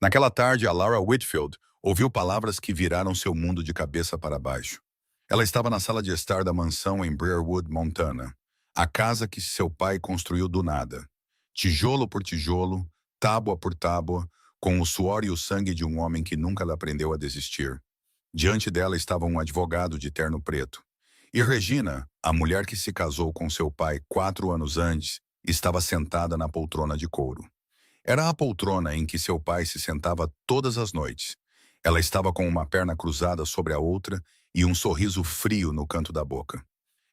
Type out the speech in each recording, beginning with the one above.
Naquela tarde, a Lara Whitfield ouviu palavras que viraram seu mundo de cabeça para baixo. Ela estava na sala de estar da mansão em Briarwood, Montana, a casa que seu pai construiu do nada. Tijolo por tijolo, tábua por tábua, com o suor e o sangue de um homem que nunca aprendeu a desistir. Diante dela estava um advogado de terno preto. E Regina, a mulher que se casou com seu pai 4 anos antes, estava sentada na poltrona de couro. Era a poltrona em que seu pai se sentava todas as noites. Ela estava com uma perna cruzada sobre a outra e um sorriso frio no canto da boca.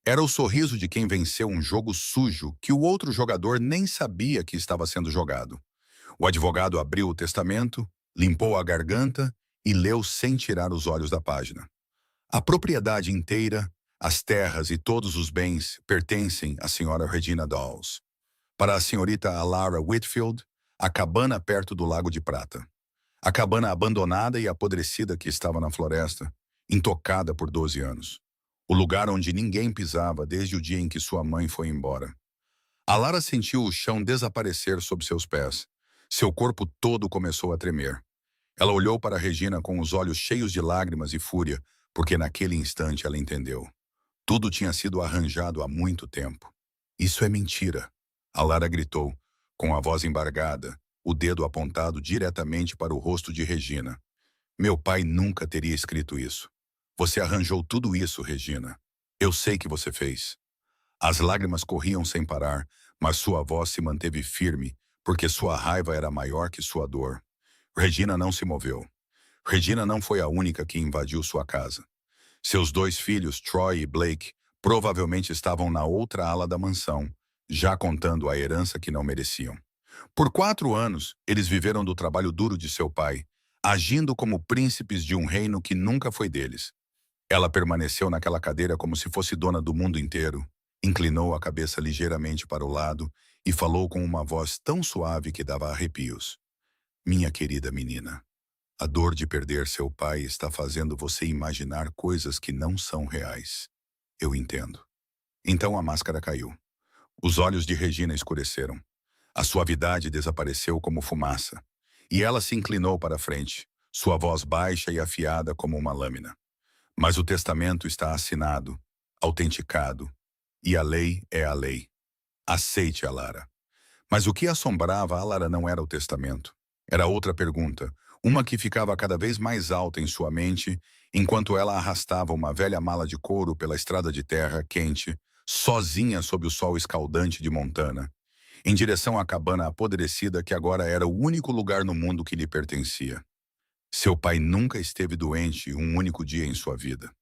Era o sorriso de quem venceu um jogo sujo que o outro jogador nem sabia que estava sendo jogado. O advogado abriu o testamento, limpou a garganta e leu sem tirar os olhos da página. A propriedade inteira, as terras e todos os bens pertencem à senhora Regina Dawes. Para a senhorita Alara Whitfield, a cabana perto do Lago de Prata. A cabana abandonada e apodrecida que estava na floresta, intocada por 12 anos. O lugar onde ninguém pisava desde o dia em que sua mãe foi embora. Alara sentiu o chão desaparecer sob seus pés. Seu corpo todo começou a tremer. Ela olhou para Regina com os olhos cheios de lágrimas e fúria, porque naquele instante ela entendeu. Tudo tinha sido arranjado há muito tempo. Isso é mentira, Alara gritou, com a voz embargada, o dedo apontado diretamente para o rosto de Regina. Meu pai nunca teria escrito isso. Você arranjou tudo isso, Regina. Eu sei que você fez. As lágrimas corriam sem parar, mas sua voz se manteve firme, porque sua raiva era maior que sua dor. Regina não se moveu. Regina não foi a única que invadiu sua casa. Seus 2 filhos, Troy e Blake, provavelmente estavam na outra ala da mansão, já contando a herança que não mereciam. Por 4 anos, eles viveram do trabalho duro de seu pai, agindo como príncipes de um reino que nunca foi deles. Ela permaneceu naquela cadeira como se fosse dona do mundo inteiro, inclinou a cabeça ligeiramente para o lado e falou com uma voz tão suave que dava arrepios. Minha querida menina, a dor de perder seu pai está fazendo você imaginar coisas que não são reais. Eu entendo. Então a máscara caiu. Os olhos de Regina escureceram. A suavidade desapareceu como fumaça. E ela se inclinou para a frente, sua voz baixa e afiada como uma lâmina. Mas o testamento está assinado, autenticado, e a lei é a lei. Aceite, Alara. Mas o que assombrava Alara não era o testamento. Era outra pergunta, uma que ficava cada vez mais alta em sua mente, enquanto ela arrastava uma velha mala de couro pela estrada de terra quente, sozinha sob o sol escaldante de Montana, em direção à cabana apodrecida que agora era o único lugar no mundo que lhe pertencia. Seu pai nunca esteve doente um único dia em sua vida.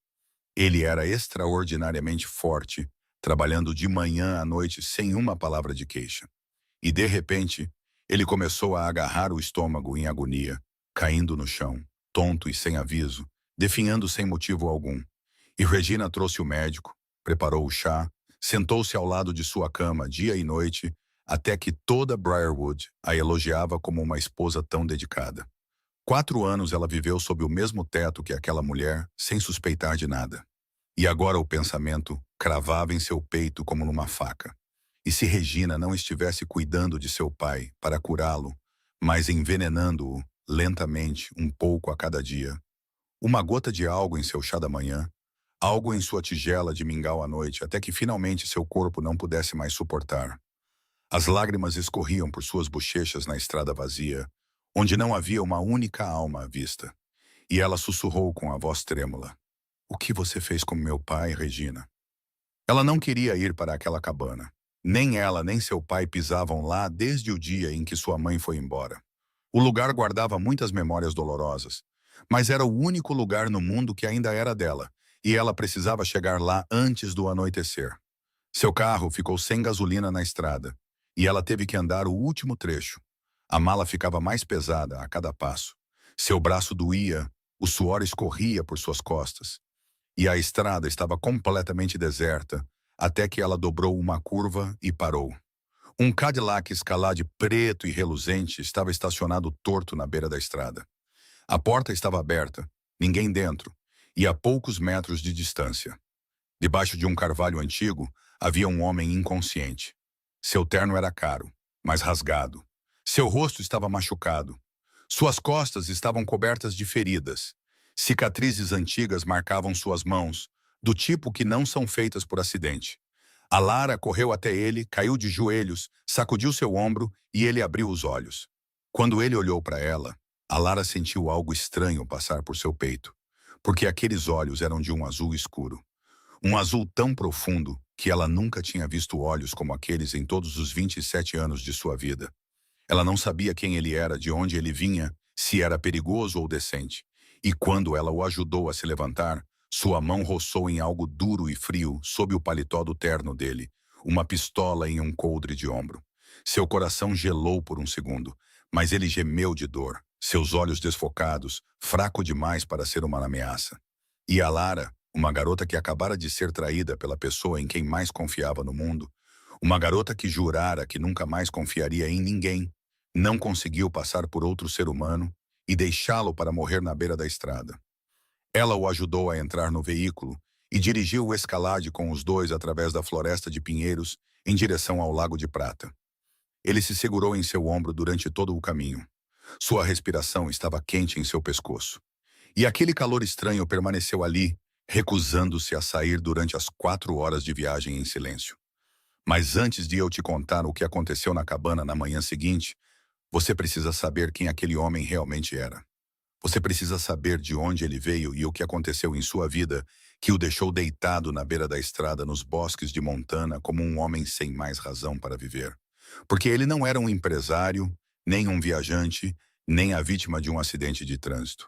Ele era extraordinariamente forte, trabalhando de manhã à noite sem uma palavra de queixa. E, de repente, ele começou a agarrar o estômago em agonia, caindo no chão, tonto e sem aviso, definhando sem motivo algum. E Regina trouxe o médico, preparou o chá, sentou-se ao lado de sua cama dia e noite, até que toda Briarwood a elogiava como uma esposa tão dedicada. 4 anos ela viveu sob o mesmo teto que aquela mulher, sem suspeitar de nada. E agora o pensamento cravava em seu peito como numa faca. E se Regina não estivesse cuidando de seu pai para curá-lo, mas envenenando-o lentamente, um pouco a cada dia? Uma gota de algo em seu chá da manhã, algo em sua tigela de mingau à noite, até que finalmente seu corpo não pudesse mais suportar. As lágrimas escorriam por suas bochechas na estrada vazia, onde não havia uma única alma à vista. E ela sussurrou com a voz trêmula. O que você fez com meu pai, Regina? Ela não queria ir para aquela cabana. Nem ela nem seu pai pisavam lá desde o dia em que sua mãe foi embora. O lugar guardava muitas memórias dolorosas, mas era o único lugar no mundo que ainda era dela, e ela precisava chegar lá antes do anoitecer. Seu carro ficou sem gasolina na estrada, e ela teve que andar o último trecho. A mala ficava mais pesada a cada passo. Seu braço doía, o suor escorria por suas costas. E a estrada estava completamente deserta, até que ela dobrou uma curva e parou. Um Cadillac Escalade preto e reluzente estava estacionado torto na beira da estrada. A porta estava aberta, ninguém dentro, e a poucos metros de distância. Debaixo de um carvalho antigo, havia um homem inconsciente. Seu terno era caro, mas rasgado. Seu rosto estava machucado. Suas costas estavam cobertas de feridas. Cicatrizes antigas marcavam suas mãos, do tipo que não são feitas por acidente. A Lara correu até ele, caiu de joelhos, sacudiu seu ombro e ele abriu os olhos. Quando ele olhou para ela, a Lara sentiu algo estranho passar por seu peito, porque aqueles olhos eram de um azul escuro. Um azul tão profundo que ela nunca tinha visto olhos como aqueles em todos os 27 anos de sua vida. Ela não sabia quem ele era, de onde ele vinha, se era perigoso ou decente. E quando ela o ajudou a se levantar, sua mão roçou em algo duro e frio sob o paletó do terno dele, uma pistola em um coldre de ombro. Seu coração gelou por um segundo, mas ele gemeu de dor, seus olhos desfocados, fraco demais para ser uma ameaça. E a Lara, uma garota que acabara de ser traída pela pessoa em quem mais confiava no mundo, uma garota que jurara que nunca mais confiaria em ninguém, não conseguiu passar por outro ser humano e deixá-lo para morrer na beira da estrada. Ela o ajudou a entrar no veículo e dirigiu o Escalade com os dois através da floresta de pinheiros em direção ao Lago de Prata. Ele se segurou em seu ombro durante todo o caminho. Sua respiração estava quente em seu pescoço. E aquele calor estranho permaneceu ali, recusando-se a sair durante as 4 horas de viagem em silêncio. Mas antes de eu te contar o que aconteceu na cabana na manhã seguinte, você precisa saber quem aquele homem realmente era. Você precisa saber de onde ele veio e o que aconteceu em sua vida que o deixou deitado na beira da estrada nos bosques de Montana como um homem sem mais razão para viver. Porque ele não era um empresário, nem um viajante, nem a vítima de um acidente de trânsito.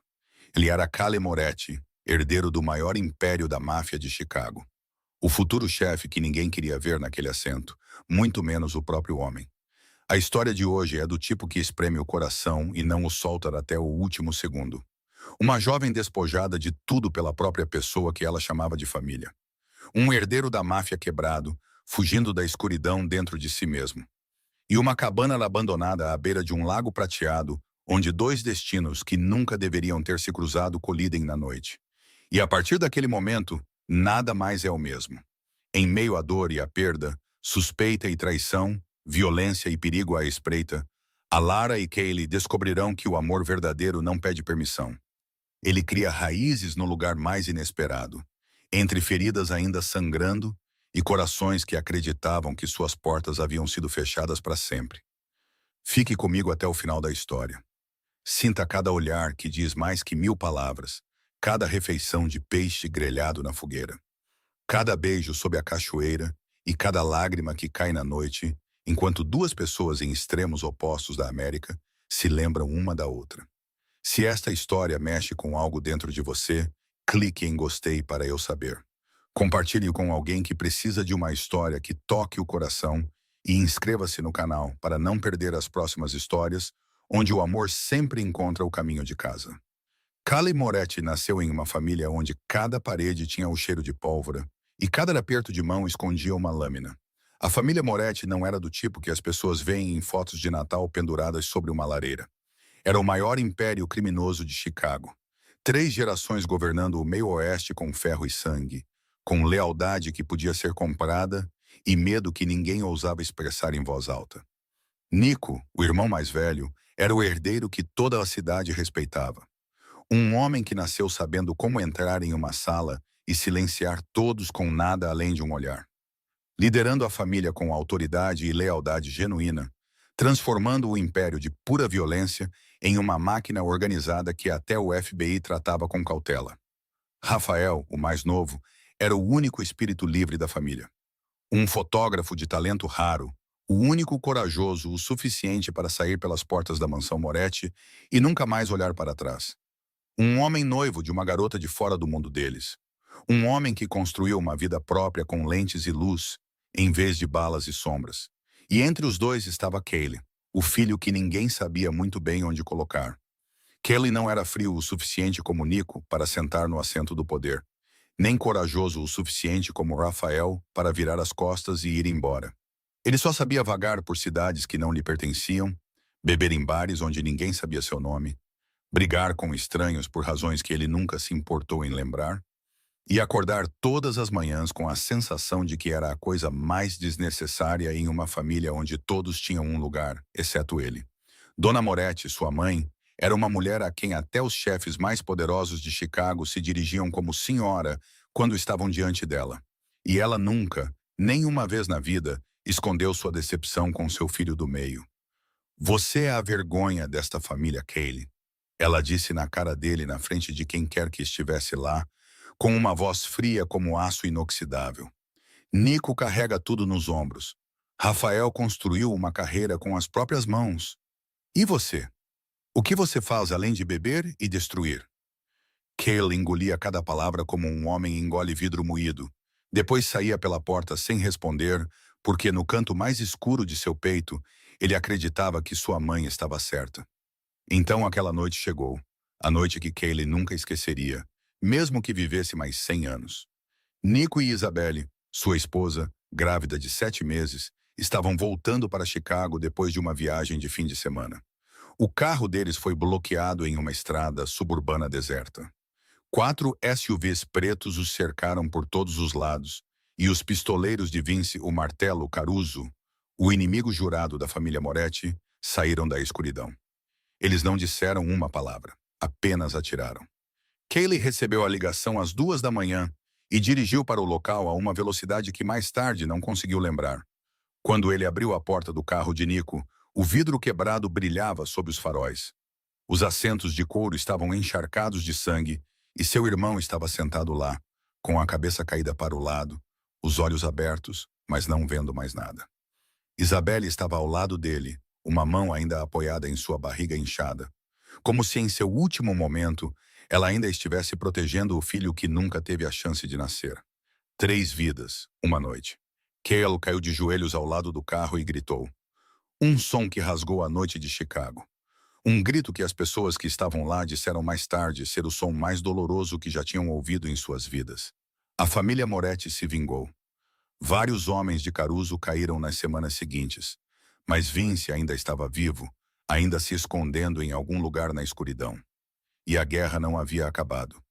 Ele era Cale Moretti, herdeiro do maior império da máfia de Chicago. O futuro chefe que ninguém queria ver naquele assento, muito menos o próprio homem. A história de hoje é do tipo que espreme o coração e não o solta até o último segundo. Uma jovem despojada de tudo pela própria pessoa que ela chamava de família. Um herdeiro da máfia quebrado, fugindo da escuridão dentro de si mesmo. E uma cabana abandonada à beira de um lago prateado, onde dois destinos que nunca deveriam ter se cruzado colidem na noite. E a partir daquele momento, nada mais é o mesmo. Em meio à dor e à perda, suspeita e traição, violência e perigo à espreita, a Lara e Kaylee descobrirão que o amor verdadeiro não pede permissão. Ele cria raízes no lugar mais inesperado, entre feridas ainda sangrando e corações que acreditavam que suas portas haviam sido fechadas para sempre. Fique comigo até o final da história. Sinta cada olhar que diz mais que 1000 palavras, cada refeição de peixe grelhado na fogueira, cada beijo sob a cachoeira e cada lágrima que cai na noite, enquanto duas pessoas em extremos opostos da América se lembram uma da outra. Se esta história mexe com algo dentro de você, clique em gostei para eu saber. Compartilhe com alguém que precisa de uma história que toque o coração e inscreva-se no canal para não perder as próximas histórias, onde o amor sempre encontra o caminho de casa. Cale Moretti nasceu em uma família onde cada parede tinha o cheiro de pólvora e cada aperto de mão escondia uma lâmina. A família Moretti não era do tipo que as pessoas veem em fotos de Natal penduradas sobre uma lareira. Era o maior império criminoso de Chicago. 3 gerações governando o meio-oeste com ferro e sangue, com lealdade que podia ser comprada e medo que ninguém ousava expressar em voz alta. Nico, o irmão mais velho, era o herdeiro que toda a cidade respeitava. Um homem que nasceu sabendo como entrar em uma sala e silenciar todos com nada além de um olhar. Liderando a família com autoridade e lealdade genuína, transformando o império de pura violência em uma máquina organizada que até o FBI tratava com cautela. Rafael, o mais novo, era o único espírito livre da família. Um fotógrafo de talento raro, o único corajoso o suficiente para sair pelas portas da mansão Moretti e nunca mais olhar para trás. Um homem noivo de uma garota de fora do mundo deles. Um homem que construiu uma vida própria com lentes e luz, em vez de balas e sombras. E entre os dois estava Kaylee, o filho que ninguém sabia muito bem onde colocar. Kaylee não era frio o suficiente como Nico para sentar no assento do poder, nem corajoso o suficiente como Rafael para virar as costas e ir embora. Ele só sabia vagar por cidades que não lhe pertenciam, beber em bares onde ninguém sabia seu nome, brigar com estranhos por razões que ele nunca se importou em lembrar, e acordar todas as manhãs com a sensação de que era a coisa mais desnecessária em uma família onde todos tinham um lugar, exceto ele. Dona Moretti, sua mãe, Era uma mulher a quem até os chefes mais poderosos de Chicago se dirigiam como senhora quando estavam diante dela. E ela nunca, nem uma vez na vida, escondeu sua decepção com seu filho do meio. Você é a vergonha desta família, Kaylee. Ela disse na cara dele na frente de quem quer que estivesse lá, com uma voz fria como aço inoxidável. Nico carrega tudo nos ombros. Rafael construiu uma carreira com as próprias mãos. E você? O que você faz além de beber e destruir? Cale engolia cada palavra como um homem engole vidro moído. Depois saía pela porta sem responder, porque no canto mais escuro de seu peito, ele acreditava que sua mãe estava certa. Então aquela noite chegou. A noite que Cale nunca esqueceria, mesmo que vivesse mais 100 anos. Nico e Isabelle, sua esposa, grávida de 7 meses, estavam voltando para Chicago depois de uma viagem de fim de semana. O carro deles foi bloqueado em uma estrada suburbana deserta. 4 SUVs pretos os cercaram por todos os lados, e os pistoleiros de Vince, o martelo Caruso, o inimigo jurado da família Moretti, saíram da escuridão. Eles não disseram uma palavra, apenas atiraram. Cale recebeu a ligação às 2 da manhã e dirigiu para o local a uma velocidade que mais tarde não conseguiu lembrar. Quando ele abriu a porta do carro de Nico, o vidro quebrado brilhava sob os faróis. Os assentos de couro estavam encharcados de sangue e seu irmão estava sentado lá, com a cabeça caída para o lado, os olhos abertos, mas não vendo mais nada. Isabelle estava ao lado dele, uma mão ainda apoiada em sua barriga inchada, como se em seu último momento ela ainda estivesse protegendo o filho que nunca teve a chance de nascer. 3 vidas, uma noite. Cale caiu de joelhos ao lado do carro e gritou. Um som que rasgou a noite de Chicago. Um grito que as pessoas que estavam lá disseram mais tarde ser o som mais doloroso que já tinham ouvido em suas vidas. A família Moretti se vingou. Vários homens de Caruso caíram nas semanas seguintes, mas Vince ainda estava vivo, ainda se escondendo em algum lugar na escuridão. E a guerra não havia acabado.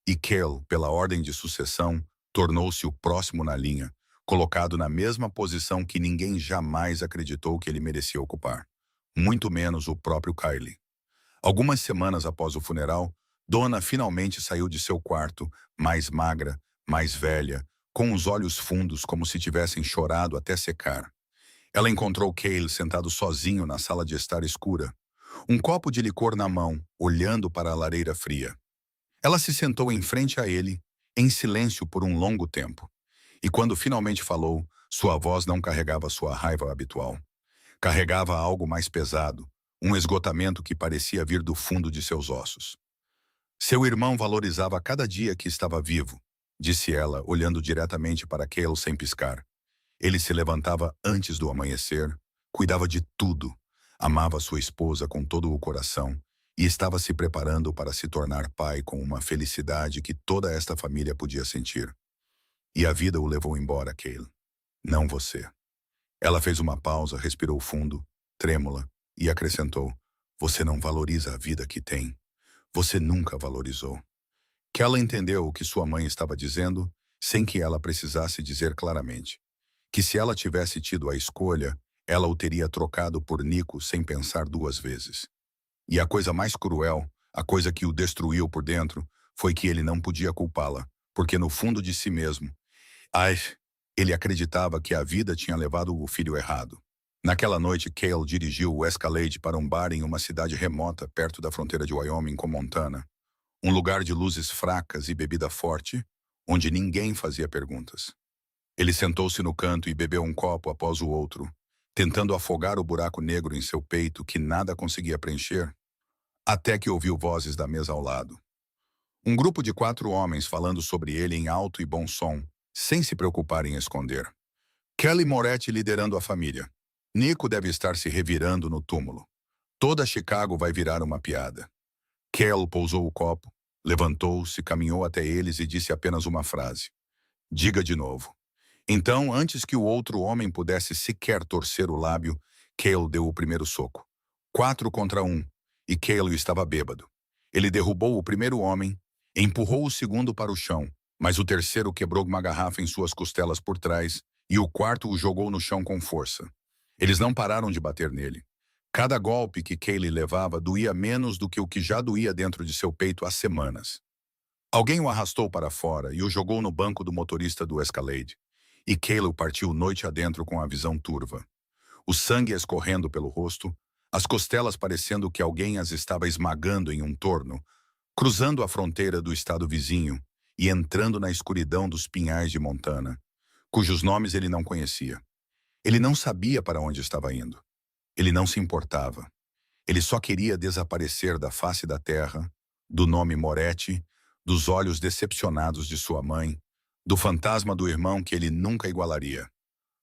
E Cale, pela ordem de sucessão, tornou-se o próximo na linha, colocado na mesma posição que ninguém jamais acreditou que ele merecia ocupar. Muito menos o próprio Kyle. Algumas semanas após o funeral, Donna finalmente saiu de seu quarto, mais magra, mais velha, com os olhos fundos como se tivessem chorado até secar. Ela encontrou Cale sentado sozinho na sala de estar escura, um copo de licor na mão, olhando para a lareira fria. Ela se sentou em frente a ele, em silêncio por um longo tempo. E quando finalmente falou, sua voz não carregava sua raiva habitual. Carregava algo mais pesado, um esgotamento que parecia vir do fundo de seus ossos. Seu irmão valorizava cada dia que estava vivo, disse ela, olhando diretamente para Cale sem piscar. Ele se levantava antes do amanhecer, cuidava de tudo, amava sua esposa com todo o coração e estava se preparando para se tornar pai com uma felicidade que toda esta família podia sentir. E a vida o levou embora, Cale. Não você. Ela fez uma pausa, respirou fundo, trêmula, e acrescentou, você não valoriza a vida que tem. Você nunca valorizou. Ela entendeu o que sua mãe estava dizendo, sem que ela precisasse dizer claramente. Que se ela tivesse tido a escolha, ela o teria trocado por Nico sem pensar 2 vezes. E a coisa mais cruel, a coisa que o destruiu por dentro, foi que ele não podia culpá-la, porque no fundo de si mesmo, ele acreditava que a vida tinha levado o filho errado. Naquela noite, Cale dirigiu o Escalade para um bar em uma cidade remota perto da fronteira de Wyoming com Montana. Um lugar de luzes fracas e bebida forte, onde ninguém fazia perguntas. Ele sentou-se no canto e bebeu um copo após o outro, tentando afogar o buraco negro em seu peito que nada conseguia preencher, até que ouviu vozes da mesa ao lado. Um grupo de 4 homens falando sobre ele em alto e bom som, sem se preocupar em esconder. Kelly Moretti liderando a família. Nico deve estar se revirando no túmulo. Toda Chicago vai virar uma piada. Cale pousou o copo, levantou-se, caminhou até eles e disse apenas uma frase. Diga de novo. Então, antes que o outro homem pudesse sequer torcer o lábio, Cale deu o primeiro soco. 4 contra 1, e Cale estava bêbado. Ele derrubou o primeiro homem, empurrou o segundo para o chão, mas o terceiro quebrou uma garrafa em suas costelas por trás e o quarto o jogou no chão com força. Eles não pararam de bater nele. Cada golpe que Kaylee levava doía menos do que o que já doía dentro de seu peito há semanas. Alguém o arrastou para fora e o jogou no banco do motorista do Escalade. E Kaylee partiu noite adentro com a visão turva. O sangue escorrendo pelo rosto, as costelas parecendo que alguém as estava esmagando em um torno, cruzando a fronteira do estado vizinho e entrando na escuridão dos pinhais de Montana, cujos nomes ele não conhecia. Ele não sabia para onde estava indo. Ele não se importava. Ele só queria desaparecer da face da terra, do nome Moretti, dos olhos decepcionados de sua mãe, do fantasma do irmão que ele nunca igualaria.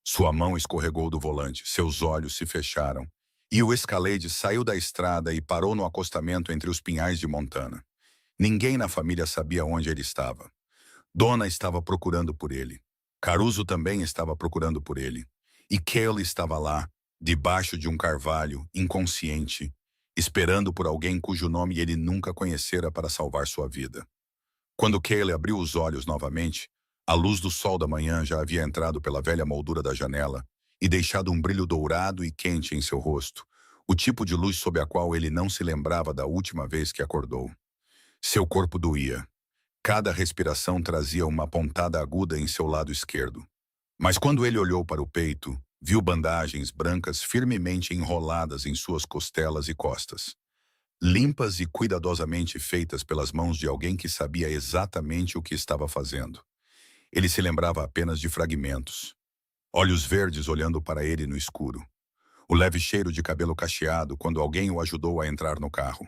Sua mão escorregou do volante, seus olhos se fecharam, e o Escalade saiu da estrada e parou no acostamento entre os pinhais de Montana. Ninguém na família sabia onde ele estava. Donna estava procurando por ele. Caruso também estava procurando por ele. E Kaylee estava lá, debaixo de um carvalho, inconsciente, esperando por alguém cujo nome ele nunca conhecera para salvar sua vida. Quando Kaylee abriu os olhos novamente, a luz do sol da manhã já havia entrado pela velha moldura da janela e deixado um brilho dourado e quente em seu rosto, o tipo de luz sob a qual ele não se lembrava da última vez que acordou. Seu corpo doía. Cada respiração trazia uma pontada aguda em seu lado esquerdo. Mas quando ele olhou para o peito, viu bandagens brancas firmemente enroladas em suas costelas e costas. Limpas e cuidadosamente feitas pelas mãos de alguém que sabia exatamente o que estava fazendo. Ele se lembrava apenas de fragmentos. Olhos verdes olhando para ele no escuro. O leve cheiro de cabelo cacheado quando alguém o ajudou a entrar no carro.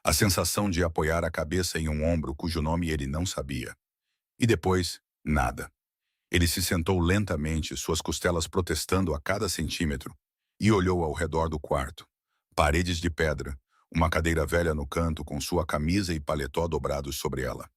A sensação de apoiar a cabeça em um ombro cujo nome ele não sabia. E depois, nada. Ele se sentou lentamente, suas costelas protestando a cada centímetro, e olhou ao redor do quarto. Paredes de pedra, uma cadeira velha no canto com sua camisa e paletó dobrados sobre ela.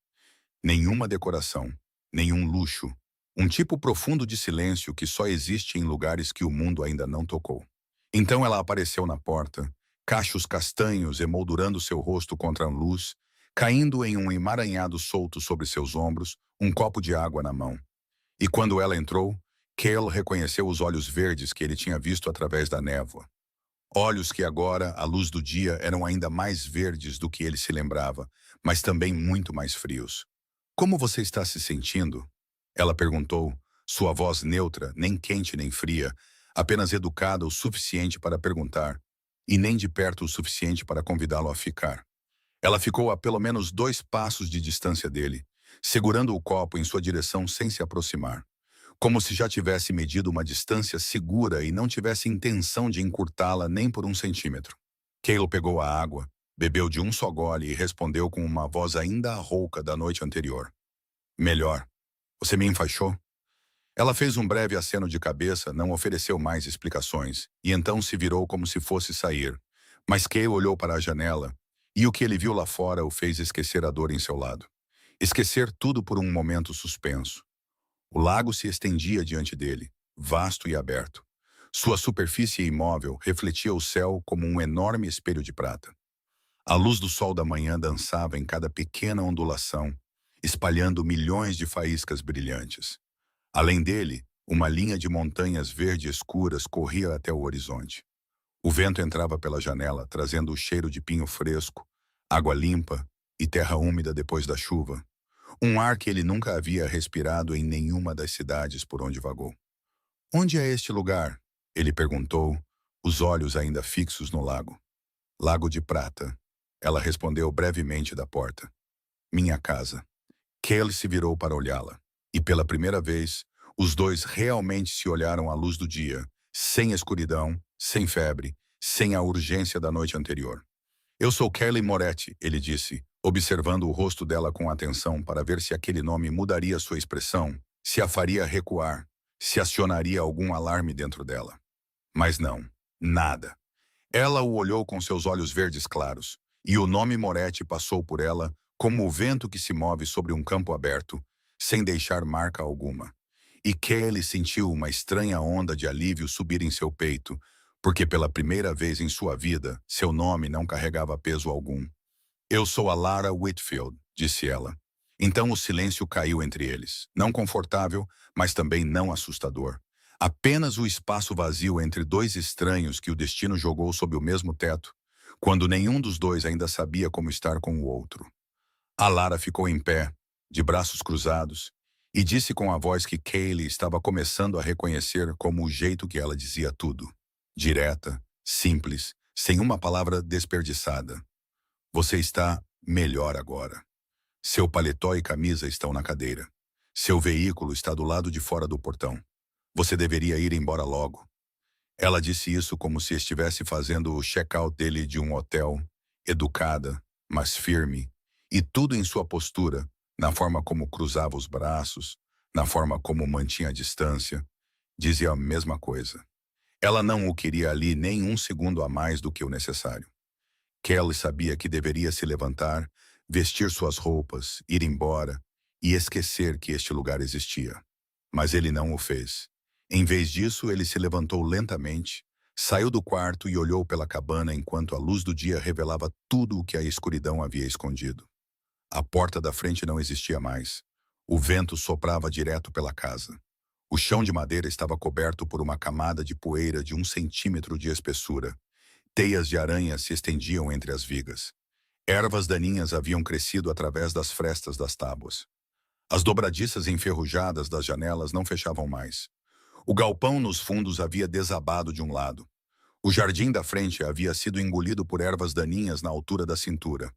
Nenhuma decoração, nenhum luxo, um tipo profundo de silêncio que só existe em lugares que o mundo ainda não tocou. Então ela apareceu na porta, cachos castanhos emoldurando seu rosto contra a luz, caindo em um emaranhado solto sobre seus ombros, um copo de água na mão. E quando ela entrou, Kaylee reconheceu os olhos verdes que ele tinha visto através da névoa. Olhos que agora, à luz do dia, eram ainda mais verdes do que ele se lembrava, mas também muito mais frios. "Como você está se sentindo?" Ela perguntou, sua voz neutra, nem quente nem fria, apenas educada o suficiente para perguntar, e nem de perto o suficiente para convidá-lo a ficar. Ela ficou a pelo menos 2 passos de distância dele, segurando o copo em sua direção sem se aproximar, como se já tivesse medido uma distância segura e não tivesse intenção de encurtá-la nem por um centímetro. Kaylee pegou a água, bebeu de um só gole e respondeu com uma voz ainda rouca da noite anterior. "Melhor. Você me enfaixou?" Ela fez um breve aceno de cabeça, não ofereceu mais explicações, e então se virou como se fosse sair. Mas Kay olhou para a janela, e o que ele viu lá fora o fez esquecer a dor em seu lado. Esquecer tudo por um momento suspenso. O lago se estendia diante dele, vasto e aberto. Sua superfície imóvel refletia o céu como um enorme espelho de prata. A luz do sol da manhã dançava em cada pequena ondulação, espalhando milhões de faíscas brilhantes. Além dele, uma linha de montanhas verde escuras corria até o horizonte. O vento entrava pela janela, trazendo o cheiro de pinho fresco, água limpa e terra úmida depois da chuva. Um ar que ele nunca havia respirado em nenhuma das cidades por onde vagou. "Onde é este lugar?" ele perguntou, os olhos ainda fixos no lago. "Lago de Prata." Ela respondeu brevemente da porta. "Minha casa." Kaylee se virou para olhá-la. E pela primeira vez, os dois realmente se olharam à luz do dia, sem escuridão, sem febre, sem a urgência da noite anterior. "Eu sou Kaylee Moretti", ele disse, observando o rosto dela com atenção para ver se aquele nome mudaria sua expressão, se a faria recuar, se acionaria algum alarme dentro dela. Mas não, nada. Ela o olhou com seus olhos verdes claros, e o nome Moretti passou por ela como o vento que se move sobre um campo aberto, sem deixar marca alguma. E Kaylee sentiu uma estranha onda de alívio subir em seu peito, porque pela primeira vez em sua vida, seu nome não carregava peso algum. "Eu sou a Lara Whitfield", disse ela. Então o silêncio caiu entre eles, não confortável, mas também não assustador. Apenas o espaço vazio entre dois estranhos que o destino jogou sob o mesmo teto, quando nenhum dos dois ainda sabia como estar com o outro. A Lara ficou em pé, de braços cruzados, e disse com a voz que Kaylee estava começando a reconhecer como o jeito que ela dizia tudo. Direta, simples, sem uma palavra desperdiçada. Você está melhor agora. Seu paletó e camisa estão na cadeira. Seu veículo está do lado de fora do portão. Você deveria ir embora logo. Ela disse isso como se estivesse fazendo o check-out dele de um hotel, educada, mas firme, e tudo em sua postura, na forma como cruzava os braços, na forma como mantinha a distância, dizia a mesma coisa. Ela não o queria ali nem um segundo a mais do que o necessário. Kelly sabia que deveria se levantar, vestir suas roupas, ir embora e esquecer que este lugar existia. Mas ele não o fez. Em vez disso, ele se levantou lentamente, saiu do quarto e olhou pela cabana enquanto a luz do dia revelava tudo o que a escuridão havia escondido. A porta da frente não existia mais. O vento soprava direto pela casa. O chão de madeira estava coberto por uma camada de poeira de 1 centímetro de espessura. Teias de aranha se estendiam entre as vigas. Ervas daninhas haviam crescido através das frestas das tábuas. As dobradiças enferrujadas das janelas não fechavam mais. O galpão nos fundos havia desabado de um lado. O jardim da frente havia sido engolido por ervas daninhas na altura da cintura.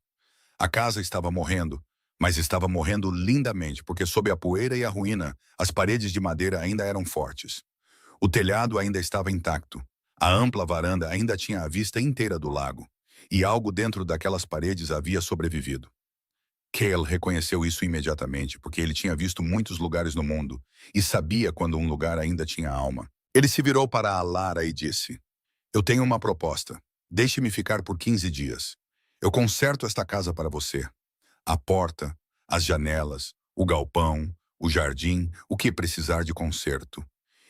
A casa estava morrendo, mas estava morrendo lindamente, porque sob a poeira e a ruína, as paredes de madeira ainda eram fortes. O telhado ainda estava intacto. A ampla varanda ainda tinha a vista inteira do lago, e algo dentro daquelas paredes havia sobrevivido. Cale reconheceu isso imediatamente, porque ele tinha visto muitos lugares no mundo e sabia quando um lugar ainda tinha alma. Ele se virou para a Lara e disse: Eu tenho uma proposta. Deixe-me ficar por 15 dias. Eu conserto esta casa para você. A porta, as janelas, o galpão, o jardim, o que precisar de conserto.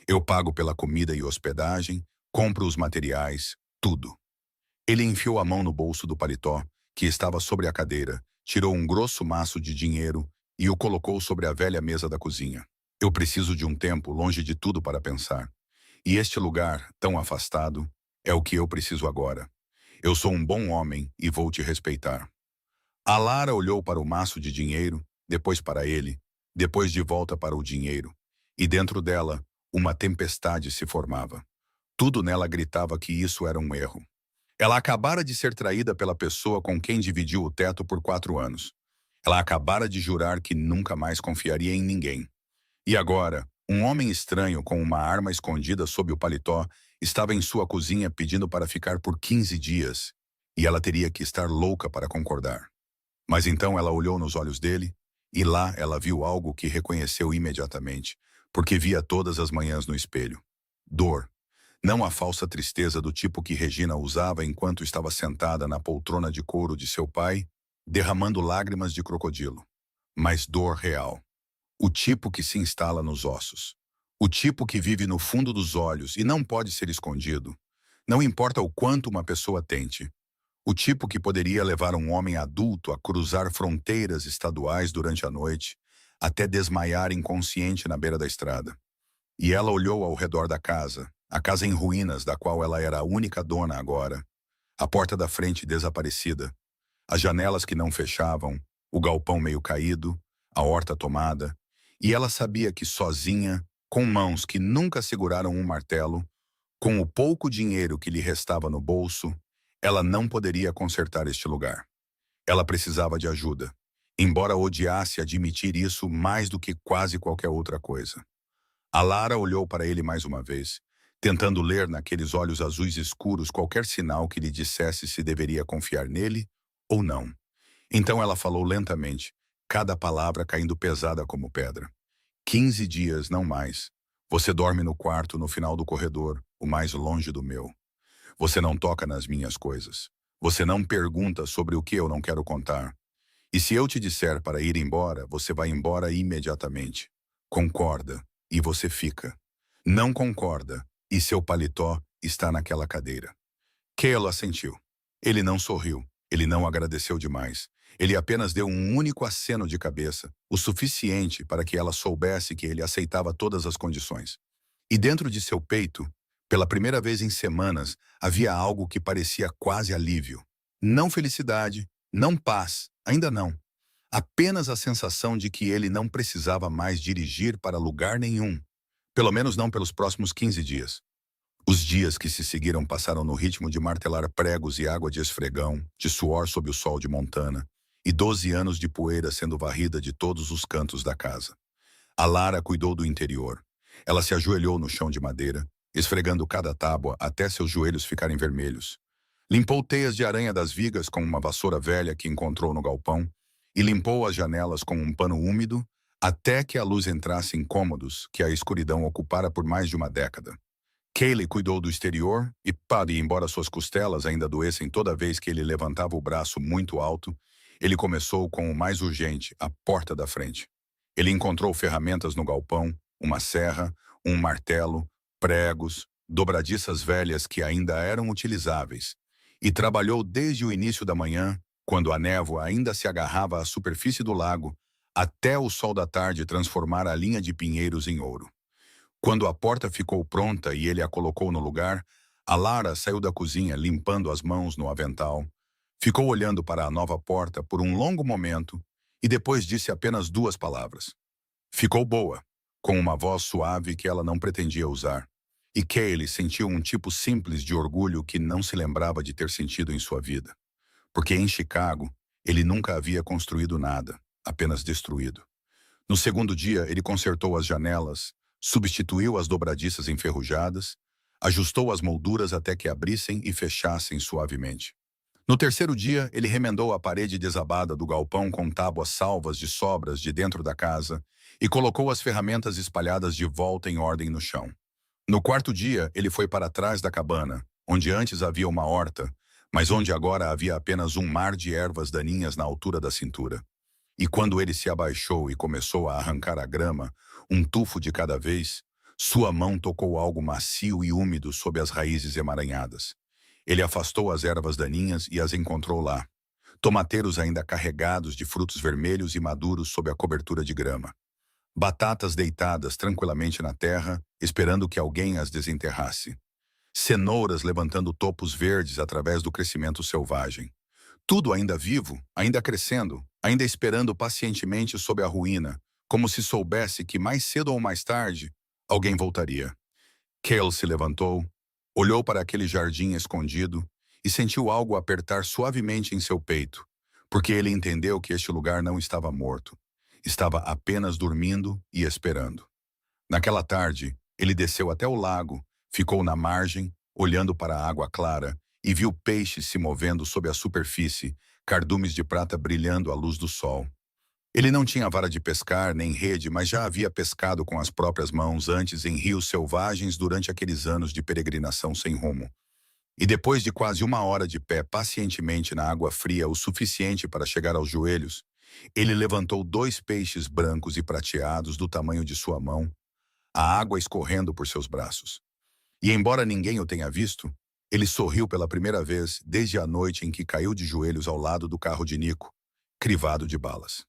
Eu pago pela comida e hospedagem, compro os materiais, tudo. Ele enfiou a mão no bolso do paletó, que estava sobre a cadeira, tirou um grosso maço de dinheiro e o colocou sobre a velha mesa da cozinha. Eu preciso de um tempo longe de tudo para pensar. E este lugar, tão afastado, é o que eu preciso agora. Eu sou um bom homem e vou te respeitar. A Lara olhou para o maço de dinheiro, depois para ele, depois de volta para o dinheiro. E dentro dela, uma tempestade se formava. Tudo nela gritava que isso era um erro. Ela acabara de ser traída pela pessoa com quem dividiu o teto por 4 anos. Ela acabara de jurar que nunca mais confiaria em ninguém. E agora, um homem estranho com uma arma escondida sob o paletó estava em sua cozinha pedindo para ficar por 15 dias, e ela teria que estar louca para concordar. Mas então ela olhou nos olhos dele, e lá ela viu algo que reconheceu imediatamente, porque via todas as manhãs no espelho. Dor. Não a falsa tristeza do tipo que Regina usava enquanto estava sentada na poltrona de couro de seu pai, derramando lágrimas de crocodilo, mas dor real. O tipo que se instala nos ossos. O tipo que vive no fundo dos olhos e não pode ser escondido. Não importa o quanto uma pessoa tente. O tipo que poderia levar um homem adulto a cruzar fronteiras estaduais durante a noite, até desmaiar inconsciente na beira da estrada. E ela olhou ao redor da casa, a casa em ruínas da qual ela era a única dona agora. A porta da frente desaparecida, as janelas que não fechavam, o galpão meio caído, a horta tomada. E ela sabia que sozinha, com mãos que nunca seguraram um martelo, com o pouco dinheiro que lhe restava no bolso, ela não poderia consertar este lugar. Ela precisava de ajuda, embora odiasse admitir isso mais do que quase qualquer outra coisa. A Lara olhou para ele mais uma vez, tentando ler naqueles olhos azuis escuros qualquer sinal que lhe dissesse se deveria confiar nele ou não. Então ela falou lentamente, cada palavra caindo pesada como pedra. 15 dias, não mais. Você dorme no quarto no final do corredor, o mais longe do meu. Você não toca nas minhas coisas. Você não pergunta sobre o que eu não quero contar. E se eu te disser para ir embora, você vai embora imediatamente. Concorda, e você fica. Não concorda, e seu paletó está naquela cadeira. Cale assentiu. Ele não sorriu. Ele não agradeceu demais. Ele apenas deu um único aceno de cabeça, o suficiente para que ela soubesse que ele aceitava todas as condições. E dentro de seu peito, pela primeira vez em semanas, havia algo que parecia quase alívio. Não felicidade, não paz, ainda não. Apenas a sensação de que ele não precisava mais dirigir para lugar nenhum. Pelo menos não pelos próximos 15 dias. Os dias que se seguiram passaram no ritmo de martelar pregos e água de esfregão, de suor sob o sol de Montana, e 12 anos de poeira sendo varrida de todos os cantos da casa. A Lara cuidou do interior. Ela se ajoelhou no chão de madeira, esfregando cada tábua até seus joelhos ficarem vermelhos. Limpou teias de aranha das vigas com uma vassoura velha que encontrou no galpão e limpou as janelas com um pano úmido até que a luz entrasse em cômodos que a escuridão ocupara por mais de uma década. Kaylee cuidou do exterior e Paddy, embora suas costelas ainda doessem toda vez que ele levantava o braço muito alto, ele começou com o mais urgente, a porta da frente. Ele encontrou ferramentas no galpão, uma serra, um martelo, pregos, dobradiças velhas que ainda eram utilizáveis, e trabalhou desde o início da manhã, quando a névoa ainda se agarrava à superfície do lago, até o sol da tarde transformar a linha de pinheiros em ouro. Quando a porta ficou pronta e ele a colocou no lugar, a Lara saiu da cozinha limpando as mãos no avental, ficou olhando para a nova porta por um longo momento e depois disse apenas 2 palavras. Ficou boa, com uma voz suave que ela não pretendia usar. E Kaylee sentiu um tipo simples de orgulho que não se lembrava de ter sentido em sua vida. Porque em Chicago, ele nunca havia construído nada, apenas destruído. No segundo dia, ele consertou as janelas, substituiu as dobradiças enferrujadas, ajustou as molduras até que abrissem e fechassem suavemente. No terceiro dia, ele remendou a parede desabada do galpão com tábuas salvas de sobras de dentro da casa e colocou as ferramentas espalhadas de volta em ordem no chão. No quarto dia, ele foi para trás da cabana, onde antes havia uma horta, mas onde agora havia apenas um mar de ervas daninhas na altura da cintura. E quando ele se abaixou e começou a arrancar a grama, um tufo de cada vez, sua mão tocou algo macio e úmido sob as raízes emaranhadas. Ele afastou as ervas daninhas e as encontrou lá. Tomateiros ainda carregados de frutos vermelhos e maduros sob a cobertura de grama. Batatas deitadas tranquilamente na terra, esperando que alguém as desenterrasse. Cenouras levantando topos verdes através do crescimento selvagem. Tudo ainda vivo, ainda crescendo, ainda esperando pacientemente sob a ruína, como se soubesse que mais cedo ou mais tarde, alguém voltaria. Cale se levantou, olhou para aquele jardim escondido e sentiu algo apertar suavemente em seu peito, porque ele entendeu que este lugar não estava morto. Estava apenas dormindo e esperando. Naquela tarde, ele desceu até o lago, ficou na margem, olhando para a água clara, e viu peixes se movendo sob a superfície, cardumes de prata brilhando à luz do sol. Ele não tinha vara de pescar nem rede, mas já havia pescado com as próprias mãos antes em rios selvagens durante aqueles anos de peregrinação sem rumo. E depois de quase 1 hora de pé pacientemente na água fria o suficiente para chegar aos joelhos, ele levantou 2 peixes brancos e prateados do tamanho de sua mão, a água escorrendo por seus braços. E embora ninguém o tenha visto, ele sorriu pela primeira vez desde a noite em que caiu de joelhos ao lado do carro de Nico, crivado de balas.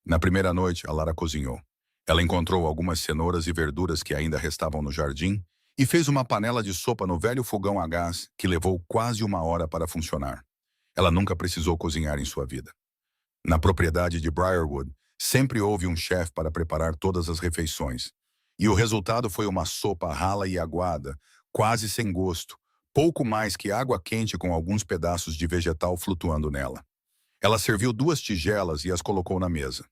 Na primeira noite, a Lara cozinhou. Ela encontrou algumas cenouras e verduras que ainda restavam no jardim e fez uma panela de sopa no velho fogão a gás que levou quase 1 hora para funcionar. Ela nunca precisou cozinhar em sua vida. Na propriedade de Briarwood, sempre houve um chefe para preparar todas as refeições. E o resultado foi uma sopa rala e aguada, quase sem gosto, pouco mais que água quente com alguns pedaços de vegetal flutuando nela. Ela serviu 2 tigelas e as colocou na mesa.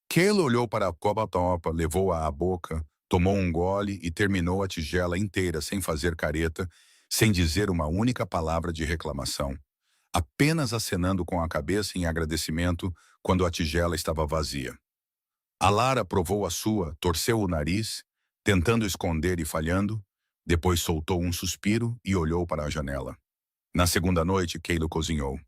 Cale olhou para a copa-topa, levou-a à boca, tomou um gole e terminou a tigela inteira sem fazer careta, sem dizer uma única palavra de reclamação, apenas acenando com a cabeça em agradecimento quando a tigela estava vazia. A Lara provou a sua, torceu o nariz, tentando esconder e falhando, depois soltou um suspiro e olhou para a janela. Na segunda noite, Cale cozinhou.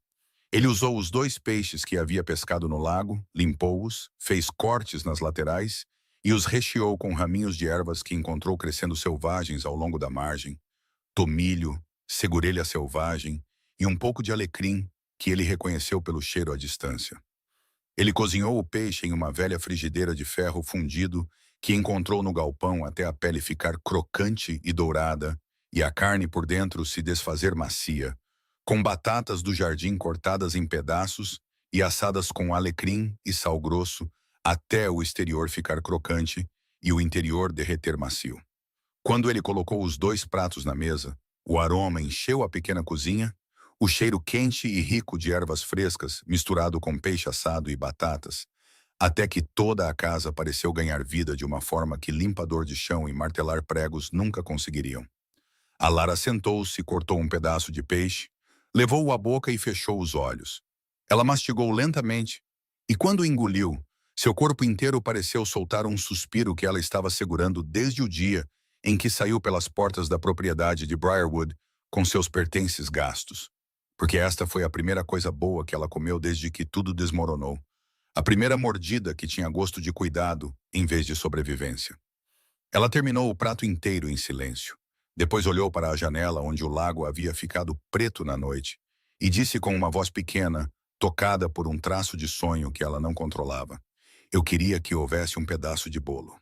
Ele usou os 2 peixes que havia pescado no lago, limpou-os, fez cortes nas laterais e os recheou com raminhos de ervas que encontrou crescendo selvagens ao longo da margem, tomilho, segurelha selvagem e um pouco de alecrim que ele reconheceu pelo cheiro à distância. Ele cozinhou o peixe em uma velha frigideira de ferro fundido que encontrou no galpão até a pele ficar crocante e dourada e a carne por dentro se desfazer macia, com batatas do jardim cortadas em pedaços e assadas com alecrim e sal grosso até o exterior ficar crocante e o interior derreter macio. Quando ele colocou os dois pratos na mesa, o aroma encheu a pequena cozinha, o cheiro quente e rico de ervas frescas, misturado com peixe assado e batatas, até que toda a casa pareceu ganhar vida de uma forma que limpador de chão e martelar pregos nunca conseguiriam. A Lara sentou-se, cortou um pedaço de peixe, levou-o à boca e fechou os olhos. Ela mastigou lentamente, e quando engoliu, seu corpo inteiro pareceu soltar um suspiro que ela estava segurando desde o dia em que saiu pelas portas da propriedade de Briarwood com seus pertences gastos. Porque esta foi a primeira coisa boa que ela comeu desde que tudo desmoronou. A primeira mordida que tinha gosto de cuidado em vez de sobrevivência. Ela terminou o prato inteiro em silêncio. Depois olhou para a janela onde o lago havia ficado preto na noite e disse com uma voz pequena, tocada por um traço de sonho que ela não controlava: "Eu queria que houvesse um pedaço de bolo."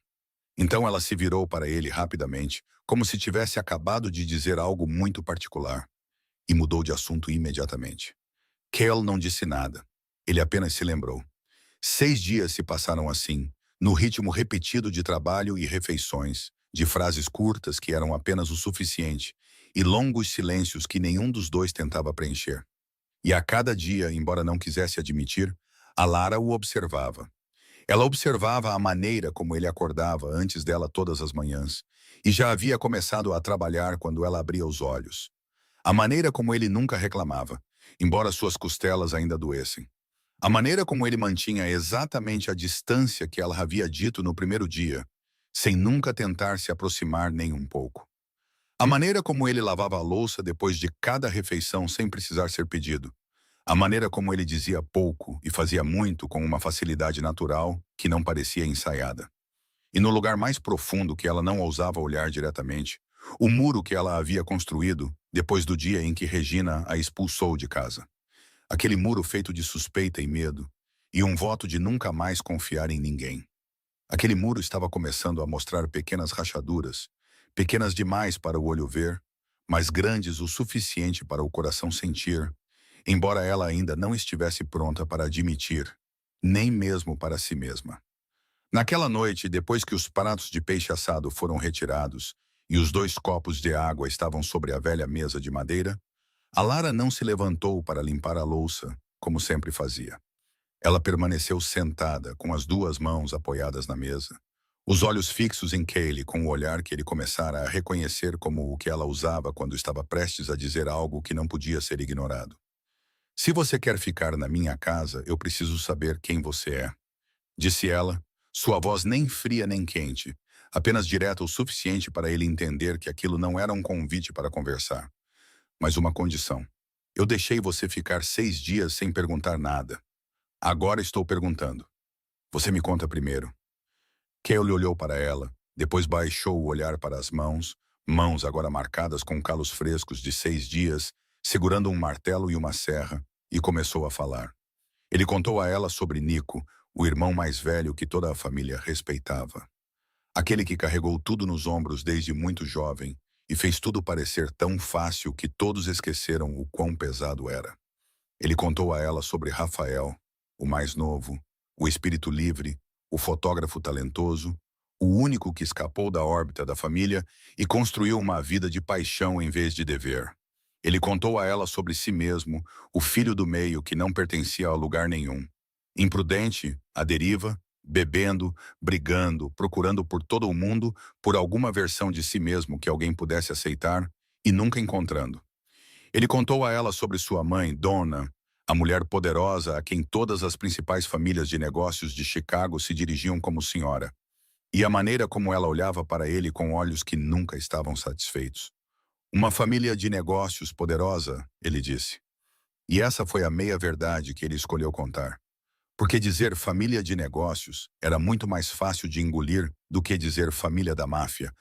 Então ela se virou para ele rapidamente, como se tivesse acabado de dizer algo muito particular, e mudou de assunto imediatamente. Cale não disse nada. Ele apenas se lembrou. 6 dias se passaram assim, no ritmo repetido de trabalho e refeições, de frases curtas que eram apenas o suficiente, e longos silêncios que nenhum dos dois tentava preencher. E a cada dia, embora não quisesse admitir, a Lara o observava. Ela observava a maneira como ele acordava antes dela todas as manhãs, e já havia começado a trabalhar quando ela abria os olhos. A maneira como ele nunca reclamava, embora suas costelas ainda doessem. A maneira como ele mantinha exatamente a distância que ela havia dito no primeiro dia, sem nunca tentar se aproximar nem um pouco. A maneira como ele lavava a louça depois de cada refeição sem precisar ser pedido. A maneira como ele dizia pouco e fazia muito com uma facilidade natural que não parecia ensaiada. E no lugar mais profundo que ela não ousava olhar diretamente, o muro que ela havia construído depois do dia em que Regina a expulsou de casa. Aquele muro feito de suspeita e medo, e um voto de nunca mais confiar em ninguém. Aquele muro estava começando a mostrar pequenas rachaduras, pequenas demais para o olho ver, mas grandes o suficiente para o coração sentir, embora ela ainda não estivesse pronta para admitir, nem mesmo para si mesma. Naquela noite, depois que os pratos de peixe assado foram retirados e os 2 copos de água estavam sobre a velha mesa de madeira, a Lara não se levantou para limpar a louça, como sempre fazia. Ela permaneceu sentada, com as 2 mãos apoiadas na mesa, os olhos fixos em Cale com o olhar que ele começara a reconhecer como o que ela usava quando estava prestes a dizer algo que não podia ser ignorado. "Se você quer ficar na minha casa, eu preciso saber quem você é", disse ela, sua voz nem fria nem quente, apenas direta o suficiente para ele entender que aquilo não era um convite para conversar, mas uma condição. "Eu deixei você ficar 6 dias sem perguntar nada. Agora estou perguntando. Você me conta primeiro." Cale olhou para ela, depois baixou o olhar para as mãos, mãos agora marcadas com calos frescos de 6 dias, segurando um martelo e uma serra, e começou a falar. Ele contou a ela sobre Nico, o irmão mais velho que toda a família respeitava. Aquele que carregou tudo nos ombros desde muito jovem e fez tudo parecer tão fácil que todos esqueceram o quão pesado era. Ele contou a ela sobre Rafael, o mais novo, o espírito livre, o fotógrafo talentoso, o único que escapou da órbita da família e construiu uma vida de paixão em vez de dever. Ele contou a ela sobre si mesmo, o filho do meio que não pertencia a lugar nenhum. Imprudente, à deriva, bebendo, brigando, procurando por todo o mundo por alguma versão de si mesmo que alguém pudesse aceitar e nunca encontrando. Ele contou a ela sobre sua mãe, Donna, a mulher poderosa a quem todas as principais famílias de negócios de Chicago se dirigiam como senhora, e a maneira como ela olhava para ele com olhos que nunca estavam satisfeitos. "Uma família de negócios poderosa", ele disse. E essa foi a meia-verdade que ele escolheu contar. Porque dizer família de negócios era muito mais fácil de engolir do que dizer família da máfia,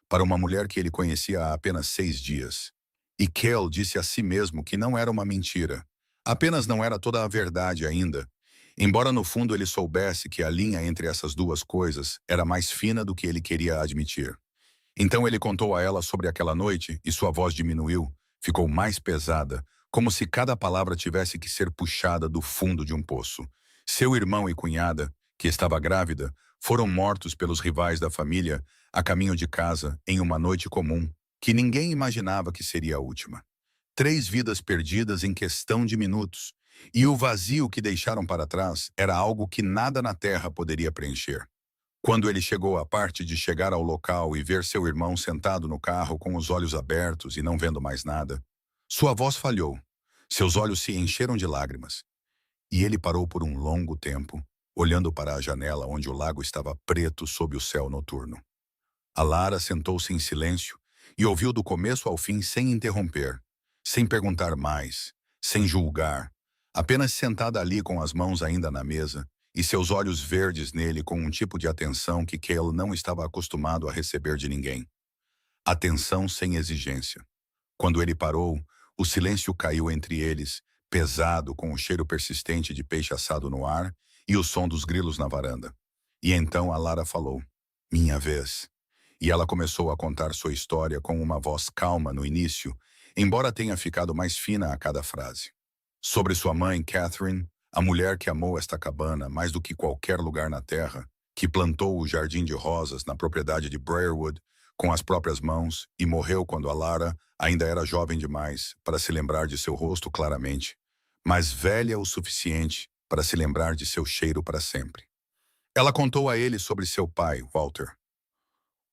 para uma mulher que ele conhecia há apenas 6 dias. E Cale disse a si mesmo que não era uma mentira. Apenas não era toda a verdade ainda, embora no fundo ele soubesse que a linha entre essas duas coisas era mais fina do que ele queria admitir. Então ele contou a ela sobre aquela noite e sua voz diminuiu, ficou mais pesada, como se cada palavra tivesse que ser puxada do fundo de um poço. Seu irmão e cunhada, que estava grávida, foram mortos pelos rivais da família a caminho de casa em uma noite comum, que ninguém imaginava que seria a última. 3 vidas perdidas em questão de minutos, e o vazio que deixaram para trás era algo que nada na terra poderia preencher. Quando ele chegou à parte de chegar ao local e ver seu irmão sentado no carro com os olhos abertos e não vendo mais nada, sua voz falhou, seus olhos se encheram de lágrimas, e ele parou por um longo tempo, olhando para a janela onde o lago estava preto sob o céu noturno. A Lara sentou-se em silêncio e ouviu do começo ao fim sem interromper, sem perguntar mais, sem julgar, apenas sentada ali com as mãos ainda na mesa e seus olhos verdes nele com um tipo de atenção que Cale não estava acostumado a receber de ninguém. Atenção sem exigência. Quando ele parou, o silêncio caiu entre eles, pesado com o cheiro persistente de peixe assado no ar e o som dos grilos na varanda. E então a Lara falou, "Minha vez." E ela começou a contar sua história com uma voz calma no início, embora tenha ficado mais fina a cada frase. Sobre sua mãe, Catherine, a mulher que amou esta cabana mais do que qualquer lugar na terra, que plantou o jardim de rosas na propriedade de Briarwood com as próprias mãos e morreu quando a Lara ainda era jovem demais para se lembrar de seu rosto claramente, mas velha o suficiente para se lembrar de seu cheiro para sempre. Ela contou a ele sobre seu pai, Walter.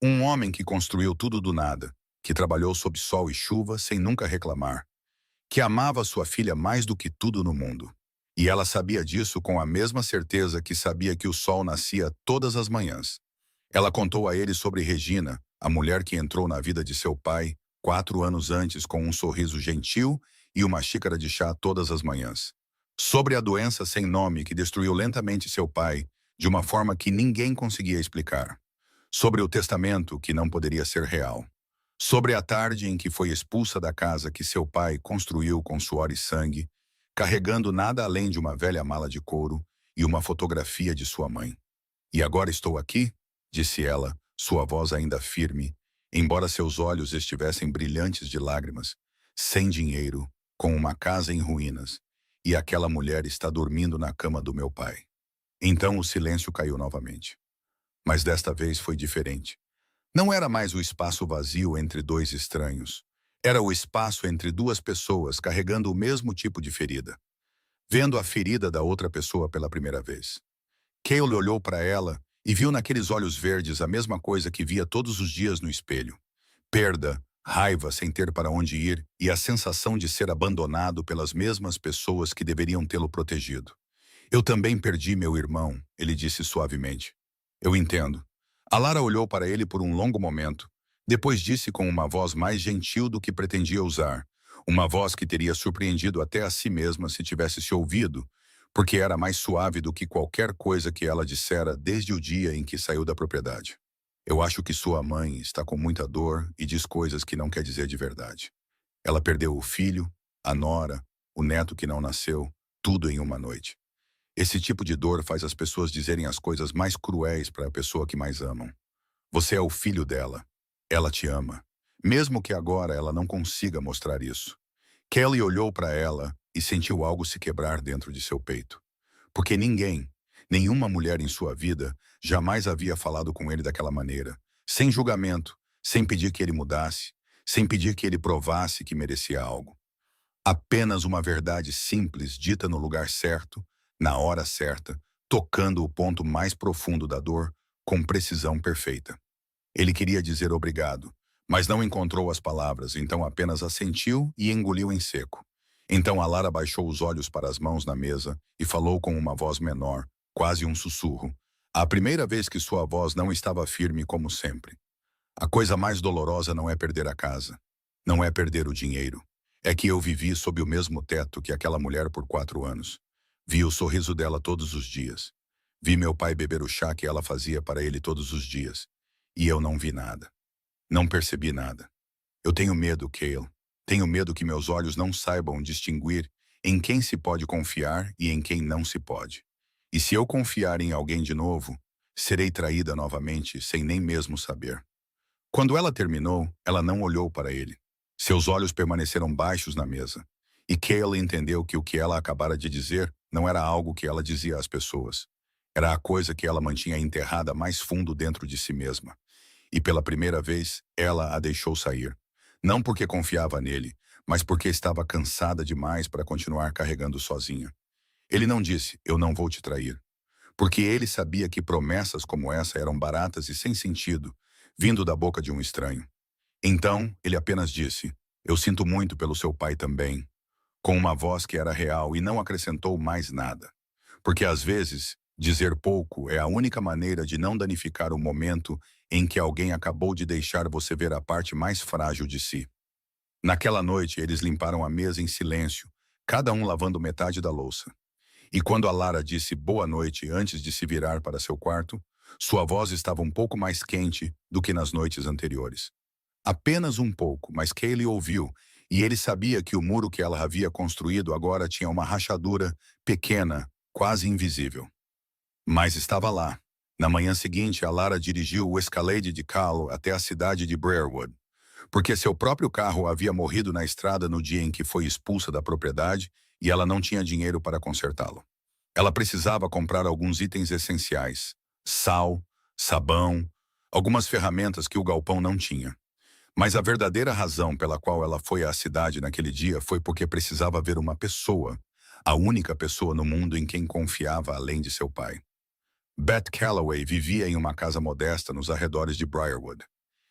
Um homem que construiu tudo do nada, que trabalhou sob sol e chuva sem nunca reclamar, que amava sua filha mais do que tudo no mundo. E ela sabia disso com a mesma certeza que sabia que o sol nascia todas as manhãs. Ela contou a ele sobre Regina, a mulher que entrou na vida de seu pai 4 anos antes com um sorriso gentil e uma xícara de chá todas as manhãs. Sobre a doença sem nome que destruiu lentamente seu pai, de uma forma que ninguém conseguia explicar. Sobre o testamento que não poderia ser real. Sobre a tarde em que foi expulsa da casa que seu pai construiu com suor e sangue, carregando nada além de uma velha mala de couro e uma fotografia de sua mãe. "E agora estou aqui?" disse ela, sua voz ainda firme, embora seus olhos estivessem brilhantes de lágrimas, sem dinheiro, com uma casa em ruínas, e aquela mulher está dormindo na cama do meu pai. Então o silêncio caiu novamente. Mas desta vez foi diferente. Não era mais o espaço vazio entre 2 estranhos. Era o espaço entre 2 pessoas carregando o mesmo tipo de ferida. Vendo a ferida da outra pessoa pela primeira vez. Cale olhou para ela e viu naqueles olhos verdes a mesma coisa que via todos os dias no espelho. Perda, raiva sem ter para onde ir e a sensação de ser abandonado pelas mesmas pessoas que deveriam tê-lo protegido. "Eu também perdi meu irmão", ele disse suavemente. "Eu entendo." A Lara olhou para ele por um longo momento. Depois disse com uma voz mais gentil do que pretendia usar. Uma voz que teria surpreendido até a si mesma se tivesse se ouvido, porque era mais suave do que qualquer coisa que ela dissera desde o dia em que saiu da propriedade. "Eu acho que sua mãe está com muita dor e diz coisas que não quer dizer de verdade. Ela perdeu o filho, a nora, o neto que não nasceu, tudo em uma noite. Esse tipo de dor faz as pessoas dizerem as coisas mais cruéis para a pessoa que mais amam. Você é o filho dela. Ela te ama. Mesmo que agora ela não consiga mostrar isso." Kelly olhou para ela e sentiu algo se quebrar dentro de seu peito. Porque ninguém, nenhuma mulher em sua vida, jamais havia falado com ele daquela maneira, sem julgamento, sem pedir que ele mudasse, sem pedir que ele provasse que merecia algo. Apenas uma verdade simples dita no lugar certo, na hora certa, tocando o ponto mais profundo da dor, com precisão perfeita. Ele queria dizer obrigado, mas não encontrou as palavras, então apenas assentiu e engoliu em seco. Então a Lara baixou os olhos para as mãos na mesa e falou com uma voz menor, quase um sussurro. A primeira vez que sua voz não estava firme como sempre. "A coisa mais dolorosa não é perder a casa. Não é perder o dinheiro. É que eu vivi sob o mesmo teto que aquela mulher por 4 anos. Vi o sorriso dela todos os dias. Vi meu pai beber o chá que ela fazia para ele todos os dias. E eu não vi nada. Não percebi nada. Eu tenho medo, Cale. Tenho medo que meus olhos não saibam distinguir em quem se pode confiar e em quem não se pode. E se eu confiar em alguém de novo, serei traída novamente sem nem mesmo saber. Quando ela terminou, ela não olhou para ele. Seus olhos permaneceram baixos na mesa. E Kayla entendeu que o que ela acabara de dizer não era algo que ela dizia às pessoas. Era a coisa que ela mantinha enterrada mais fundo dentro de si mesma. E pela primeira vez, ela a deixou sair. Não porque confiava nele, mas porque estava cansada demais para continuar carregando sozinha. Ele não disse, eu não vou te trair. Porque ele sabia que promessas como essa eram baratas e sem sentido, vindo da boca de um estranho. Então, ele apenas disse, eu sinto muito pelo seu pai também, com uma voz que era real e não acrescentou mais nada. Porque às vezes, dizer pouco é a única maneira de não danificar o momento em que alguém acabou de deixar você ver a parte mais frágil de si. Naquela noite, eles limparam a mesa em silêncio, cada um lavando metade da louça. E quando a Lara disse boa noite antes de se virar para seu quarto, sua voz estava um pouco mais quente do que nas noites anteriores. Apenas um pouco, mas Kaylee ouviu, e ele sabia que o muro que ela havia construído agora tinha uma rachadura pequena, quase invisível. Mas estava lá. Na manhã seguinte, a Lara dirigiu o Escalade de Calo até a cidade de Briarwood, porque seu próprio carro havia morrido na estrada no dia em que foi expulsa da propriedade e ela não tinha dinheiro para consertá-lo. Ela precisava comprar alguns itens essenciais: sal, sabão, algumas ferramentas que o galpão não tinha. Mas a verdadeira razão pela qual ela foi à cidade naquele dia foi porque precisava ver uma pessoa, a única pessoa no mundo em quem confiava além de seu pai. Beth Calloway vivia em uma casa modesta nos arredores de Briarwood.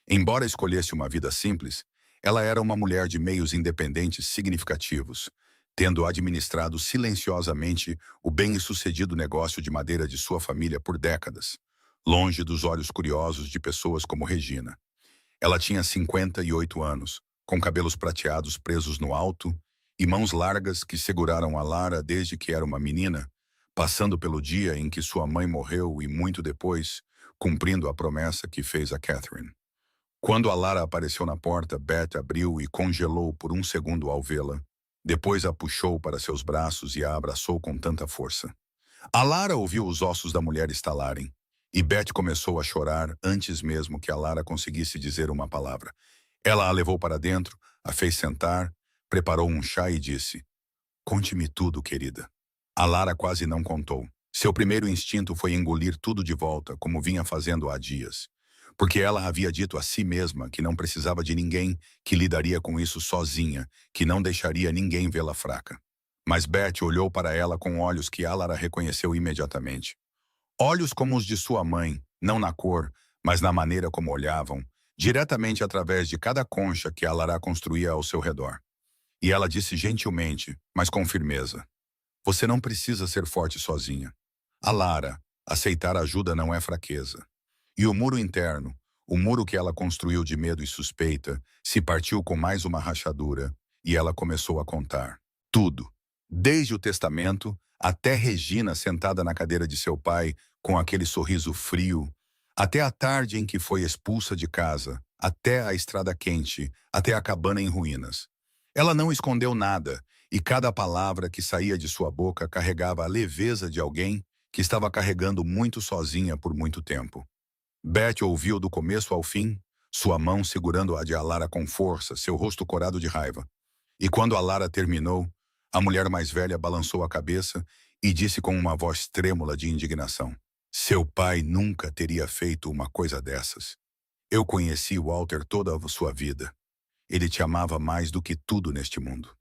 Embora escolhesse uma vida simples, ela era uma mulher de meios independentes significativos, tendo administrado silenciosamente o bem-sucedido negócio de madeira de sua família por décadas, longe dos olhos curiosos de pessoas como Regina. Ela tinha 58 anos, com cabelos prateados presos no alto e mãos largas que seguraram a Lara desde que era uma menina, passando pelo dia em que sua mãe morreu e muito depois, cumprindo a promessa que fez a Catherine. Quando a Lara apareceu na porta, Beth abriu e congelou por um segundo ao vê-la. Depois a puxou para seus braços e a abraçou com tanta força. A Lara ouviu os ossos da mulher estalarem, e Beth começou a chorar antes mesmo que a Lara conseguisse dizer uma palavra. Ela a levou para dentro, a fez sentar, preparou um chá e disse, conte-me tudo, querida. A Lara quase não contou. Seu primeiro instinto foi engolir tudo de volta, como vinha fazendo há dias. Porque ela havia dito a si mesma que não precisava de ninguém, que lidaria com isso sozinha, que não deixaria ninguém vê-la fraca. Mas Beth olhou para ela com olhos que Alara reconheceu imediatamente. Olhos como os de sua mãe, não na cor, mas na maneira como olhavam, diretamente através de cada concha que Alara construía ao seu redor. E ela disse gentilmente, mas com firmeza, você não precisa ser forte sozinha. Alara, aceitar ajuda não é fraqueza. E o muro interno, o muro que ela construiu de medo e suspeita, se partiu com mais uma rachadura, e ela começou a contar. Tudo. Desde o testamento, até Regina sentada na cadeira de seu pai, com aquele sorriso frio, até a tarde em que foi expulsa de casa, até a estrada quente, até a cabana em ruínas. Ela não escondeu nada, e cada palavra que saía de sua boca carregava a leveza de alguém que estava carregando muito sozinha por muito tempo. Beth ouviu do começo ao fim, sua mão segurando a de Alara com força, seu rosto corado de raiva. E quando Alara terminou, a mulher mais velha balançou a cabeça e disse com uma voz trêmula de indignação, seu pai nunca teria feito uma coisa dessas. Eu conheci Walter toda a sua vida. Ele te amava mais do que tudo neste mundo.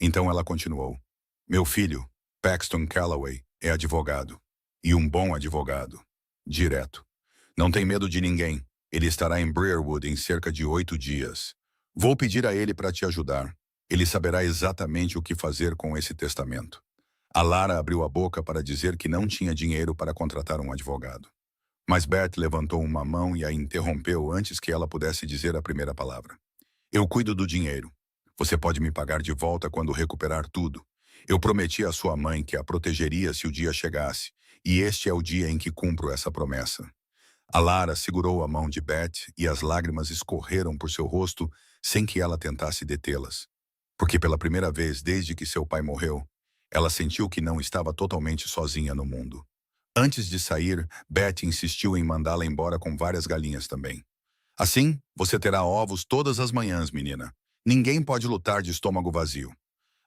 Então ela continuou, meu filho, Paxton Calloway, é advogado. E um bom advogado. Direto. Não tem medo de ninguém. Ele estará em Briarwood em cerca de 8 dias. Vou pedir a ele para te ajudar. Ele saberá exatamente o que fazer com esse testamento. A Lara abriu a boca para dizer que não tinha dinheiro para contratar um advogado. Mas Beth levantou uma mão e a interrompeu antes que ela pudesse dizer a primeira palavra. Eu cuido do dinheiro. Você pode me pagar de volta quando recuperar tudo. Eu prometi à sua mãe que a protegeria se o dia chegasse, e este é o dia em que cumpro essa promessa. A Lara segurou a mão de Beth e as lágrimas escorreram por seu rosto sem que ela tentasse detê-las. Porque pela primeira vez desde que seu pai morreu, Ela sentiu que não estava totalmente sozinha no mundo. Antes de sair, Betty insistiu em mandá-la embora com várias galinhas também. Assim, você terá ovos todas as manhãs, menina. Ninguém pode lutar de estômago vazio.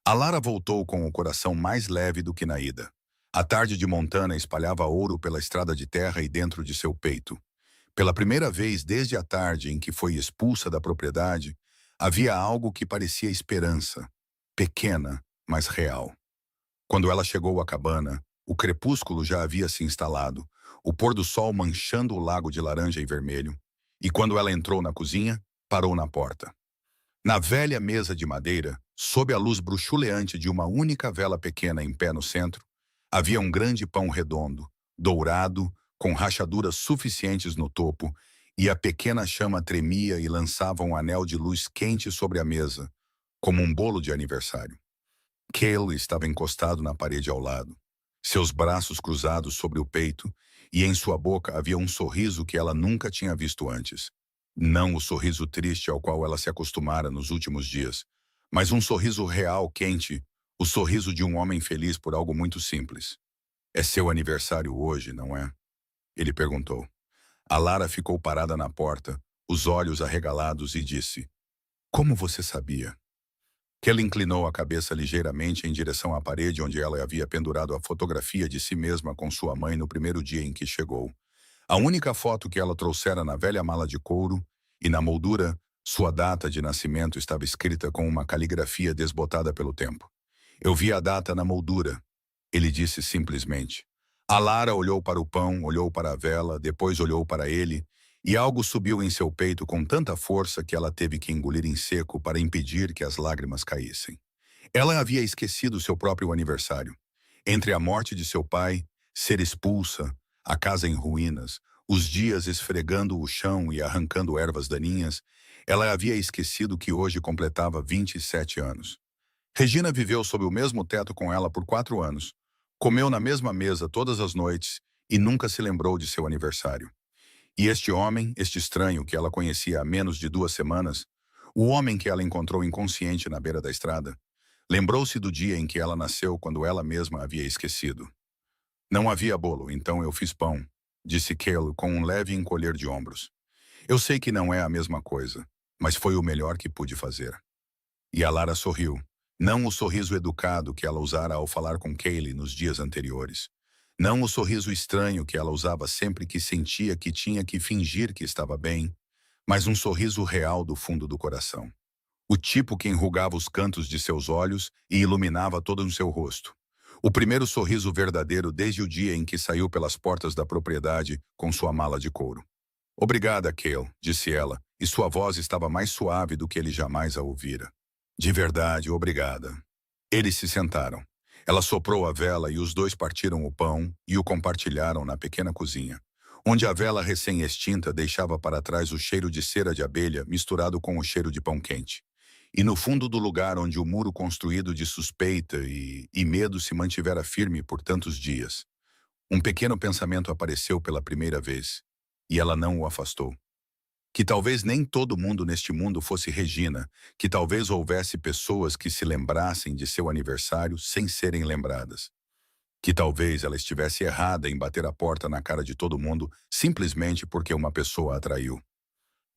A Lara voltou com o coração mais leve do que na ida. A tarde de Montana espalhava ouro pela estrada de terra e dentro de seu peito. Pela primeira vez desde a tarde em que foi expulsa da propriedade, havia algo que parecia esperança, pequena, mas real. Quando ela chegou à cabana, o crepúsculo já havia se instalado, o pôr do sol manchando o lago de laranja e vermelho, e quando ela entrou na cozinha, parou na porta. Na velha mesa de madeira, sob a luz bruxuleante de uma única vela pequena em pé no centro, havia um grande pão redondo, dourado, com rachaduras suficientes no topo, e a pequena chama tremia e lançava um anel de luz quente sobre a mesa, como um bolo de aniversário. Cale estava encostado na parede ao lado, seus braços cruzados sobre o peito, e em sua boca havia um sorriso que ela nunca tinha visto antes. Não o sorriso triste ao qual ela se acostumara nos últimos dias, mas um sorriso real, quente, o sorriso de um homem feliz por algo muito simples. É seu aniversário hoje, não é? Ele perguntou. A Lara ficou parada na porta, os olhos arregalados, e disse: Como você sabia? Kelly inclinou a cabeça ligeiramente em direção à parede onde ela havia pendurado a fotografia de si mesma com sua mãe no primeiro dia em que chegou. A única foto que ela trouxera na velha mala de couro, e na moldura, sua data de nascimento estava escrita com uma caligrafia desbotada pelo tempo. Eu vi a data na moldura, ele disse simplesmente. A Lara olhou para o pão, olhou para a vela, depois olhou para ele, e algo subiu em seu peito com tanta força que ela teve que engolir em seco para impedir que as lágrimas caíssem. Ela havia esquecido seu próprio aniversário. Entre a morte de seu pai, ser expulsa, a casa em ruínas, os dias esfregando o chão e arrancando ervas daninhas, ela havia esquecido que hoje completava 27 anos. Regina viveu sob o mesmo teto com ela por 4 anos, comeu na mesma mesa todas as noites e nunca se lembrou de seu aniversário. E este homem, este estranho que ela conhecia há menos de 2 semanas, o homem que ela encontrou inconsciente na beira da estrada, lembrou-se do dia em que ela nasceu quando ela mesma havia esquecido. Não havia bolo, então eu fiz pão, disse Cale com um leve encolher de ombros. Eu sei que não é a mesma coisa, mas foi o melhor que pude fazer. E a Lara sorriu, não o sorriso educado que ela usara ao falar com Kaylee nos dias anteriores. Não o sorriso estranho que ela usava sempre que sentia que tinha que fingir que estava bem, mas um sorriso real do fundo do coração. O tipo que enrugava os cantos de seus olhos e iluminava todo o seu rosto. O primeiro sorriso verdadeiro desde o dia em que saiu pelas portas da propriedade com sua mala de couro. Obrigada, Cale, disse ela, e sua voz estava mais suave do que ele jamais a ouvira. De verdade, obrigada. Eles se sentaram. Ela soprou a vela e os dois partiram o pão e o compartilharam na pequena cozinha, onde a vela recém-extinta deixava para trás o cheiro de cera de abelha misturado com o cheiro de pão quente. E no fundo do lugar onde o muro construído de suspeita e medo se mantivera firme por tantos dias, um pequeno pensamento apareceu pela primeira vez, e ela não o afastou. Que talvez nem todo mundo neste mundo fosse Regina, que talvez houvesse pessoas que se lembrassem de seu aniversário sem serem lembradas. Que talvez ela estivesse errada em bater a porta na cara de todo mundo simplesmente porque uma pessoa a atraiu.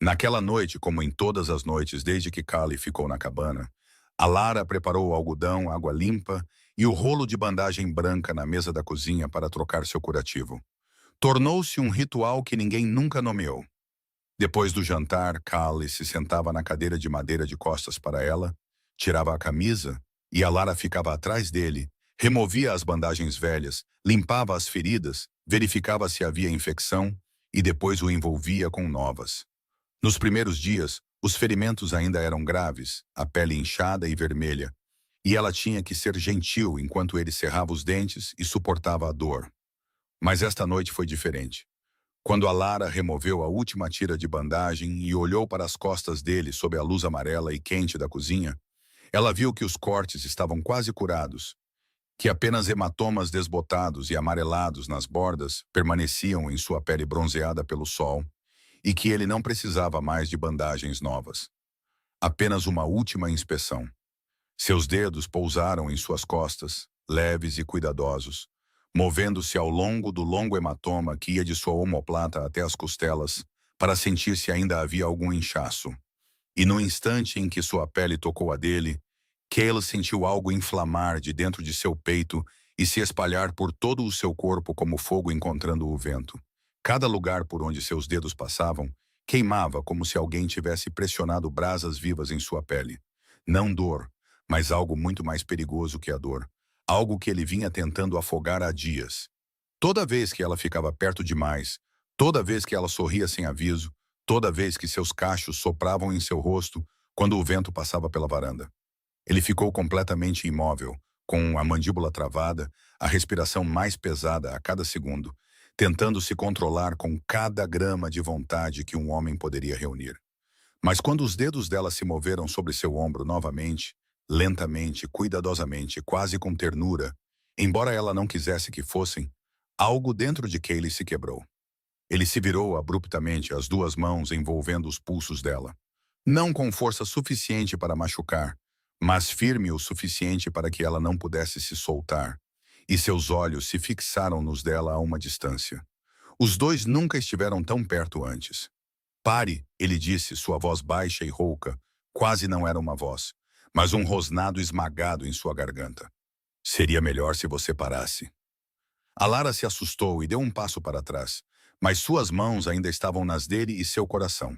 Naquela noite, como em todas as noites desde que Callie ficou na cabana, a Lara preparou o algodão, água limpa e o rolo de bandagem branca na mesa da cozinha para trocar seu curativo. Tornou-se um ritual que ninguém nunca nomeou. Depois do jantar, Callie se sentava na cadeira de madeira de costas para ela, tirava a camisa e a Lara ficava atrás dele, removia as bandagens velhas, limpava as feridas, verificava se havia infecção e depois o envolvia com novas. Nos primeiros dias, os ferimentos ainda eram graves, a pele inchada e vermelha, e ela tinha que ser gentil enquanto ele cerrava os dentes e suportava a dor. Mas esta noite foi diferente. Quando a Lara removeu a última tira de bandagem e olhou para as costas dele sob a luz amarela e quente da cozinha, ela viu que os cortes estavam quase curados, que apenas hematomas desbotados e amarelados nas bordas permaneciam em sua pele bronzeada pelo sol, e que ele não precisava mais de bandagens novas. Apenas uma última inspeção. Seus dedos pousaram em suas costas, leves e cuidadosos, movendo-se ao longo do longo hematoma que ia de sua omoplata até as costelas, para sentir se ainda havia algum inchaço. E no instante em que sua pele tocou a dele, Cale sentiu algo inflamar de dentro de seu peito e se espalhar por todo o seu corpo como fogo encontrando o vento. Cada lugar por onde seus dedos passavam queimava como se alguém tivesse pressionado brasas vivas em sua pele. Não dor, mas algo muito mais perigoso que a dor. Algo que ele vinha tentando afogar há dias. Toda vez que ela ficava perto demais, toda vez que ela sorria sem aviso, toda vez que seus cachos sopravam em seu rosto quando o vento passava pela varanda. Ele ficou completamente imóvel, com a mandíbula travada, a respiração mais pesada a cada segundo, tentando se controlar com cada grama de vontade que um homem poderia reunir. Mas quando os dedos dela se moveram sobre seu ombro novamente, lentamente, cuidadosamente, quase com ternura, embora ela não quisesse que fossem, algo dentro de Kaylee se quebrou. Ele se virou abruptamente, as duas mãos envolvendo os pulsos dela. Não com força suficiente para machucar, mas firme o suficiente para que ela não pudesse se soltar, e seus olhos se fixaram nos dela a uma distância. Os dois nunca estiveram tão perto antes. Pare, ele disse, sua voz baixa e rouca, quase não era uma voz, mas um rosnado esmagado em sua garganta. Seria melhor se você parasse. A Lara se assustou e deu um passo para trás, mas suas mãos ainda estavam nas dele e seu coração.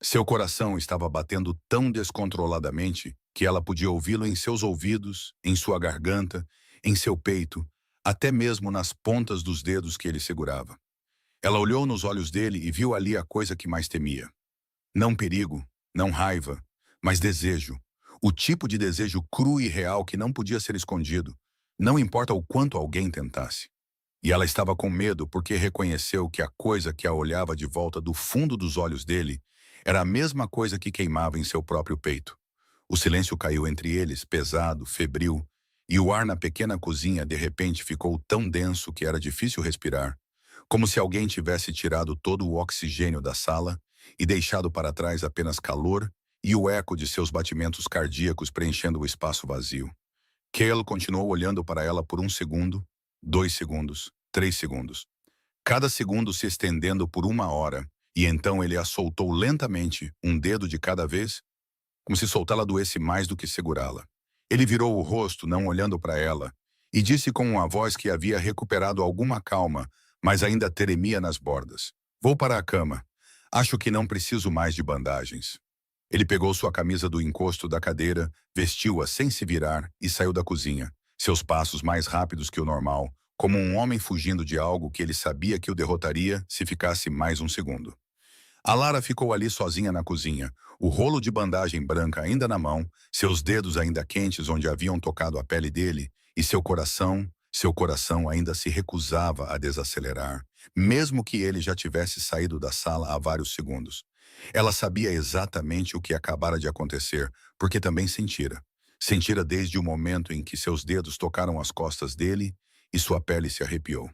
Seu coração estava batendo tão descontroladamente que ela podia ouvi-lo em seus ouvidos, em sua garganta, em seu peito, até mesmo nas pontas dos dedos que ele segurava. Ela olhou nos olhos dele e viu ali a coisa que mais temia. Não perigo, não raiva, mas desejo. O tipo de desejo cru e real que não podia ser escondido, não importa o quanto alguém tentasse. E ela estava com medo porque reconheceu que a coisa que a olhava de volta do fundo dos olhos dele era a mesma coisa que queimava em seu próprio peito. O silêncio caiu entre eles, pesado, febril, e o ar na pequena cozinha de repente ficou tão denso que era difícil respirar, como se alguém tivesse tirado todo o oxigênio da sala e deixado para trás apenas calor e o eco de seus batimentos cardíacos preenchendo o espaço vazio. Cale continuou olhando para ela por 1 segundo, 2 segundos, 3 segundos. Cada segundo se estendendo por 1 hora, e então ele a soltou lentamente, um dedo de cada vez, como se soltá-la doesse mais do que segurá-la. Ele virou o rosto, não olhando para ela, e disse com uma voz que havia recuperado alguma calma, mas ainda tremia nas bordas. Vou para a cama. Acho que não preciso mais de bandagens. Ele pegou sua camisa do encosto da cadeira, vestiu-a sem se virar e saiu da cozinha, seus passos mais rápidos que o normal, como um homem fugindo de algo que ele sabia que o derrotaria se ficasse mais 1 segundo. A Lara ficou ali sozinha na cozinha, o rolo de bandagem branca ainda na mão, seus dedos ainda quentes onde haviam tocado a pele dele, e seu coração ainda se recusava a desacelerar, mesmo que ele já tivesse saído da sala há vários segundos. Ela sabia exatamente o que acabara de acontecer, porque também sentira. Sentira desde o momento em que seus dedos tocaram as costas dele e sua pele se arrepiou.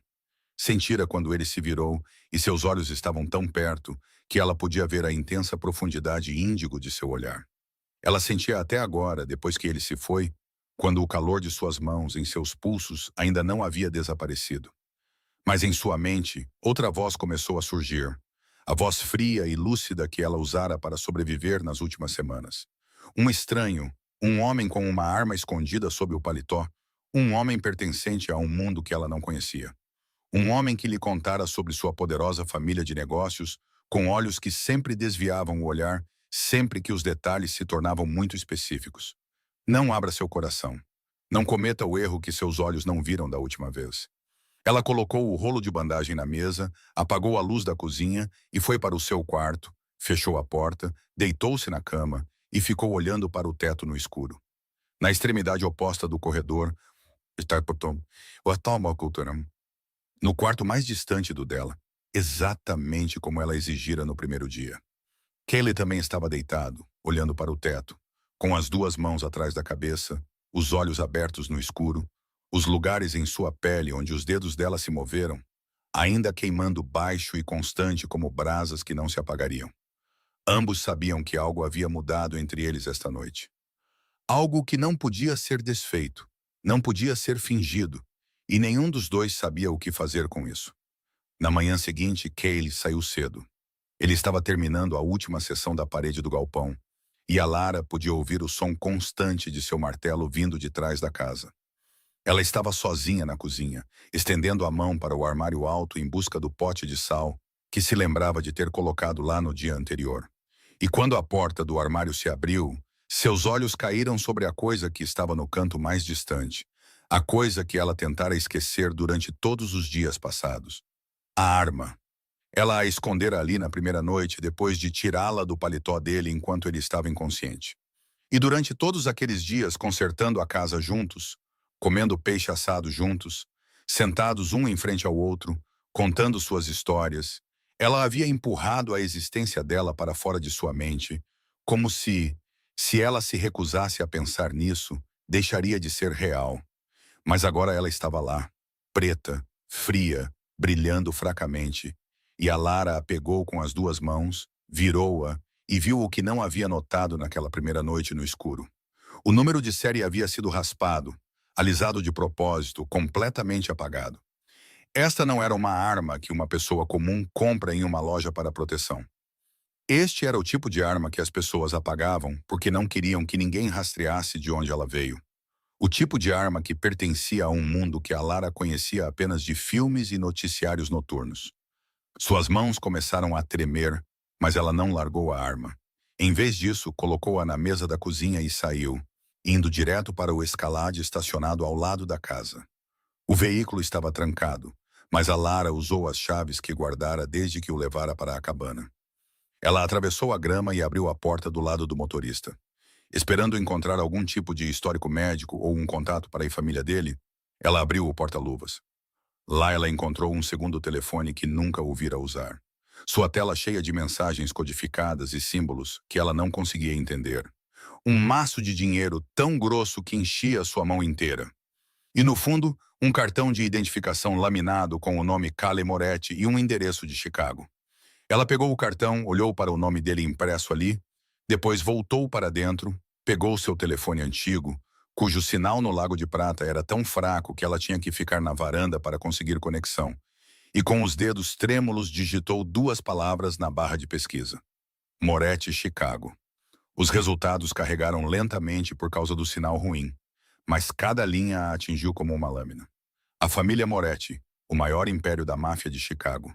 Sentira quando ele se virou e seus olhos estavam tão perto que ela podia ver a intensa profundidade índigo de seu olhar. Ela sentia até agora, depois que ele se foi, quando o calor de suas mãos em seus pulsos ainda não havia desaparecido. Mas em sua mente, outra voz começou a surgir. A voz fria e lúcida que ela usara para sobreviver nas últimas semanas. Um estranho, um homem com uma arma escondida sob o paletó, um homem pertencente a um mundo que ela não conhecia. Um homem que lhe contara sobre sua poderosa família de negócios, com olhos que sempre desviavam o olhar, sempre que os detalhes se tornavam muito específicos. Não abra seu coração. Não cometa o erro que seus olhos não viram da última vez. Ela colocou o rolo de bandagem na mesa, apagou a luz da cozinha e foi para o seu quarto, fechou a porta, deitou-se na cama e ficou olhando para o teto no escuro. Na extremidade oposta do corredor, no quarto mais distante do dela, exatamente como ela exigira no primeiro dia. Kaylee também estava deitado, olhando para o teto, com as duas mãos atrás da cabeça, os olhos abertos no escuro, os lugares em sua pele onde os dedos dela se moveram, ainda queimando baixo e constante como brasas que não se apagariam. Ambos sabiam que algo havia mudado entre eles esta noite. Algo que não podia ser desfeito, Não podia ser fingido, e nenhum dos dois sabia o que fazer com isso. Na manhã seguinte, Cale saiu cedo. Ele estava terminando a última seção da parede do galpão, e a Lara podia ouvir o som constante de seu martelo vindo de trás da casa. Ela estava sozinha na cozinha, estendendo a mão para o armário alto em busca do pote de sal que se lembrava de ter colocado lá no dia anterior. E quando a porta do armário se abriu, seus olhos caíram sobre a coisa que estava no canto mais distante, a coisa que ela tentara esquecer durante todos os dias passados. A arma. Ela a escondera ali na primeira noite depois de tirá-la do paletó dele enquanto ele estava inconsciente. E durante todos aqueles dias consertando a casa juntos, comendo peixe assado juntos, sentados um em frente ao outro, contando suas histórias, ela havia empurrado a existência dela para fora de sua mente, como se ela se recusasse a pensar nisso, deixaria de ser real. Mas agora ela estava lá, preta, fria, brilhando fracamente, e a Lara a pegou com as duas mãos, virou-a e viu o que não havia notado naquela primeira noite no escuro. O número de série havia sido raspado, alisado de propósito, completamente apagado. Esta não era uma arma que uma pessoa comum compra em uma loja para proteção. Este era o tipo de arma que as pessoas apagavam porque não queriam que ninguém rastreasse de onde ela veio. O tipo de arma que pertencia a um mundo que a Lara conhecia apenas de filmes e noticiários noturnos. Suas mãos começaram a tremer, mas ela não largou a arma. Em vez disso, colocou-a na mesa da cozinha e saiu, indo direto para o Escalade estacionado ao lado da casa. O veículo estava trancado, mas a Lara usou as chaves que guardara desde que o levara para a cabana. Ela atravessou a grama e abriu a porta do lado do motorista. Esperando encontrar algum tipo de histórico médico ou um contato para a família dele, ela abriu o porta-luvas. Lá ela encontrou um segundo telefone que nunca ouvira usar. Sua tela cheia de mensagens codificadas e símbolos que ela não conseguia entender. Um maço de dinheiro tão grosso que enchia sua mão inteira. E no fundo, um cartão de identificação laminado com o nome Cale Moretti e um endereço de Chicago. Ela pegou o cartão, olhou para o nome dele impresso ali, depois voltou para dentro, pegou seu telefone antigo, cujo sinal no Lago de Prata era tão fraco que ela tinha que ficar na varanda para conseguir conexão, e com os dedos trêmulos digitou duas palavras na barra de pesquisa. Moretti, Chicago. Os resultados carregaram lentamente por causa do sinal ruim, mas cada linha a atingiu como uma lâmina. A família Moretti, o maior império da máfia de Chicago.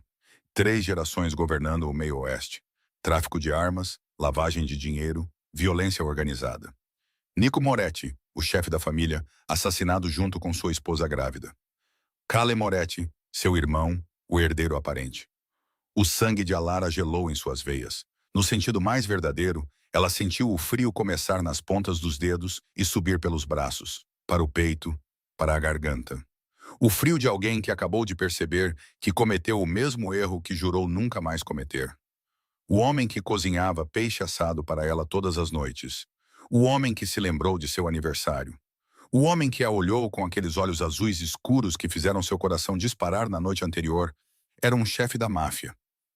3 gerações governando o meio-oeste. Tráfico de armas, lavagem de dinheiro, violência organizada. Nico Moretti, o chefe da família, assassinado junto com sua esposa grávida. Cale Moretti, seu irmão, o herdeiro aparente. O sangue de Alara gelou em suas veias. No sentido mais verdadeiro, ela sentiu o frio começar nas pontas dos dedos e subir pelos braços, para o peito, para a garganta. O frio de alguém que acabou de perceber que cometeu o mesmo erro que jurou nunca mais cometer. O homem que cozinhava peixe assado para ela todas as noites. O homem que se lembrou de seu aniversário. O homem que a olhou com aqueles olhos azuis escuros que fizeram seu coração disparar na noite anterior era um chefe da máfia.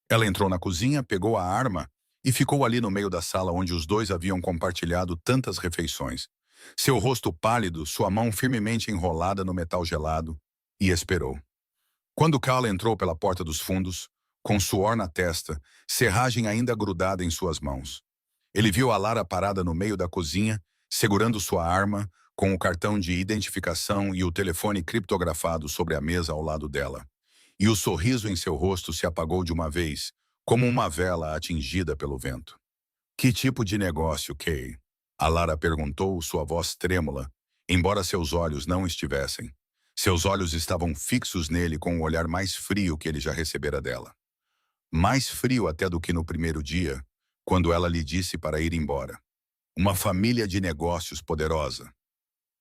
Ela entrou na cozinha, pegou a arma e ficou ali no meio da sala onde os dois haviam compartilhado tantas refeições. Seu rosto pálido, sua mão firmemente enrolada no metal gelado, e esperou. Quando Cal entrou pela porta dos fundos, com suor na testa, serragem ainda grudada em suas mãos. Ele viu a Lara parada no meio da cozinha, segurando sua arma, com o cartão de identificação e o telefone criptografado sobre a mesa ao lado dela. E o sorriso em seu rosto se apagou de uma vez, como uma vela atingida pelo vento. Que tipo de negócio, Kay? A Lara perguntou, sua voz trêmula, embora seus olhos não estivessem. Seus olhos estavam fixos nele com o olhar mais frio que ele já recebera dela. Mais frio até do que no primeiro dia, quando ela lhe disse para ir embora. Uma família de negócios poderosa.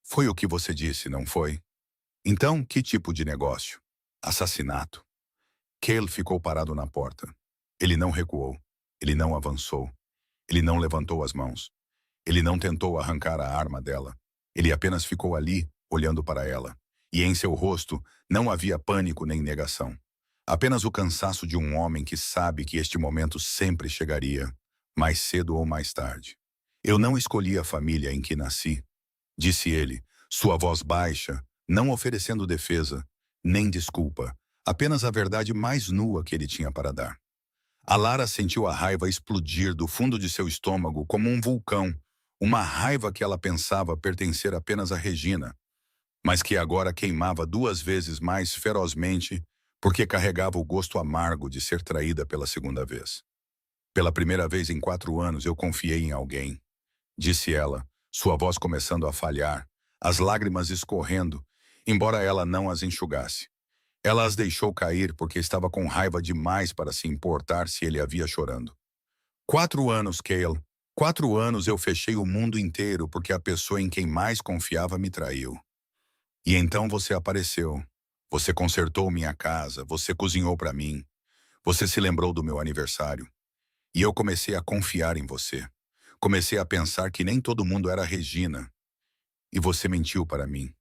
Foi o que você disse, não foi? Então, que tipo de negócio? Assassinato. Cale ficou parado na porta. Ele não recuou. Ele não avançou. Ele não levantou as mãos. Ele não tentou arrancar a arma dela. Ele apenas ficou ali, olhando para ela. E em seu rosto não havia pânico nem negação. Apenas o cansaço de um homem que sabe que este momento sempre chegaria, mais cedo ou mais tarde. Eu não escolhi a família em que nasci, disse ele, Sua voz baixa, não oferecendo defesa, nem desculpa, apenas a verdade mais nua que ele tinha para dar. A Lara sentiu a raiva explodir do fundo de seu estômago como um vulcão, uma raiva que ela pensava pertencer apenas a Regina, mas que agora queimava duas vezes mais ferozmente porque carregava o gosto amargo de ser traída pela segunda vez. Pela primeira vez em 4 anos eu confiei em alguém, disse ela, sua voz começando a falhar, as lágrimas escorrendo, embora ela não as enxugasse. Ela as deixou cair porque estava com raiva demais para se importar se ele a via chorando. 4 anos, Cale. 4 anos eu fechei o mundo inteiro porque a pessoa em quem mais confiava me traiu. E então você apareceu. Você consertou minha casa, você cozinhou para mim, você se lembrou do meu aniversário. E eu comecei a confiar em você. Comecei a pensar que nem todo mundo era Regina. E você mentiu para mim.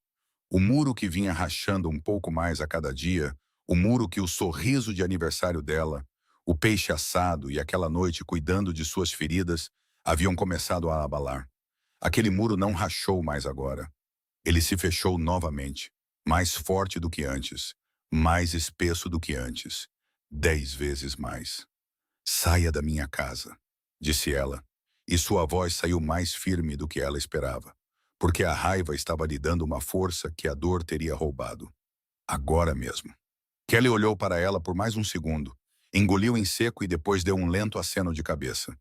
O muro que vinha rachando um pouco mais a cada dia, o muro que o sorriso de aniversário dela, o peixe assado e aquela noite cuidando de suas feridas haviam começado a abalar. Aquele muro não rachou mais agora. Ele se fechou novamente, mais forte do que antes, mais espesso do que antes, 10 vezes mais. Saia da minha casa, disse ela, e sua voz saiu mais firme do que ela esperava, porque a raiva estava lhe dando uma força que a dor teria roubado. Agora mesmo. Kelly olhou para ela por mais um segundo, engoliu em seco e depois deu um lento aceno de cabeça.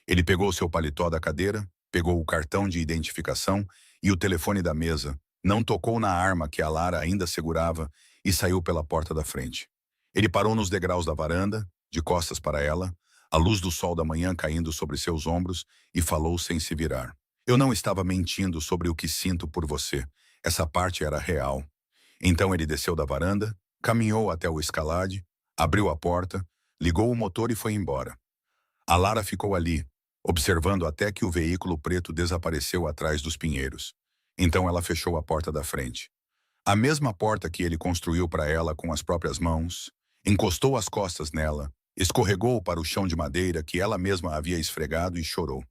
Ele pegou seu paletó da cadeira, pegou o cartão de identificação e o telefone da mesa, não tocou na arma que a Lara ainda segurava e saiu pela porta da frente. Ele parou nos degraus da varanda, de costas para ela, a luz do sol da manhã caindo sobre seus ombros, e falou sem se virar. Eu não estava mentindo sobre o que sinto por você. Essa parte era real. Então ele desceu da varanda, caminhou até o escalade, abriu a porta, ligou o motor e foi embora. A Lara ficou ali, observando até que o veículo preto desapareceu atrás dos pinheiros. Então ela fechou a porta da frente. A mesma porta que ele construiu para ela com as próprias mãos, encostou as costas nela, escorregou para o chão de madeira que ela mesma havia esfregado e chorou.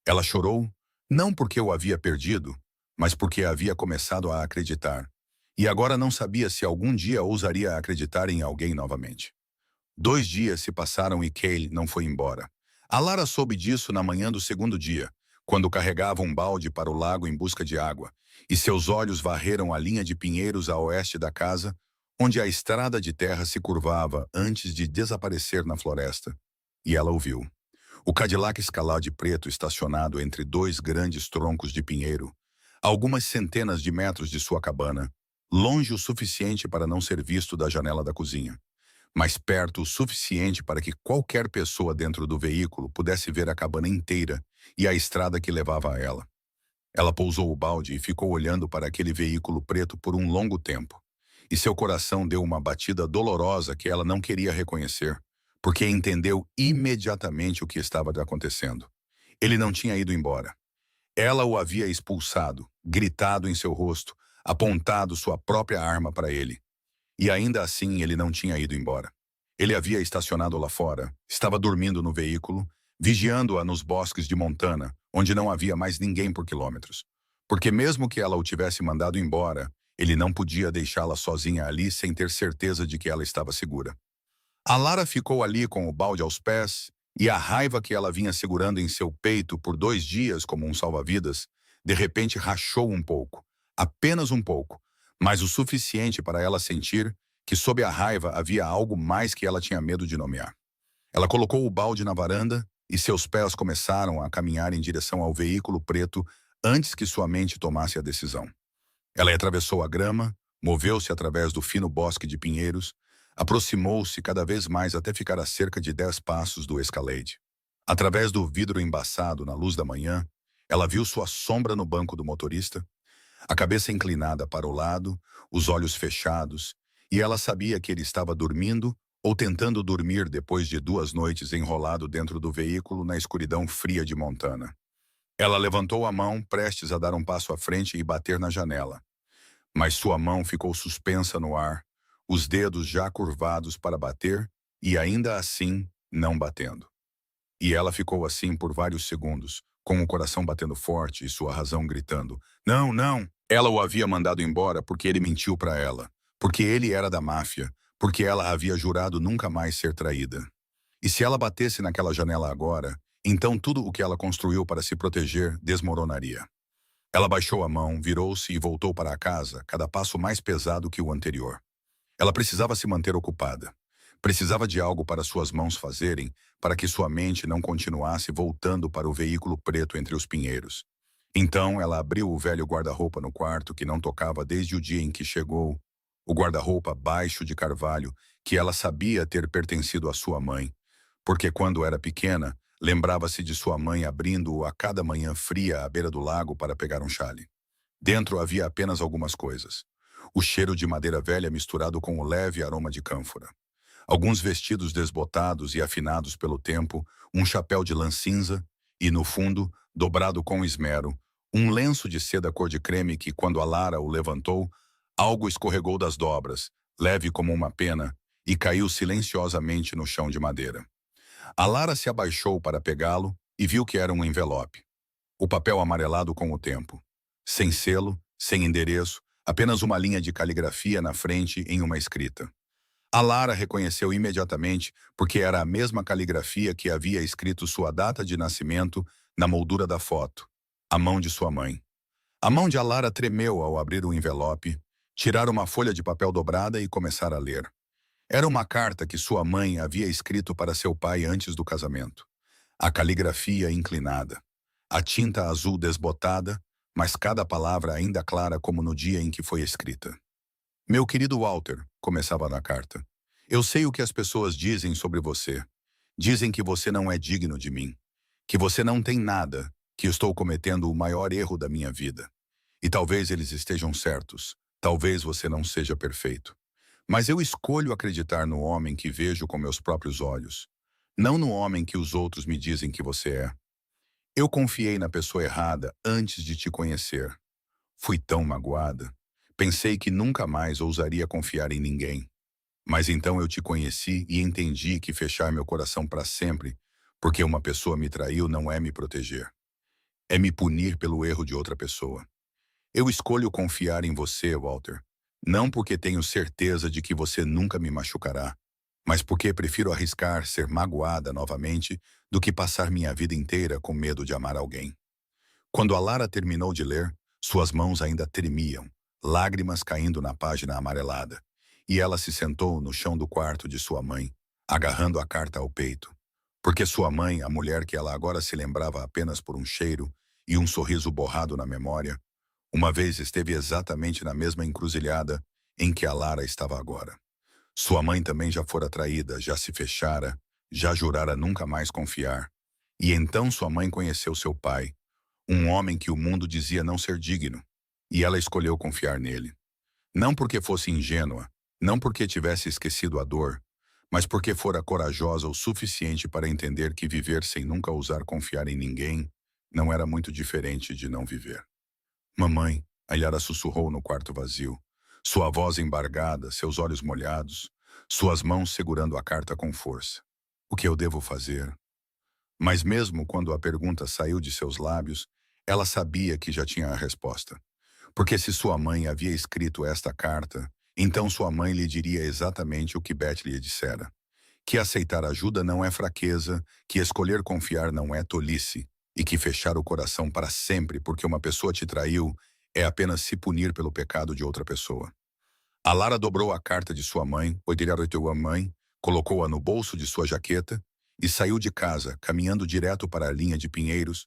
Ela chorou, não porque o havia perdido, mas porque havia começado a acreditar. E agora não sabia se algum dia ousaria acreditar em alguém novamente. 2 dias se passaram e Cale não foi embora. A Lara soube disso na manhã do segundo dia, quando carregava um balde para o lago em busca de água, e seus olhos varreram a linha de pinheiros a oeste da casa, onde a estrada de terra se curvava antes de desaparecer na floresta. E ela ouviu. O Cadillac Escalade preto estacionado entre dois grandes troncos de pinheiro, a algumas centenas de metros de sua cabana, longe o suficiente para não ser visto da janela da cozinha, mas perto o suficiente para que qualquer pessoa dentro do veículo pudesse ver a cabana inteira e a estrada que levava a ela. Ela pousou o balde e ficou olhando para aquele veículo preto por um longo tempo, e seu coração deu uma batida dolorosa que ela não queria reconhecer, porque entendeu imediatamente o que estava acontecendo. Ele não tinha ido embora. Ela o havia expulsado, gritado em seu rosto, apontado sua própria arma para ele. E ainda assim ele não tinha ido embora. Ele havia estacionado lá fora, estava dormindo no veículo, vigiando-a nos bosques de Montana, onde não havia mais ninguém por quilômetros. Porque mesmo que ela o tivesse mandado embora, ele não podia deixá-la sozinha ali sem ter certeza de que ela estava segura. A Lara ficou ali com o balde aos pés, e a raiva que ela vinha segurando em seu peito por 2 dias como um salva-vidas, de repente rachou um pouco, apenas um pouco, mas o suficiente para ela sentir que sob a raiva havia algo mais que ela tinha medo de nomear. Ela colocou o balde na varanda e seus pés começaram a caminhar em direção ao veículo preto antes que sua mente tomasse a decisão. Ela atravessou a grama, moveu-se através do fino bosque de pinheiros, aproximou-se cada vez mais até ficar a cerca de 10 passos do Escalade. Através do vidro embaçado na luz da manhã, ela viu sua sombra no banco do motorista, a cabeça inclinada para o lado, os olhos fechados, e ela sabia que ele estava dormindo ou tentando dormir depois de 2 noites enrolado dentro do veículo na escuridão fria de Montana. Ela levantou a mão, prestes a dar um passo à frente e bater na janela. Mas sua mão ficou suspensa no ar, os dedos já curvados para bater e ainda assim não batendo. E ela ficou assim por vários segundos, com o coração batendo forte e sua razão gritando: "Não, não!" Ela o havia mandado embora porque ele mentiu para ela, porque ele era da máfia, porque ela havia jurado nunca mais ser traída. E se ela batesse naquela janela agora, então tudo o que ela construiu para se proteger desmoronaria. Ela baixou a mão, virou-se e voltou para a casa, cada passo mais pesado que o anterior. Ela precisava se manter ocupada. Precisava de algo para suas mãos fazerem, para que sua mente não continuasse voltando para o veículo preto entre os pinheiros. Então, ela abriu o velho guarda-roupa no quarto que não tocava desde o dia em que chegou, o guarda-roupa baixo de carvalho que ela sabia ter pertencido à sua mãe, porque quando era pequena, lembrava-se de sua mãe abrindo-o a cada manhã fria à beira do lago para pegar um chale. Dentro havia apenas algumas coisas. O cheiro de madeira velha misturado com o leve aroma de cânfora. Alguns vestidos desbotados e afinados pelo tempo, um chapéu de lã cinza e, no fundo, dobrado com esmero, um lenço de seda cor de creme que, quando a Lara o levantou, algo escorregou das dobras, leve como uma pena, e caiu silenciosamente no chão de madeira. A Lara se abaixou para pegá-lo e viu que era um envelope. O papel amarelado com o tempo. Sem selo, sem endereço, apenas uma linha de caligrafia na frente em uma escrita. A Lara reconheceu imediatamente porque era a mesma caligrafia que havia escrito sua data de nascimento na moldura da foto, a mão de sua mãe. A mão de Alara tremeu ao abrir o envelope, tirar uma folha de papel dobrada e começar a ler. Era uma carta que sua mãe havia escrito para seu pai antes do casamento. A caligrafia inclinada, a tinta azul desbotada, mas cada palavra ainda clara como no dia em que foi escrita. Meu querido Walter, começava na carta, eu sei o que as pessoas dizem sobre você. Dizem que você não é digno de mim, que você não tem nada, que estou cometendo o maior erro da minha vida. E talvez eles estejam certos, talvez você não seja perfeito. Mas eu escolho acreditar no homem que vejo com meus próprios olhos, não no homem que os outros me dizem que você é. Eu confiei na pessoa errada antes de te conhecer. Fui tão magoada. Pensei que nunca mais ousaria confiar em ninguém. Mas então eu te conheci e entendi que fechar meu coração para sempre, porque uma pessoa me traiu, não é me proteger. É me punir pelo erro de outra pessoa. Eu escolho confiar em você, Walter. Não porque tenho certeza de que você nunca me machucará, mas porque prefiro arriscar ser magoada novamente do que passar minha vida inteira com medo de amar alguém. Quando a Lara terminou de ler, suas mãos ainda tremiam, lágrimas caindo na página amarelada, e ela se sentou no chão do quarto de sua mãe, agarrando a carta ao peito. Porque sua mãe, a mulher que ela agora se lembrava apenas por um cheiro e um sorriso borrado na memória, uma vez esteve exatamente na mesma encruzilhada em que a Lara estava agora. Sua mãe também já fora traída, já se fechara, já jurara nunca mais confiar. E então sua mãe conheceu seu pai, um homem que o mundo dizia não ser digno, e ela escolheu confiar nele. Não porque fosse ingênua, não porque tivesse esquecido a dor, mas porque fora corajosa o suficiente para entender que viver sem nunca ousar confiar em ninguém não era muito diferente de não viver. Mamãe, a Yara sussurrou no quarto vazio, sua voz embargada, seus olhos molhados, suas mãos segurando a carta com força. O que eu devo fazer? Mas mesmo quando a pergunta saiu de seus lábios, ela sabia que já tinha a resposta. Porque se sua mãe havia escrito esta carta, então sua mãe lhe diria exatamente o que Beth lhe dissera. Que aceitar ajuda não é fraqueza, que escolher confiar não é tolice, e que fechar o coração para sempre porque uma pessoa te traiu é apenas se punir pelo pecado de outra pessoa. A Lara dobrou a carta de sua mãe, a mãe, colocou-a no bolso de sua jaqueta e saiu de casa, caminhando direto para a linha de pinheiros,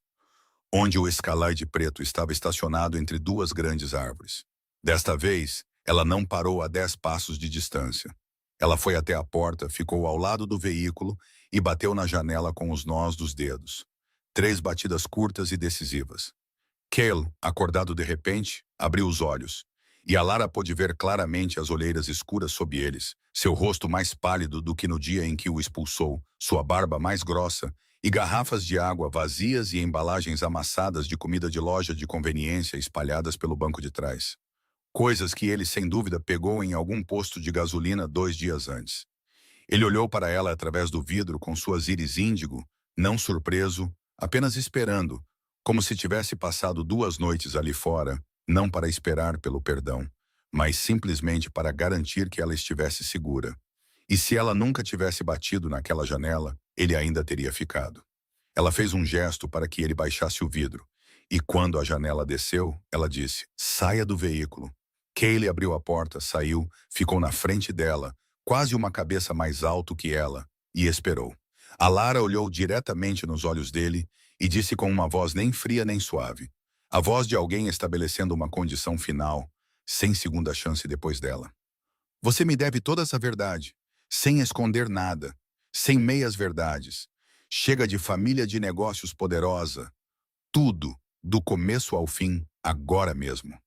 onde o Escalade preto estava estacionado entre duas grandes árvores. Desta vez, ela não parou a 10 passos de distância. Ela foi até a porta, ficou ao lado do veículo e bateu na janela com os nós dos dedos. 3 batidas curtas e decisivas. Cale, acordado de repente, abriu os olhos, e a Lara pôde ver claramente as olheiras escuras sob eles, seu rosto mais pálido do que no dia em que o expulsou, sua barba mais grossa, e garrafas de água vazias e embalagens amassadas de comida de loja de conveniência espalhadas pelo banco de trás. Coisas que ele, sem dúvida, pegou em algum posto de gasolina 2 dias antes. Ele olhou para ela através do vidro com suas íris índigo, não surpreso, apenas esperando, como se tivesse passado 2 noites ali fora, não para esperar pelo perdão, mas simplesmente para garantir que ela estivesse segura. E se ela nunca tivesse batido naquela janela, ele ainda teria ficado. Ela fez um gesto para que ele baixasse o vidro. E quando a janela desceu, ela disse, saia do veículo. Kaylee abriu a porta, saiu, ficou na frente dela, quase uma cabeça mais alto que ela, e esperou. A Lara olhou diretamente nos olhos dele e disse com uma voz nem fria nem suave. A voz de alguém estabelecendo uma condição final, sem segunda chance depois dela. Você me deve toda essa verdade, sem esconder nada, sem meias verdades. Chega de família de negócios poderosa. Tudo, do começo ao fim, agora mesmo.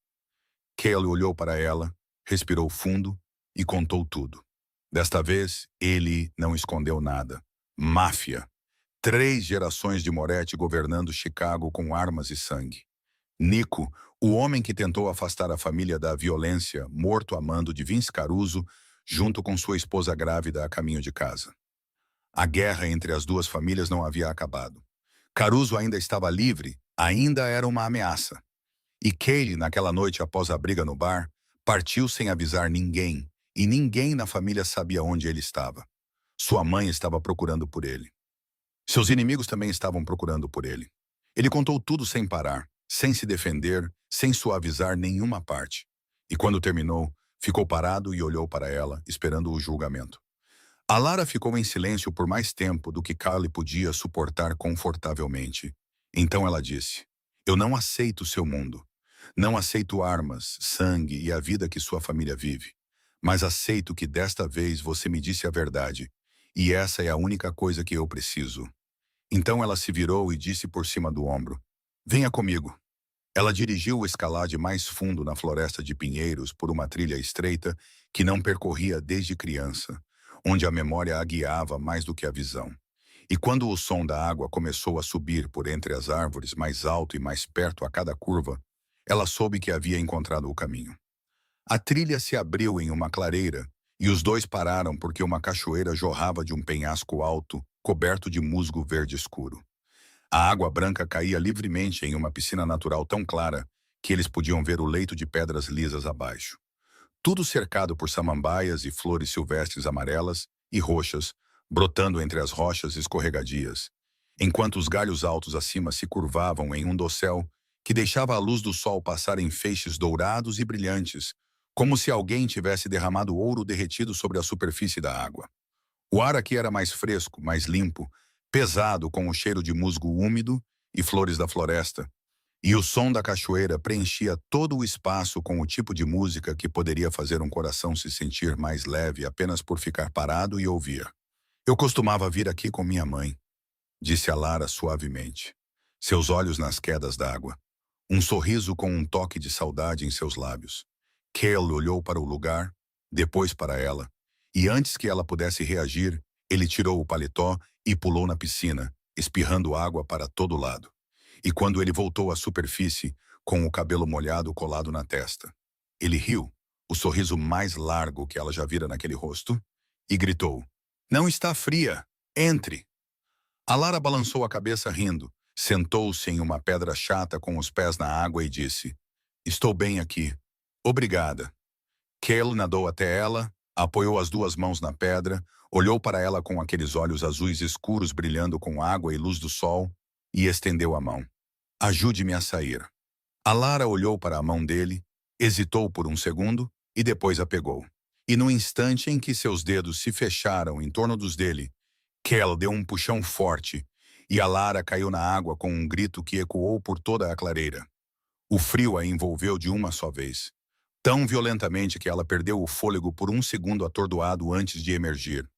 Kelly olhou para ela, respirou fundo e contou tudo. Desta vez, ele não escondeu nada. Máfia. 3 gerações de Moretti governando Chicago com armas e sangue. Nico, o homem que tentou afastar a família da violência, morto a mando de Vince Caruso, junto com sua esposa grávida a caminho de casa. A guerra entre as duas famílias não havia acabado. Caruso ainda estava livre, ainda era uma ameaça. E Kaylee, naquela noite após a briga no bar, partiu sem avisar ninguém, e ninguém na família sabia onde ele estava. Sua mãe estava procurando por ele. Seus inimigos também estavam procurando por ele. Ele contou tudo sem parar, sem se defender, sem suavizar nenhuma parte. E quando terminou, ficou parado e olhou para ela, esperando o julgamento. A Lara ficou em silêncio por mais tempo do que Carly podia suportar confortavelmente. Então ela disse, eu não aceito seu mundo. Não aceito armas, sangue e a vida que sua família vive. Mas aceito que desta vez você me disse a verdade. E essa é a única coisa que eu preciso. Então ela se virou e disse por cima do ombro, venha comigo. Ela dirigiu o escalade mais fundo na floresta de pinheiros por uma trilha estreita que não percorria desde criança, onde a memória a guiava mais do que a visão. E quando o som da água começou a subir por entre as árvores mais alto e mais perto a cada curva, ela soube que havia encontrado o caminho. A trilha se abriu em uma clareira e os dois pararam porque uma cachoeira jorrava de um penhasco alto, coberto de musgo verde escuro. A água branca caía livremente em uma piscina natural tão clara que eles podiam ver o leito de pedras lisas abaixo. Tudo cercado por samambaias e flores silvestres amarelas e roxas, brotando entre as rochas escorregadias, enquanto os galhos altos acima se curvavam em um dossel que deixava a luz do sol passar em feixes dourados e brilhantes, como se alguém tivesse derramado ouro derretido sobre a superfície da água. O ar aqui era mais fresco, mais limpo, pesado com o cheiro de musgo úmido e flores da floresta, e o som da cachoeira preenchia todo o espaço com o tipo de música que poderia fazer um coração se sentir mais leve apenas por ficar parado e ouvir. Eu costumava vir aqui com minha mãe, disse a Lara suavemente, seus olhos nas quedas d'água, um sorriso com um toque de saudade em seus lábios. Cale olhou para o lugar, depois para ela, e antes que ela pudesse reagir, ele tirou o paletó e pulou na piscina, espirrando água para todo lado. E quando ele voltou à superfície, com o cabelo molhado colado na testa, ele riu, o sorriso mais largo que ela já vira naquele rosto, e gritou, não está fria, entre! A Lara balançou a cabeça rindo, sentou-se em uma pedra chata com os pés na água e disse, estou bem aqui, obrigada. Cale nadou até ela, apoiou as 2 mãos na pedra, olhou para ela com aqueles olhos azuis escuros brilhando com água e luz do sol, e estendeu a mão. Ajude-me a sair. A Lara olhou para a mão dele, hesitou por um segundo e depois a pegou. E no instante em que seus dedos se fecharam em torno dos dele, Cale deu um puxão forte e a Lara caiu na água com um grito que ecoou por toda a clareira. O frio a envolveu de uma só vez, tão violentamente que ela perdeu o fôlego por um segundo atordoado antes de emergir.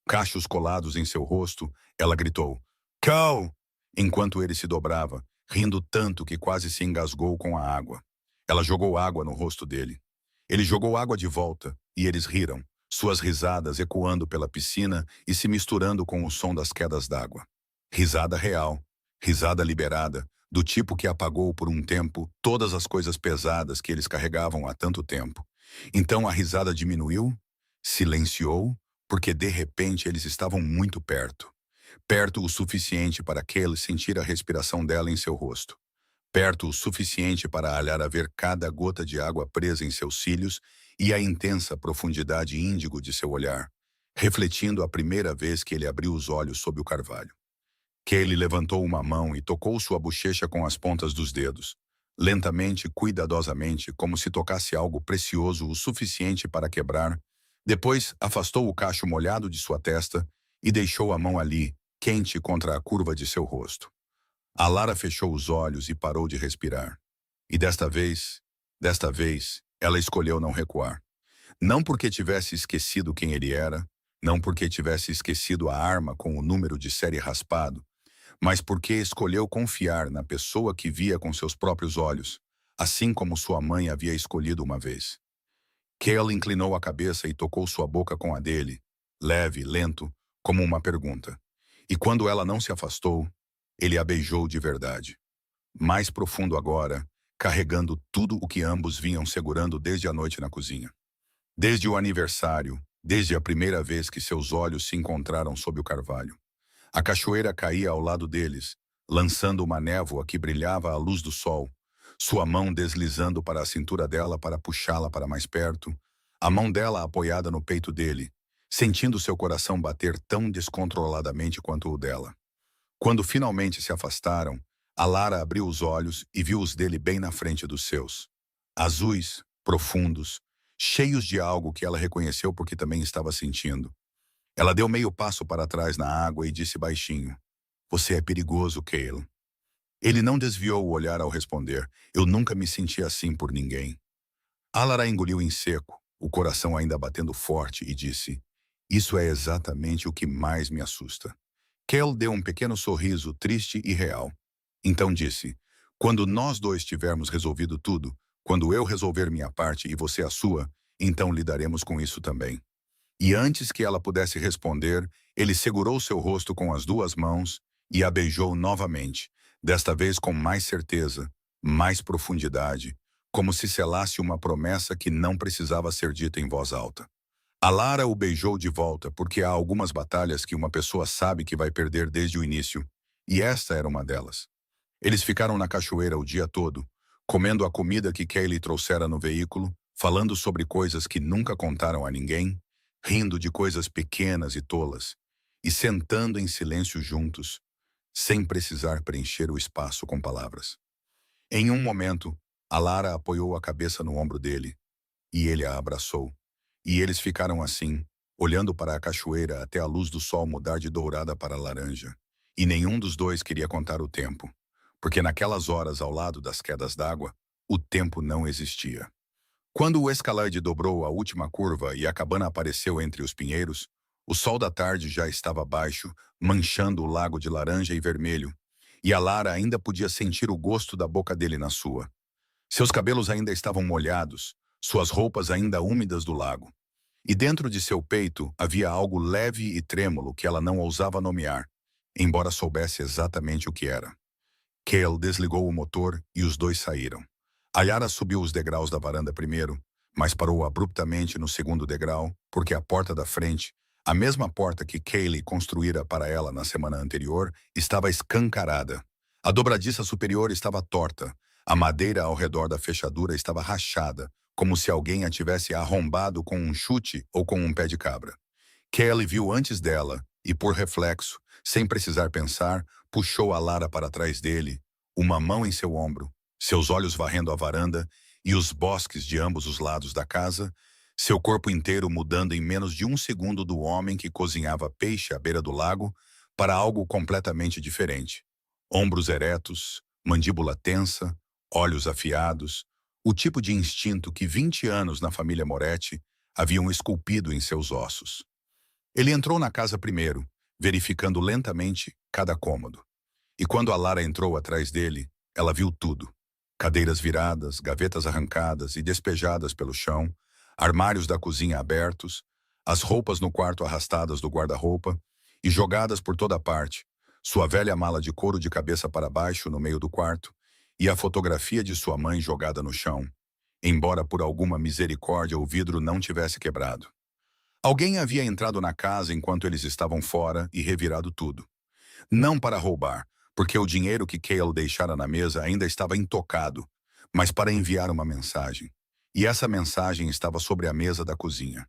Cachos colados em seu rosto, ela gritou, Cale! Enquanto ele se dobrava, rindo tanto que quase se engasgou com a água. Ela jogou água no rosto dele. Ele jogou água de volta, e eles riram, suas risadas ecoando pela piscina e se misturando com o som das quedas d'água. Risada real, risada liberada, do tipo que apagou por um tempo todas as coisas pesadas que eles carregavam há tanto tempo. Então a risada diminuiu, silenciou, porque de repente eles estavam muito perto. Perto o suficiente para Cale sentir a respiração dela em seu rosto. perto o suficiente para Alara ver cada gota de água presa em seus cílios e a intensa profundidade índigo de seu olhar, refletindo a primeira vez que ele abriu os olhos sob o carvalho. Kaylee levantou uma mão e tocou sua bochecha com as pontas dos dedos, lentamente, cuidadosamente, como se tocasse algo precioso o suficiente para quebrar. Depois, afastou o cacho molhado de sua testa e deixou a mão ali, quente contra a curva de seu rosto. Alara fechou os olhos e parou de respirar. E desta vez, ela escolheu não recuar. Não porque tivesse esquecido quem ele era, não porque tivesse esquecido a arma com o número de série raspado, mas porque escolheu confiar na pessoa que via com seus próprios olhos, assim como sua mãe havia escolhido uma vez. Cale inclinou a cabeça e tocou sua boca com a dele, leve, lento, como uma pergunta. E quando ela não se afastou, ele a beijou de verdade. Mais profundo agora, carregando tudo o que ambos vinham segurando desde a noite na cozinha. Desde o aniversário, desde a primeira vez que seus olhos se encontraram sob o carvalho. A cachoeira caía ao lado deles, lançando uma névoa que brilhava à luz do sol, sua mão deslizando para a cintura dela para puxá-la para mais perto, a mão dela apoiada no peito dele, sentindo seu coração bater tão descontroladamente quanto o dela. Quando finalmente se afastaram, Alara abriu os olhos e viu os dele bem na frente dos seus. Azuis, profundos, cheios de algo que ela reconheceu porque também estava sentindo. Ela deu meio passo para trás na água e disse baixinho: "Você é perigoso, Cale." Ele não desviou o olhar ao responder: "Eu nunca me senti assim por ninguém." Alara engoliu em seco, o coração ainda batendo forte, e disse: "Isso é exatamente o que mais me assusta." Cale deu um pequeno sorriso triste e real. Então disse: "Quando nós dois tivermos resolvido tudo, quando eu resolver minha parte e você a sua, então lidaremos com isso também." E antes que ela pudesse responder, ele segurou seu rosto com as duas mãos e a beijou novamente, desta vez com mais certeza, mais profundidade, como se selasse uma promessa que não precisava ser dita em voz alta. Alara o beijou de volta porque há algumas batalhas que uma pessoa sabe que vai perder desde o início, e esta era uma delas. Eles ficaram na cachoeira o dia todo, comendo a comida que Kaylee trouxera no veículo, falando sobre coisas que nunca contaram a ninguém, rindo de coisas pequenas e tolas, e sentando em silêncio juntos, sem precisar preencher o espaço com palavras. Em um momento, Alara apoiou a cabeça no ombro dele, e ele a abraçou. E eles ficaram assim, olhando para a cachoeira até a luz do sol mudar de dourada para laranja. E nenhum dos dois queria contar o tempo, porque naquelas horas ao lado das quedas d'água, o tempo não existia. Quando o Escalade dobrou a última curva e a cabana apareceu entre os pinheiros, o sol da tarde já estava baixo, manchando o lago de laranja e vermelho, e a Lara ainda podia sentir o gosto da boca dele na sua. Seus cabelos ainda estavam molhados, suas roupas ainda úmidas do lago. E dentro de seu peito havia algo leve e trêmulo que ela não ousava nomear, embora soubesse exatamente o que era. Cale desligou o motor e os dois saíram. Alara subiu os degraus da varanda primeiro, mas parou abruptamente no segundo degrau, porque a porta da frente, a mesma porta que Kaylee construíra para ela na semana anterior, estava escancarada. A dobradiça superior estava torta, a madeira ao redor da fechadura estava rachada, como se alguém a tivesse arrombado com um chute ou com um pé de cabra. Kelly viu antes dela e, por reflexo, sem precisar pensar, puxou a Lara para trás dele, uma mão em seu ombro, seus olhos varrendo a varanda e os bosques de ambos os lados da casa, seu corpo inteiro mudando em menos de um segundo do homem que cozinhava peixe à beira do lago para algo completamente diferente. Ombros eretos, mandíbula tensa, olhos afiados, o tipo de instinto que 20 anos na família Moretti haviam esculpido em seus ossos. Ele entrou na casa primeiro, verificando lentamente cada cômodo. E quando a Lara entrou atrás dele, ela viu tudo. Cadeiras viradas, gavetas arrancadas e despejadas pelo chão, armários da cozinha abertos, as roupas no quarto arrastadas do guarda-roupa e jogadas por toda parte, sua velha mala de couro de cabeça para baixo no meio do quarto e a fotografia de sua mãe jogada no chão, embora por alguma misericórdia o vidro não tivesse quebrado. Alguém havia entrado na casa enquanto eles estavam fora e revirado tudo. Não para roubar, porque o dinheiro que Cale deixara na mesa ainda estava intocado, mas para enviar uma mensagem. E essa mensagem estava sobre a mesa da cozinha.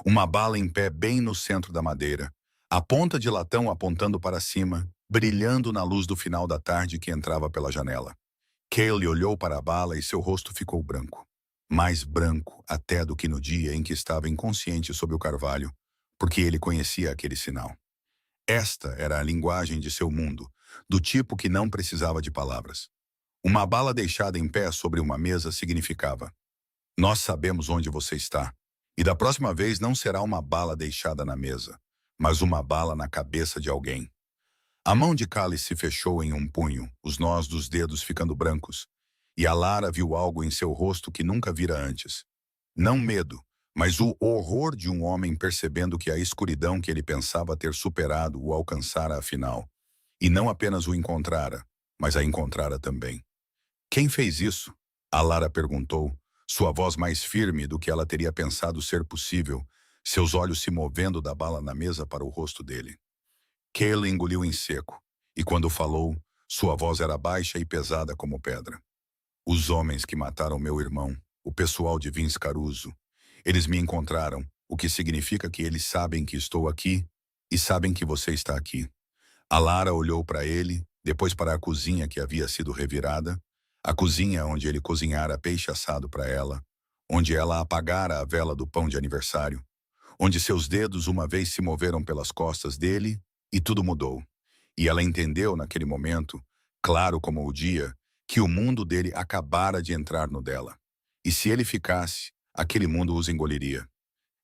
Uma bala em pé bem no centro da madeira, a ponta de latão apontando para cima, brilhando na luz do final da tarde que entrava pela janela. Cale olhou para a bala e seu rosto ficou branco. Mais branco até do que no dia em que estava inconsciente sob o carvalho, porque ele conhecia aquele sinal. Esta era a linguagem de seu mundo, do tipo que não precisava de palavras. Uma bala deixada em pé sobre uma mesa significava: nós sabemos onde você está, e da próxima vez não será uma bala deixada na mesa, mas uma bala na cabeça de alguém. A mão de Callie se fechou em um punho, os nós dos dedos ficando brancos, e a Lara viu algo em seu rosto que nunca vira antes. Não medo, mas o horror de um homem percebendo que a escuridão que ele pensava ter superado o alcançara afinal, e não apenas o encontrara, mas a encontrara também. Quem fez isso? A Lara perguntou, sua voz mais firme do que ela teria pensado ser possível, seus olhos se movendo da bala na mesa para o rosto dele. Cale engoliu em seco, e quando falou, sua voz era baixa e pesada como pedra. Os homens que mataram meu irmão, o pessoal de Vince Caruso, eles me encontraram, o que significa que eles sabem que estou aqui e sabem que você está aqui. A Lara olhou para ele, depois para a cozinha que havia sido revirada, a cozinha onde ele cozinhara peixe assado para ela, onde ela apagara a vela do pão de aniversário, onde seus dedos uma vez se moveram pelas costas dele e tudo mudou. E ela entendeu naquele momento, claro como o dia, que o mundo dele acabara de entrar no dela. E se ele ficasse, aquele mundo os engoliria.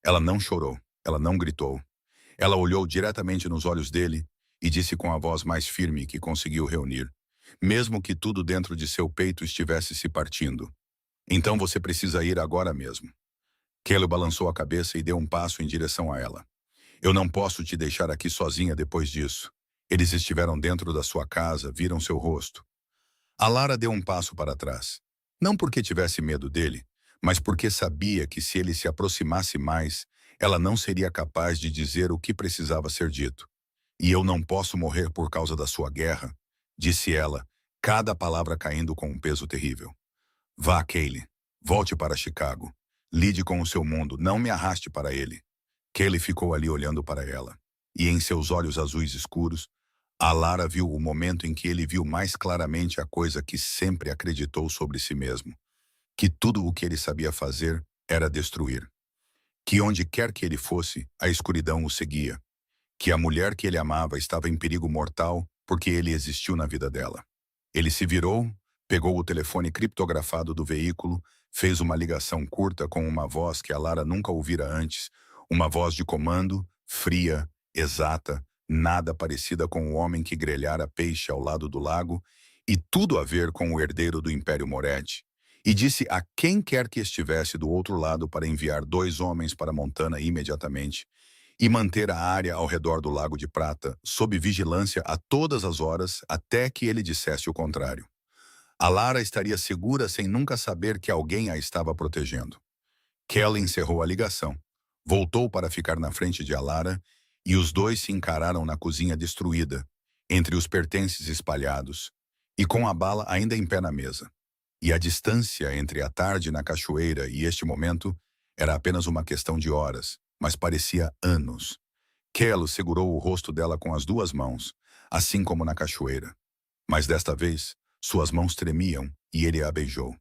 Ela não chorou, ela não gritou. Ela olhou diretamente nos olhos dele e disse com a voz mais firme que conseguiu reunir, mesmo que tudo dentro de seu peito estivesse se partindo. Então você precisa ir agora mesmo. Cale balançou a cabeça e deu um passo em direção a ela. Eu não posso te deixar aqui sozinha depois disso. Eles estiveram dentro da sua casa, viram seu rosto. A Lara deu um passo para trás. Não porque tivesse medo dele, mas porque sabia que se ele se aproximasse mais, ela não seria capaz de dizer o que precisava ser dito. E eu não posso morrer por causa da sua guerra, disse ela, cada palavra caindo com um peso terrível. Vá, Cale. Volte para Chicago. Lide com o seu mundo, não me arraste para ele. Cale ficou ali olhando para ela. E em seus olhos azuis escuros, a Lara viu o momento em que ele viu mais claramente a coisa que sempre acreditou sobre si mesmo. Que tudo o que ele sabia fazer era destruir. Que onde quer que ele fosse, a escuridão o seguia. Que a mulher que ele amava estava em perigo mortal porque ele existiu na vida dela. Ele se virou, pegou o telefone criptografado do veículo, fez uma ligação curta com uma voz que a Lara nunca ouvira antes, uma voz de comando, fria, exata, nada parecida com o homem que grelhara peixe ao lado do lago, e tudo a ver com o herdeiro do Império Moretti. E disse a quem quer que estivesse do outro lado para enviar 2 homens para Montana imediatamente e manter a área ao redor do Lago de Prata sob vigilância a todas as horas até que ele dissesse o contrário. A Lara estaria segura sem nunca saber que alguém a estava protegendo. Kelly encerrou a ligação, voltou para ficar na frente de Alara e os dois se encararam na cozinha destruída, entre os pertences espalhados, e com a bala ainda em pé na mesa. E a distância entre a tarde na cachoeira e este momento era apenas uma questão de horas, mas parecia anos. Kelly segurou o rosto dela com as 2 mãos, assim como na cachoeira. Mas desta vez, suas mãos tremiam e ele a beijou.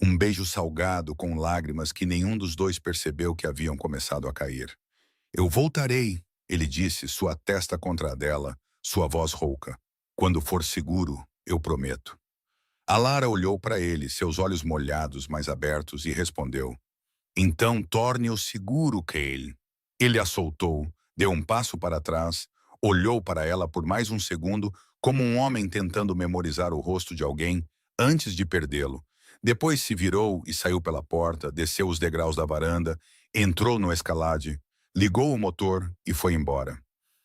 Um beijo salgado com lágrimas que nenhum dos dois percebeu que haviam começado a cair. Eu voltarei, ele disse, sua testa contra a dela, sua voz rouca. Quando for seguro, eu prometo. A Lara olhou para ele, seus olhos molhados, mas abertos, e respondeu. Então torne-o seguro, Cale. Ele a soltou, deu um passo para trás, olhou para ela por mais um segundo, como um homem tentando memorizar o rosto de alguém antes de perdê-lo. Depois se virou e saiu pela porta, desceu os degraus da varanda, entrou no escalade, ligou o motor e foi embora.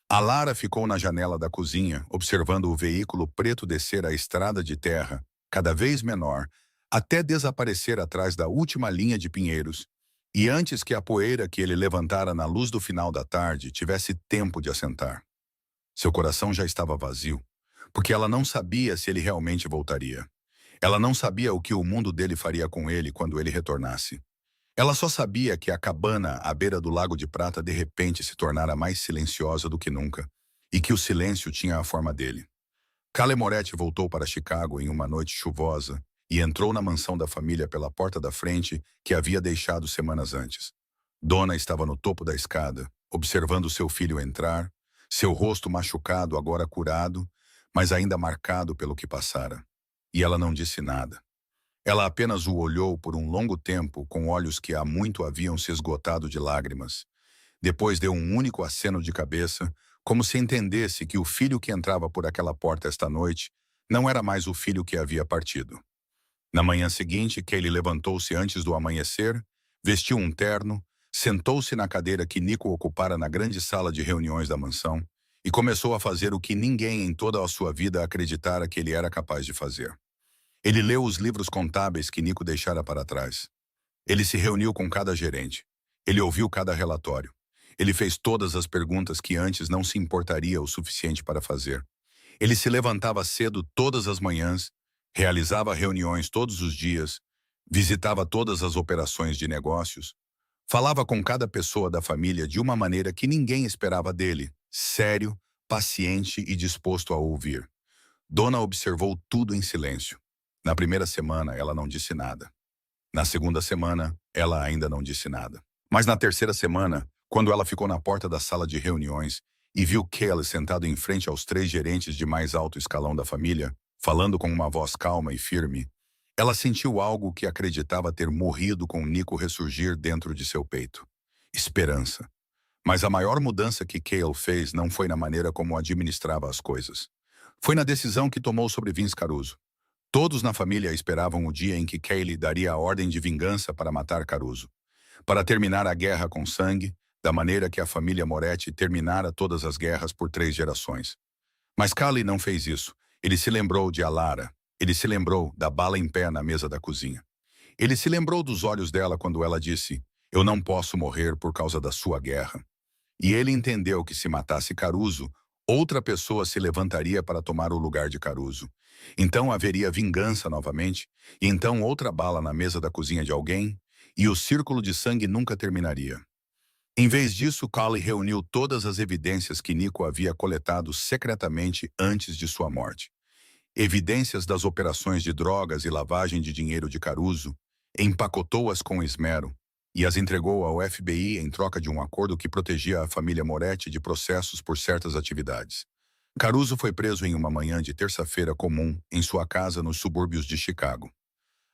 A Lara ficou na janela da cozinha, observando o veículo preto descer a estrada de terra, cada vez menor, até desaparecer atrás da última linha de pinheiros, e antes que a poeira que ele levantara na luz do final da tarde tivesse tempo de assentar. Seu coração já estava vazio, porque ela não sabia se ele realmente voltaria. Ela não sabia o que o mundo dele faria com ele quando ele retornasse. Ela só sabia que a cabana à beira do Lago de Prata de repente se tornara mais silenciosa do que nunca, e que o silêncio tinha a forma dele. Callie Moretti voltou para Chicago em uma noite chuvosa e entrou na mansão da família pela porta da frente que havia deixado semanas antes. Donna estava no topo da escada, observando seu filho entrar, seu rosto machucado agora curado, mas ainda marcado pelo que passara. E ela não disse nada. Ela apenas o olhou por um longo tempo com olhos que há muito haviam se esgotado de lágrimas. Depois deu um único aceno de cabeça, como se entendesse que o filho que entrava por aquela porta esta noite não era mais o filho que havia partido. Na manhã seguinte, Kaylee levantou-se antes do amanhecer, vestiu um terno, sentou-se na cadeira que Nico ocupara na grande sala de reuniões da mansão e começou a fazer o que ninguém em toda a sua vida acreditara que ele era capaz de fazer. Ele leu os livros contábeis que Nico deixara para trás. Ele se reuniu com cada gerente. Ele ouviu cada relatório. Ele fez todas as perguntas que antes não se importaria o suficiente para fazer. Ele se levantava cedo todas as manhãs, realizava reuniões todos os dias, visitava todas as operações de negócios, falava com cada pessoa da família de uma maneira que ninguém esperava dele, sério, paciente e disposto a ouvir. Donna observou tudo em silêncio. Na primeira semana, ela não disse nada. Na segunda semana, ela ainda não disse nada. Mas na terceira semana, quando ela ficou na porta da sala de reuniões e viu Kaylee sentado em frente aos 3 gerentes de mais alto escalão da família, falando com uma voz calma e firme, ela sentiu algo que acreditava ter morrido com Nico ressurgir dentro de seu peito. Esperança. Mas a maior mudança que Kaylee fez não foi na maneira como administrava as coisas. Foi na decisão que tomou sobre Vince Caruso. Todos na família esperavam o dia em que Kaylee daria a ordem de vingança para matar Caruso, para terminar a guerra com sangue, da maneira que a família Moretti terminara todas as guerras por 3 gerações. Mas Callie não fez isso. Ele se lembrou de Alara. Ele se lembrou da bala em pé na mesa da cozinha. Ele se lembrou dos olhos dela quando ela disse: "Eu não posso morrer por causa da sua guerra." E ele entendeu que se matasse Caruso, outra pessoa se levantaria para tomar o lugar de Caruso. Então haveria vingança novamente, e então outra bala na mesa da cozinha de alguém, e o círculo de sangue nunca terminaria. Em vez disso, Callie reuniu todas as evidências que Nico havia coletado secretamente antes de sua morte. Evidências das operações de drogas e lavagem de dinheiro de Caruso, empacotou-as com esmero e as entregou ao FBI em troca de um acordo que protegia a família Moretti de processos por certas atividades. Caruso foi preso em uma manhã de terça-feira comum em sua casa nos subúrbios de Chicago.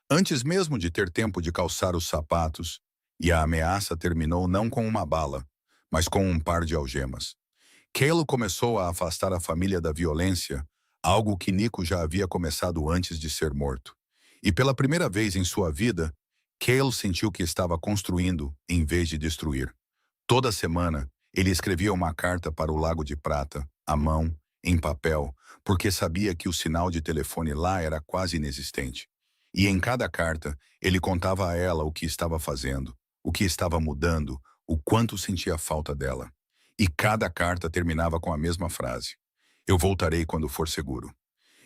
Antes mesmo de ter tempo de calçar os sapatos, e a ameaça terminou não com uma bala, mas com um par de algemas. Kaylee começou a afastar a família da violência, algo que Nico já havia começado antes de ser morto. E pela primeira vez em sua vida, Kaylee sentiu que estava construindo em vez de destruir. Toda semana, ele escrevia uma carta para o Lago de Prata, à mão, em papel, porque sabia que o sinal de telefone lá era quase inexistente. E em cada carta, ele contava a ela o que estava fazendo, o que estava mudando, o quanto sentia falta dela. E cada carta terminava com a mesma frase: "Eu voltarei quando for seguro."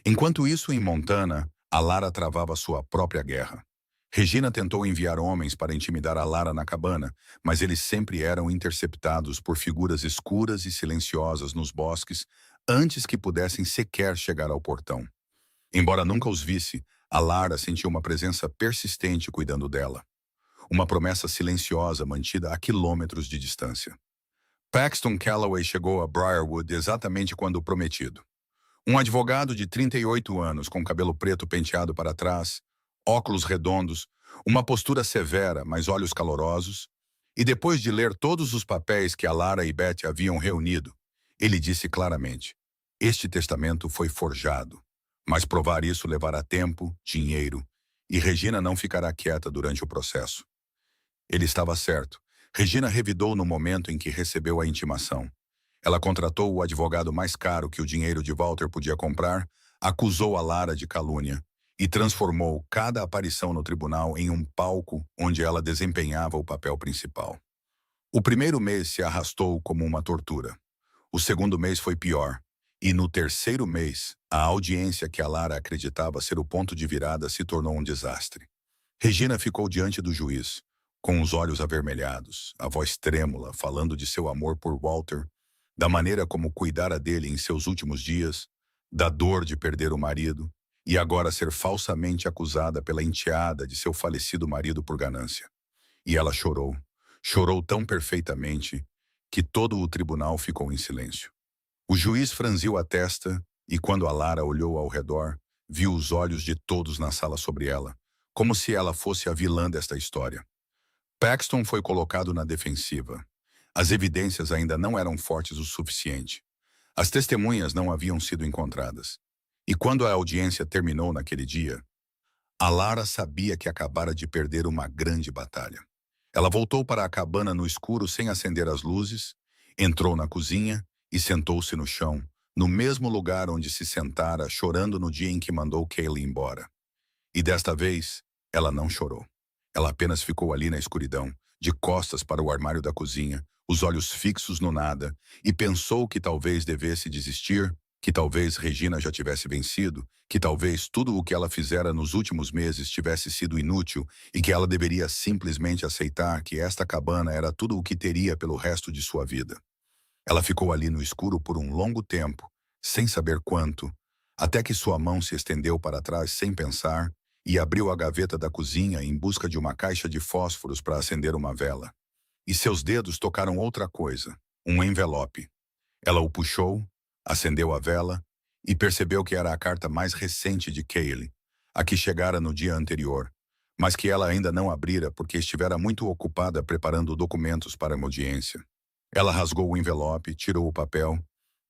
Enquanto isso, em Montana, a Lara travava sua própria guerra. Regina tentou enviar homens para intimidar a Lara na cabana, mas eles sempre eram interceptados por figuras escuras e silenciosas nos bosques antes que pudessem sequer chegar ao portão. Embora nunca os visse, a Lara sentiu uma presença persistente cuidando dela. Uma promessa silenciosa mantida a quilômetros de distância. Paxton Calloway chegou a Briarwood exatamente quando prometido. Um advogado de 38 anos, com cabelo preto penteado para trás, óculos redondos, uma postura severa, mas olhos calorosos, e depois de ler todos os papéis que a Lara e Beth haviam reunido, ele disse claramente: "Este testamento foi forjado, mas provar isso levará tempo, dinheiro, e Regina não ficará quieta durante o processo." Ele estava certo. Regina revidou no momento em que recebeu a intimação. Ela contratou o advogado mais caro que o dinheiro de Walter podia comprar, acusou a Lara de calúnia e transformou cada aparição no tribunal em um palco onde ela desempenhava o papel principal. O primeiro mês se arrastou como uma tortura. O segundo mês foi pior, E no terceiro mês, a audiência que a Lara acreditava ser o ponto de virada se tornou um desastre. Regina ficou diante do juiz, com os olhos avermelhados, a voz trêmula, falando de seu amor por Walter, da maneira como cuidara dele em seus últimos dias, da dor de perder o marido e agora ser falsamente acusada pela enteada de seu falecido marido por ganância. E ela chorou, chorou tão perfeitamente que todo o tribunal ficou em silêncio. O juiz franziu a testa e, quando a Lara olhou ao redor, viu os olhos de todos na sala sobre ela, como se ela fosse a vilã desta história. Paxton foi colocado na defensiva. As evidências ainda não eram fortes o suficiente. As testemunhas não haviam sido encontradas. E quando a audiência terminou naquele dia, a Lara sabia que acabara de perder uma grande batalha. Ela voltou para a cabana no escuro sem acender as luzes, entrou na cozinha e sentou-se no chão, no mesmo lugar onde se sentara chorando no dia em que mandou Kaylee embora. E desta vez, ela não chorou. Ela apenas ficou ali na escuridão, de costas para o armário da cozinha, os olhos fixos no nada, e pensou que talvez devesse desistir, que talvez Regina já tivesse vencido, que talvez tudo o que ela fizera nos últimos meses tivesse sido inútil e que ela deveria simplesmente aceitar que esta cabana era tudo o que teria pelo resto de sua vida. Ela ficou ali no escuro por um longo tempo, sem saber quanto, até que sua mão se estendeu para trás sem pensar e abriu a gaveta da cozinha em busca de uma caixa de fósforos para acender uma vela. E seus dedos tocaram outra coisa, um envelope. Ela o puxou, acendeu a vela e percebeu que era a carta mais recente de Kaylee, a que chegara no dia anterior, mas que ela ainda não abrira porque estivera muito ocupada preparando documentos para uma audiência. Ela rasgou o envelope, tirou o papel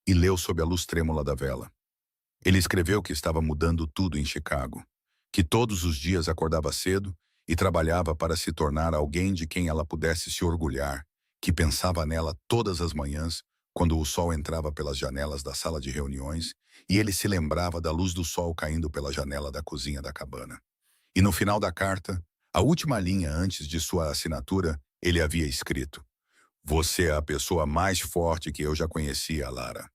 e leu sob a luz trêmula da vela. Ele escreveu que estava mudando tudo em Chicago, que todos os dias acordava cedo e trabalhava para se tornar alguém de quem ela pudesse se orgulhar, que pensava nela todas as manhãs, quando o sol entrava pelas janelas da sala de reuniões e ele se lembrava da luz do sol caindo pela janela da cozinha da cabana. E no final da carta, a última linha antes de sua assinatura, ele havia escrito: "Você é a pessoa mais forte que eu já conhecia, Lara.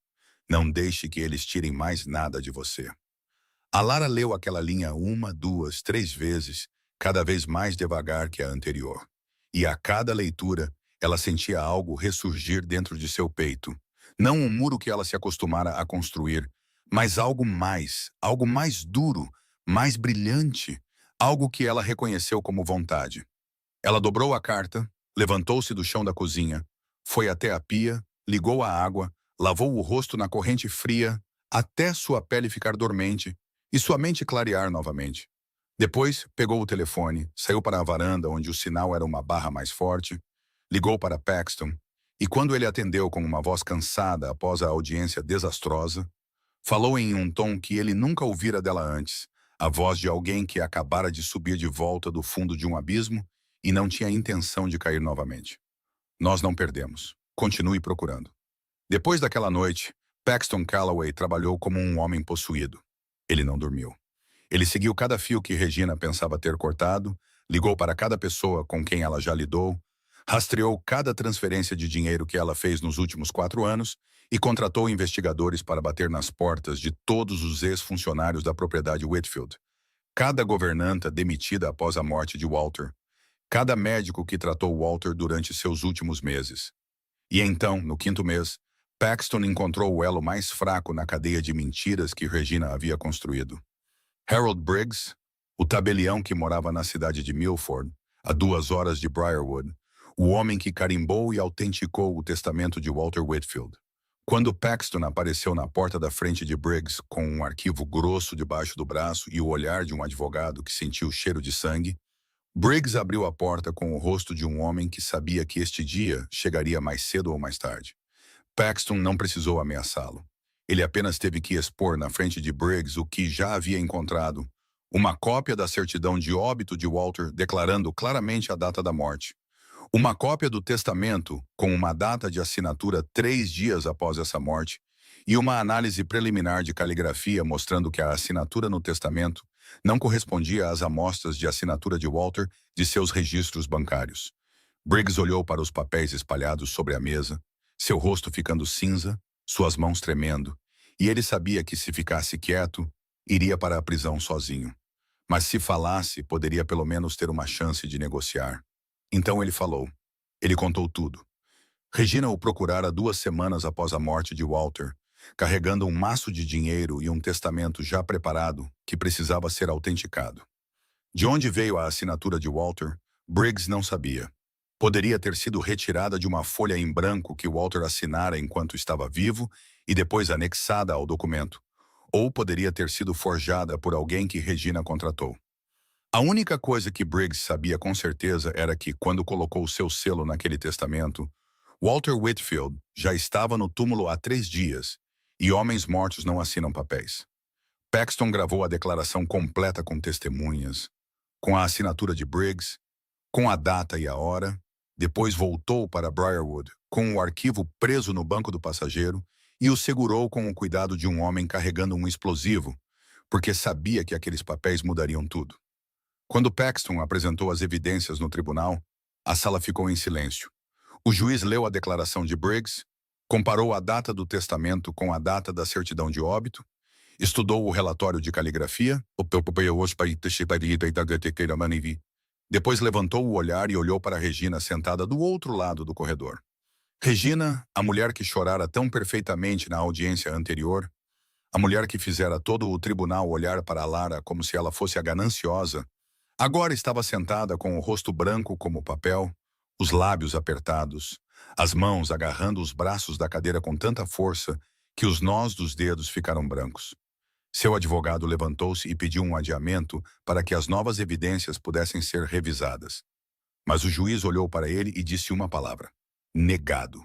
Não deixe que eles tirem mais nada de você." A Lara leu aquela linha uma, duas, três vezes, cada vez mais devagar que a anterior. E a cada leitura, ela sentia algo ressurgir dentro de seu peito. Não um muro que ela se acostumara a construir, mas algo mais duro, mais brilhante, algo que ela reconheceu como vontade. Ela dobrou a carta, levantou-se do chão da cozinha, foi até a pia, ligou a água, lavou o rosto na corrente fria, até sua pele ficar dormente, e sua mente clarear novamente. Depois, pegou o telefone, saiu para a varanda onde o sinal era uma barra mais forte, ligou para Paxton, e quando ele atendeu com uma voz cansada após a audiência desastrosa, falou em um tom que ele nunca ouvira dela antes, a voz de alguém que acabara de subir de volta do fundo de um abismo e não tinha intenção de cair novamente. "Nós não perdemos. Continue procurando." Depois daquela noite, Paxton Calloway trabalhou como um homem possuído. Ele não dormiu. Ele seguiu cada fio que Regina pensava ter cortado, ligou para cada pessoa com quem ela já lidou, rastreou cada transferência de dinheiro que ela fez nos últimos 4 anos e contratou investigadores para bater nas portas de todos os ex-funcionários da propriedade Whitfield, cada governanta demitida após a morte de Walter, cada médico que tratou Walter durante seus últimos meses. E então, no 5º mês, Paxton encontrou o elo mais fraco na cadeia de mentiras que Regina havia construído. Harold Briggs, o tabelião que morava na cidade de Milford, a 2 horas de Briarwood, o homem que carimbou e autenticou o testamento de Walter Whitfield. Quando Paxton apareceu na porta da frente de Briggs com um arquivo grosso debaixo do braço e o olhar de um advogado que sentiu o cheiro de sangue, Briggs abriu a porta com o rosto de um homem que sabia que este dia chegaria mais cedo ou mais tarde. Paxton não precisou ameaçá-lo. Ele apenas teve que expor na frente de Briggs o que já havia encontrado, uma cópia da certidão de óbito de Walter declarando claramente a data da morte, uma cópia do testamento com uma data de assinatura 3 dias após essa morte e uma análise preliminar de caligrafia mostrando que a assinatura no testamento não correspondia às amostras de assinatura de Walter de seus registros bancários. Briggs olhou para os papéis espalhados sobre a mesa, seu rosto ficando cinza, suas mãos tremendo, E ele sabia que se ficasse quieto, iria para a prisão sozinho. Mas se falasse, poderia pelo menos ter uma chance de negociar. Então ele falou. Ele contou tudo. Regina o procurara 2 semanas após a morte de Walter, carregando um maço de dinheiro e um testamento já preparado que precisava ser autenticado. De onde veio a assinatura de Walter, Briggs não sabia. Poderia ter sido retirada de uma folha em branco que Walter assinara enquanto estava vivo e depois anexada ao documento, ou poderia ter sido forjada por alguém que Regina contratou. A única coisa que Briggs sabia com certeza era que, quando colocou seu selo naquele testamento, Walter Whitfield já estava no túmulo há 3 dias, e homens mortos não assinam papéis. Paxton gravou a declaração completa com testemunhas, com a assinatura de Briggs, com a data e a hora, depois voltou para Briarwood, com o arquivo preso no banco do passageiro, e o segurou com o cuidado de um homem carregando um explosivo, porque sabia que aqueles papéis mudariam tudo. Quando Paxton apresentou as evidências no tribunal, a sala ficou em silêncio. O juiz leu a declaração de Briggs, comparou a data do testamento com a data da certidão de óbito, estudou o relatório de caligrafia, depois levantou o olhar e olhou para Regina sentada do outro lado do corredor. Regina, a mulher que chorara tão perfeitamente na audiência anterior, a mulher que fizera todo o tribunal olhar para Lara como se ela fosse a gananciosa, agora estava sentada com o rosto branco como papel, os lábios apertados, as mãos agarrando os braços da cadeira com tanta força que os nós dos dedos ficaram brancos. Seu advogado levantou-se e pediu um adiamento para que as novas evidências pudessem ser revisadas. Mas o juiz olhou para ele e disse uma palavra: negado.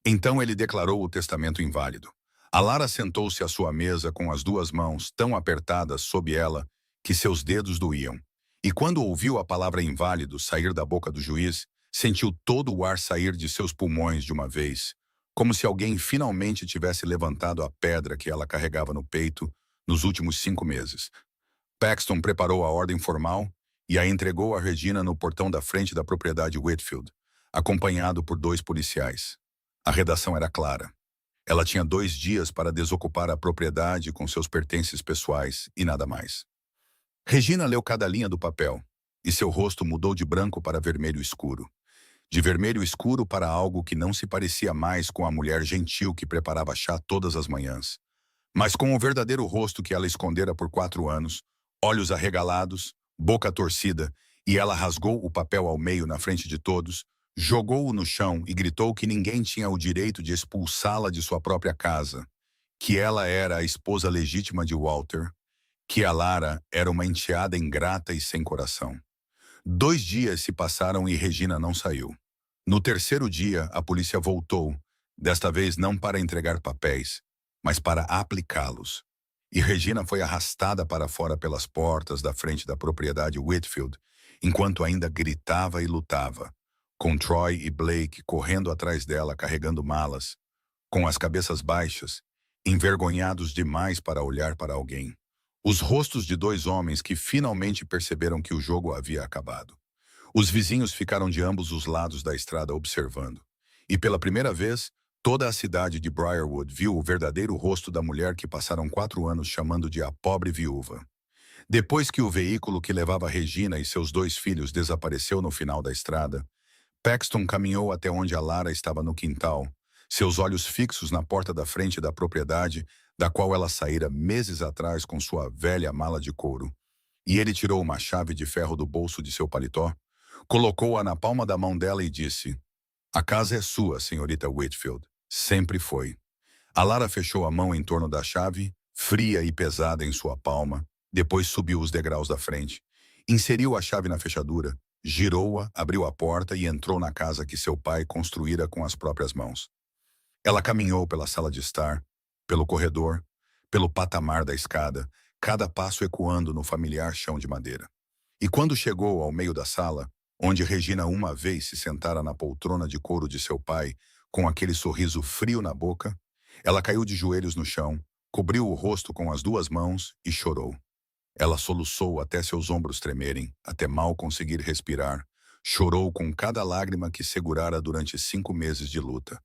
Então ele declarou o testamento inválido. A Lara sentou-se à sua mesa com as 2 mãos tão apertadas sob ela que seus dedos doíam. E quando ouviu a palavra inválido sair da boca do juiz, sentiu todo o ar sair de seus pulmões de uma vez, como se alguém finalmente tivesse levantado a pedra que ela carregava no peito nos últimos 5 meses. Paxton preparou a ordem formal e a entregou a Regina no portão da frente da propriedade Whitfield, acompanhado por 2 policiais. A redação era clara. Ela tinha 2 dias para desocupar a propriedade com seus pertences pessoais e nada mais. Regina leu cada linha do papel, e seu rosto mudou de branco para vermelho escuro. De vermelho escuro para algo que não se parecia mais com a mulher gentil que preparava chá todas as manhãs, mas com o verdadeiro rosto que ela escondera por 4 anos, olhos arregalados, boca torcida, e ela rasgou o papel ao meio na frente de todos, jogou-o no chão e gritou que ninguém tinha o direito de expulsá-la de sua própria casa, que ela era a esposa legítima de Walter, que a Lara era uma enteada ingrata e sem coração. 2 dias se passaram e Regina não saiu. No 3º dia, a polícia voltou, desta vez não para entregar papéis, mas para aplicá-los. E Regina foi arrastada para fora pelas portas da frente da propriedade Whitfield, enquanto ainda gritava e lutava, com Troy e Blake correndo atrás dela carregando malas, com as cabeças baixas, envergonhados demais para olhar para alguém. Os rostos de 2 homens que finalmente perceberam que o jogo havia acabado. Os vizinhos ficaram de ambos os lados da estrada observando. E pela primeira vez, toda a cidade de Briarwood viu o verdadeiro rosto da mulher que passaram 4 anos chamando de a pobre viúva. Depois que o veículo que levava Regina e seus 2 filhos desapareceu no final da estrada, Paxton caminhou até onde a Lara estava no quintal, seus olhos fixos na porta da frente da propriedade, da qual ela saíra meses atrás com sua velha mala de couro. E ele tirou uma chave de ferro do bolso de seu paletó, colocou-a na palma da mão dela e disse: "A casa é sua, senhorita Whitfield. Sempre foi." A Lara fechou a mão em torno da chave, fria e pesada em sua palma, depois subiu os degraus da frente, inseriu a chave na fechadura, girou-a, abriu a porta e entrou na casa que seu pai construíra com as próprias mãos. Ela caminhou pela sala de estar, pelo corredor, pelo patamar da escada, cada passo ecoando no familiar chão de madeira. E quando chegou ao meio da sala, onde Regina uma vez se sentara na poltrona de couro de seu pai, com aquele sorriso frio na boca, ela caiu de joelhos no chão, cobriu o rosto com as 2 mãos e chorou. Ela soluçou até seus ombros tremerem, até mal conseguir respirar, chorou com cada lágrima que segurara durante 5 meses de luta.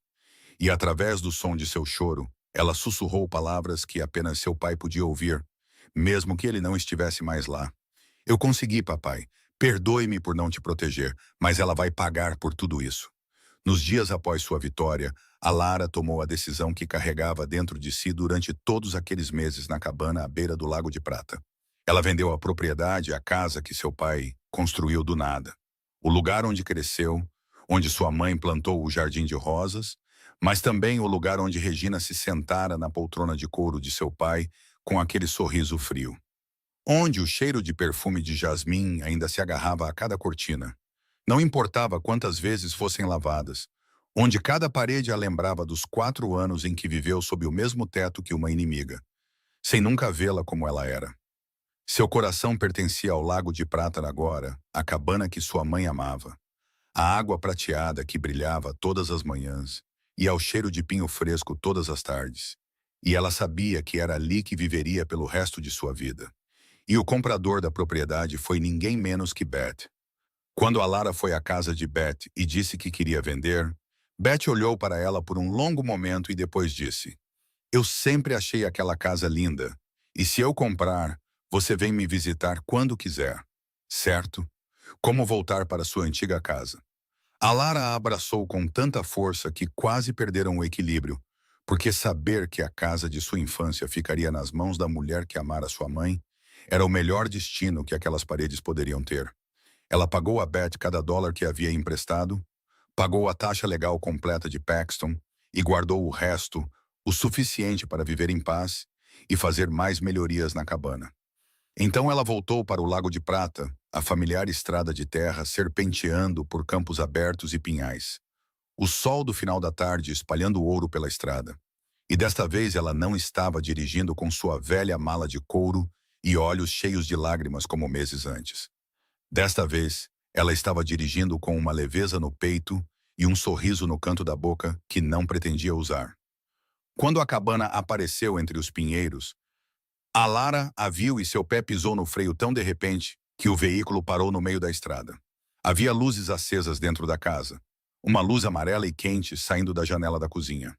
E através do som de seu choro, Ela sussurrou palavras que apenas seu pai podia ouvir, mesmo que ele não estivesse mais lá. Eu consegui, papai. Perdoe-me por não te proteger, mas ela vai pagar por tudo isso. Nos dias após sua vitória, a Lara tomou a decisão que carregava dentro de si durante todos aqueles meses na cabana à beira do Lago de Prata. Ela vendeu a propriedade, a casa que seu pai construiu do nada, o lugar onde cresceu, onde sua mãe plantou o jardim de rosas, mas também o lugar onde Regina se sentara na poltrona de couro de seu pai com aquele sorriso frio. Onde o cheiro de perfume de jasmim ainda se agarrava a cada cortina. Não importava quantas vezes fossem lavadas. Onde cada parede a lembrava dos 4 anos em que viveu sob o mesmo teto que uma inimiga, sem nunca vê-la como ela era. Seu coração pertencia ao Lago de Prata agora, a cabana que sua mãe amava, a água prateada que brilhava todas as manhãs, e ao cheiro de pinho fresco todas as tardes. E ela sabia que era ali que viveria pelo resto de sua vida. E o comprador da propriedade foi ninguém menos que Beth. Quando a Lara foi à casa de Beth e disse que queria vender, Beth olhou para ela por um longo momento e depois disse: Eu sempre achei aquela casa linda, e se eu comprar, você vem me visitar quando quiser, certo? Como voltar para sua antiga casa. A Lara a abraçou com tanta força que quase perderam o equilíbrio, porque saber que a casa de sua infância ficaria nas mãos da mulher que amara sua mãe era o melhor destino que aquelas paredes poderiam ter. Ela pagou a Beth cada dólar que havia emprestado, pagou a taxa legal completa de Paxton e guardou o resto, o suficiente para viver em paz e fazer mais melhorias na cabana. Então ela voltou para o Lago de Prata, a familiar estrada de terra serpenteando por campos abertos e pinhais. O sol do final da tarde espalhando ouro pela estrada. E desta vez ela não estava dirigindo com sua velha mala de couro e olhos cheios de lágrimas como meses antes. Desta vez, ela estava dirigindo com uma leveza no peito e um sorriso no canto da boca que não pretendia usar. Quando a cabana apareceu entre os pinheiros, a Lara a viu e seu pé pisou no freio tão de repente que o veículo parou no meio da estrada. Havia luzes acesas dentro da casa. Uma luz amarela e quente saindo da janela da cozinha.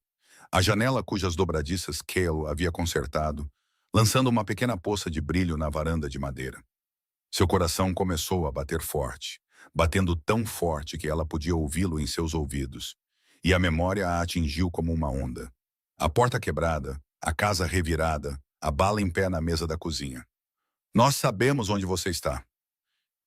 A janela cujas dobradiças Cale havia consertado, lançando uma pequena poça de brilho na varanda de madeira. Seu coração começou a bater forte, batendo tão forte que ela podia ouvi-lo em seus ouvidos, e a memória a atingiu como uma onda. A porta quebrada, a casa revirada, a bala em pé na mesa da cozinha. Nós sabemos onde você está.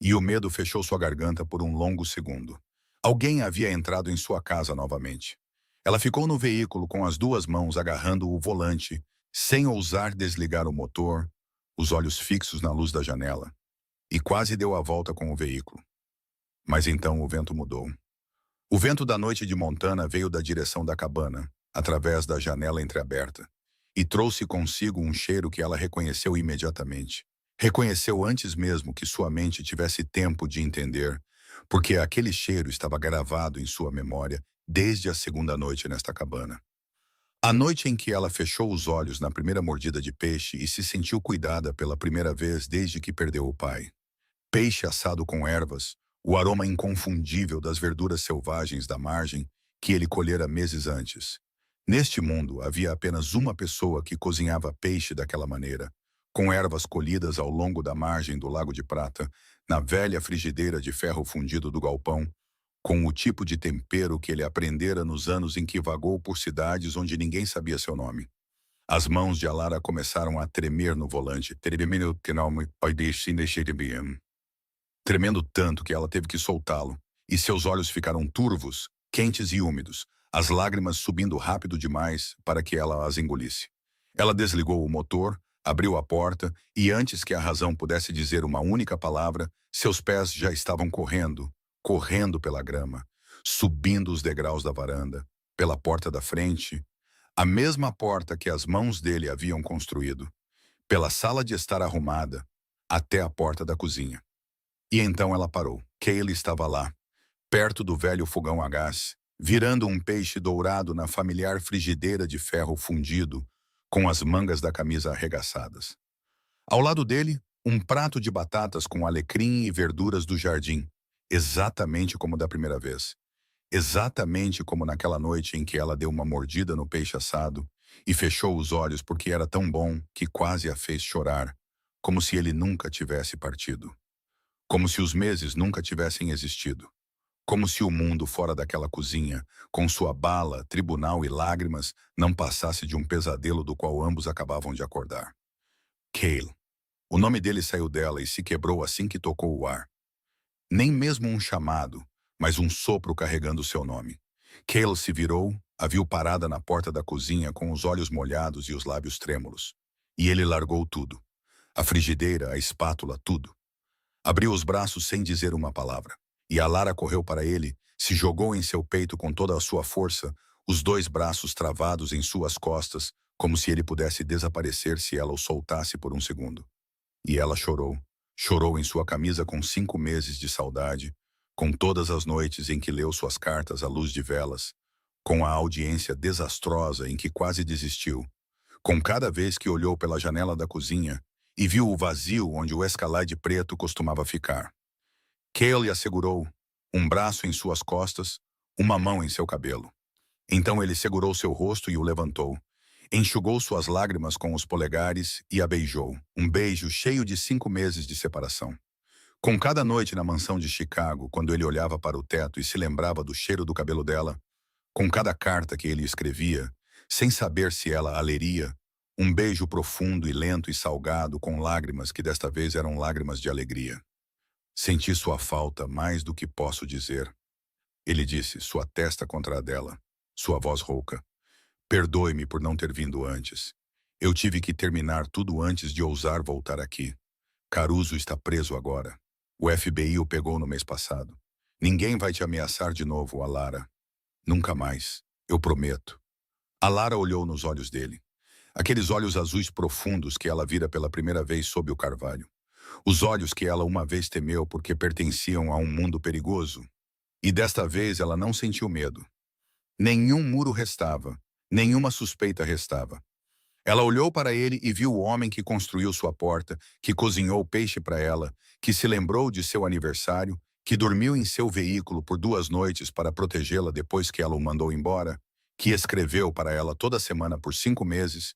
E o medo fechou sua garganta por um longo segundo. Alguém havia entrado em sua casa novamente. Ela ficou no veículo com as duas mãos agarrando o volante, sem ousar desligar o motor, os olhos fixos na luz da janela. E quase deu a volta com o veículo. Mas então o vento mudou. O vento da noite de Montana veio da direção da cabana, através da janela entreaberta, e trouxe consigo um cheiro que ela reconheceu imediatamente. Reconheceu antes mesmo que sua mente tivesse tempo de entender, porque aquele cheiro estava gravado em sua memória desde a segunda noite nesta cabana. A noite em que ela fechou os olhos na primeira mordida de peixe e se sentiu cuidada pela primeira vez desde que perdeu o pai. Peixe assado com ervas, o aroma inconfundível das verduras selvagens da margem que ele colhera meses antes. Neste mundo havia apenas uma pessoa que cozinhava peixe daquela maneira, com ervas colhidas ao longo da margem do Lago de Prata, na velha frigideira de ferro fundido do galpão, com o tipo de tempero que ele aprendera nos anos em que vagou por cidades onde ninguém sabia seu nome. As mãos de Alara começaram a tremer no volante, tremendo tanto que ela teve que soltá-lo, e seus olhos ficaram turvos, quentes e úmidos, as lágrimas subindo rápido demais para que ela as engolisse. Ela desligou o motor, abriu a porta, e antes que a razão pudesse dizer uma única palavra, seus pés já estavam correndo, correndo pela grama, subindo os degraus da varanda, pela porta da frente, a mesma porta que as mãos dele haviam construído, pela sala de estar arrumada, até a porta da cozinha. E então ela parou. Cale estava lá, perto do velho fogão a gás, virando um peixe dourado na familiar frigideira de ferro fundido, com as mangas da camisa arregaçadas. Ao lado dele, um prato de batatas com alecrim e verduras do jardim, exatamente como da primeira vez. Exatamente como naquela noite em que ela deu uma mordida no peixe assado e fechou os olhos porque era tão bom que quase a fez chorar, como se ele nunca tivesse partido. Como se os meses nunca tivessem existido. Como se o mundo fora daquela cozinha, com sua bala, tribunal e lágrimas, não passasse de um pesadelo do qual ambos acabavam de acordar. Cale. O nome dele saiu dela e se quebrou assim que tocou o ar. Nem mesmo um chamado, mas um sopro carregando seu nome. Cale se virou, a viu parada na porta da cozinha com os olhos molhados e os lábios trêmulos. E ele largou tudo. A frigideira, a espátula, tudo. Abriu os braços sem dizer uma palavra. E a Lara correu para ele, se jogou em seu peito com toda a sua força, os dois braços travados em suas costas, como se ele pudesse desaparecer se ela o soltasse por um segundo. E ela chorou. Chorou em sua camisa com 5 meses de saudade, com todas as noites em que leu suas cartas à luz de velas, com a audiência desastrosa em que quase desistiu, com cada vez que olhou pela janela da cozinha e viu o vazio onde o Escalade preto costumava ficar. Cale assegurou, um braço em suas costas, uma mão em seu cabelo. Então ele segurou seu rosto e o levantou. Enxugou suas lágrimas com os polegares e a beijou, um beijo cheio de 5 meses de separação. Com cada noite na mansão de Chicago, quando ele olhava para o teto e se lembrava do cheiro do cabelo dela, com cada carta que ele escrevia, sem saber se ela a leria, um beijo profundo e lento e salgado com lágrimas que desta vez eram lágrimas de alegria. Senti sua falta mais do que posso dizer. Ele disse, sua testa contra a dela, sua voz rouca. Perdoe-me por não ter vindo antes. Eu tive que terminar tudo antes de ousar voltar aqui. Caruso está preso agora. O FBI o pegou no mês passado. Ninguém vai te ameaçar de novo, Alara. Nunca mais. Eu prometo. Alara olhou nos olhos dele. Aqueles olhos azuis profundos que ela vira pela primeira vez sob o carvalho. Os olhos que ela uma vez temeu porque pertenciam a um mundo perigoso. E desta vez ela não sentiu medo. Nenhum muro restava. Nenhuma suspeita restava. Ela olhou para ele e viu o homem que construiu sua porta, que cozinhou peixe para ela, que se lembrou de seu aniversário, que dormiu em seu veículo por 2 noites para protegê-la depois que ela o mandou embora, que escreveu para ela toda semana por 5 meses,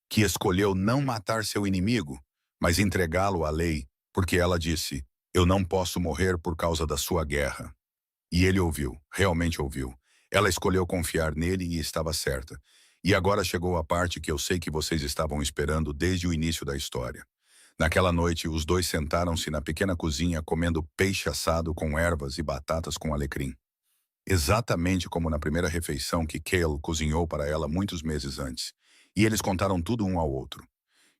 que escolheu não matar seu inimigo, mas entregá-lo à lei, porque ela disse, eu não posso morrer por causa da sua guerra. E ele ouviu, realmente ouviu. Ela escolheu confiar nele e estava certa. E agora chegou a parte que eu sei que vocês estavam esperando desde o início da história. Naquela noite, os dois sentaram-se na pequena cozinha comendo peixe assado com ervas e batatas com alecrim. Exatamente como na primeira refeição que Cale cozinhou para ela muitos meses antes. E eles contaram tudo um ao outro.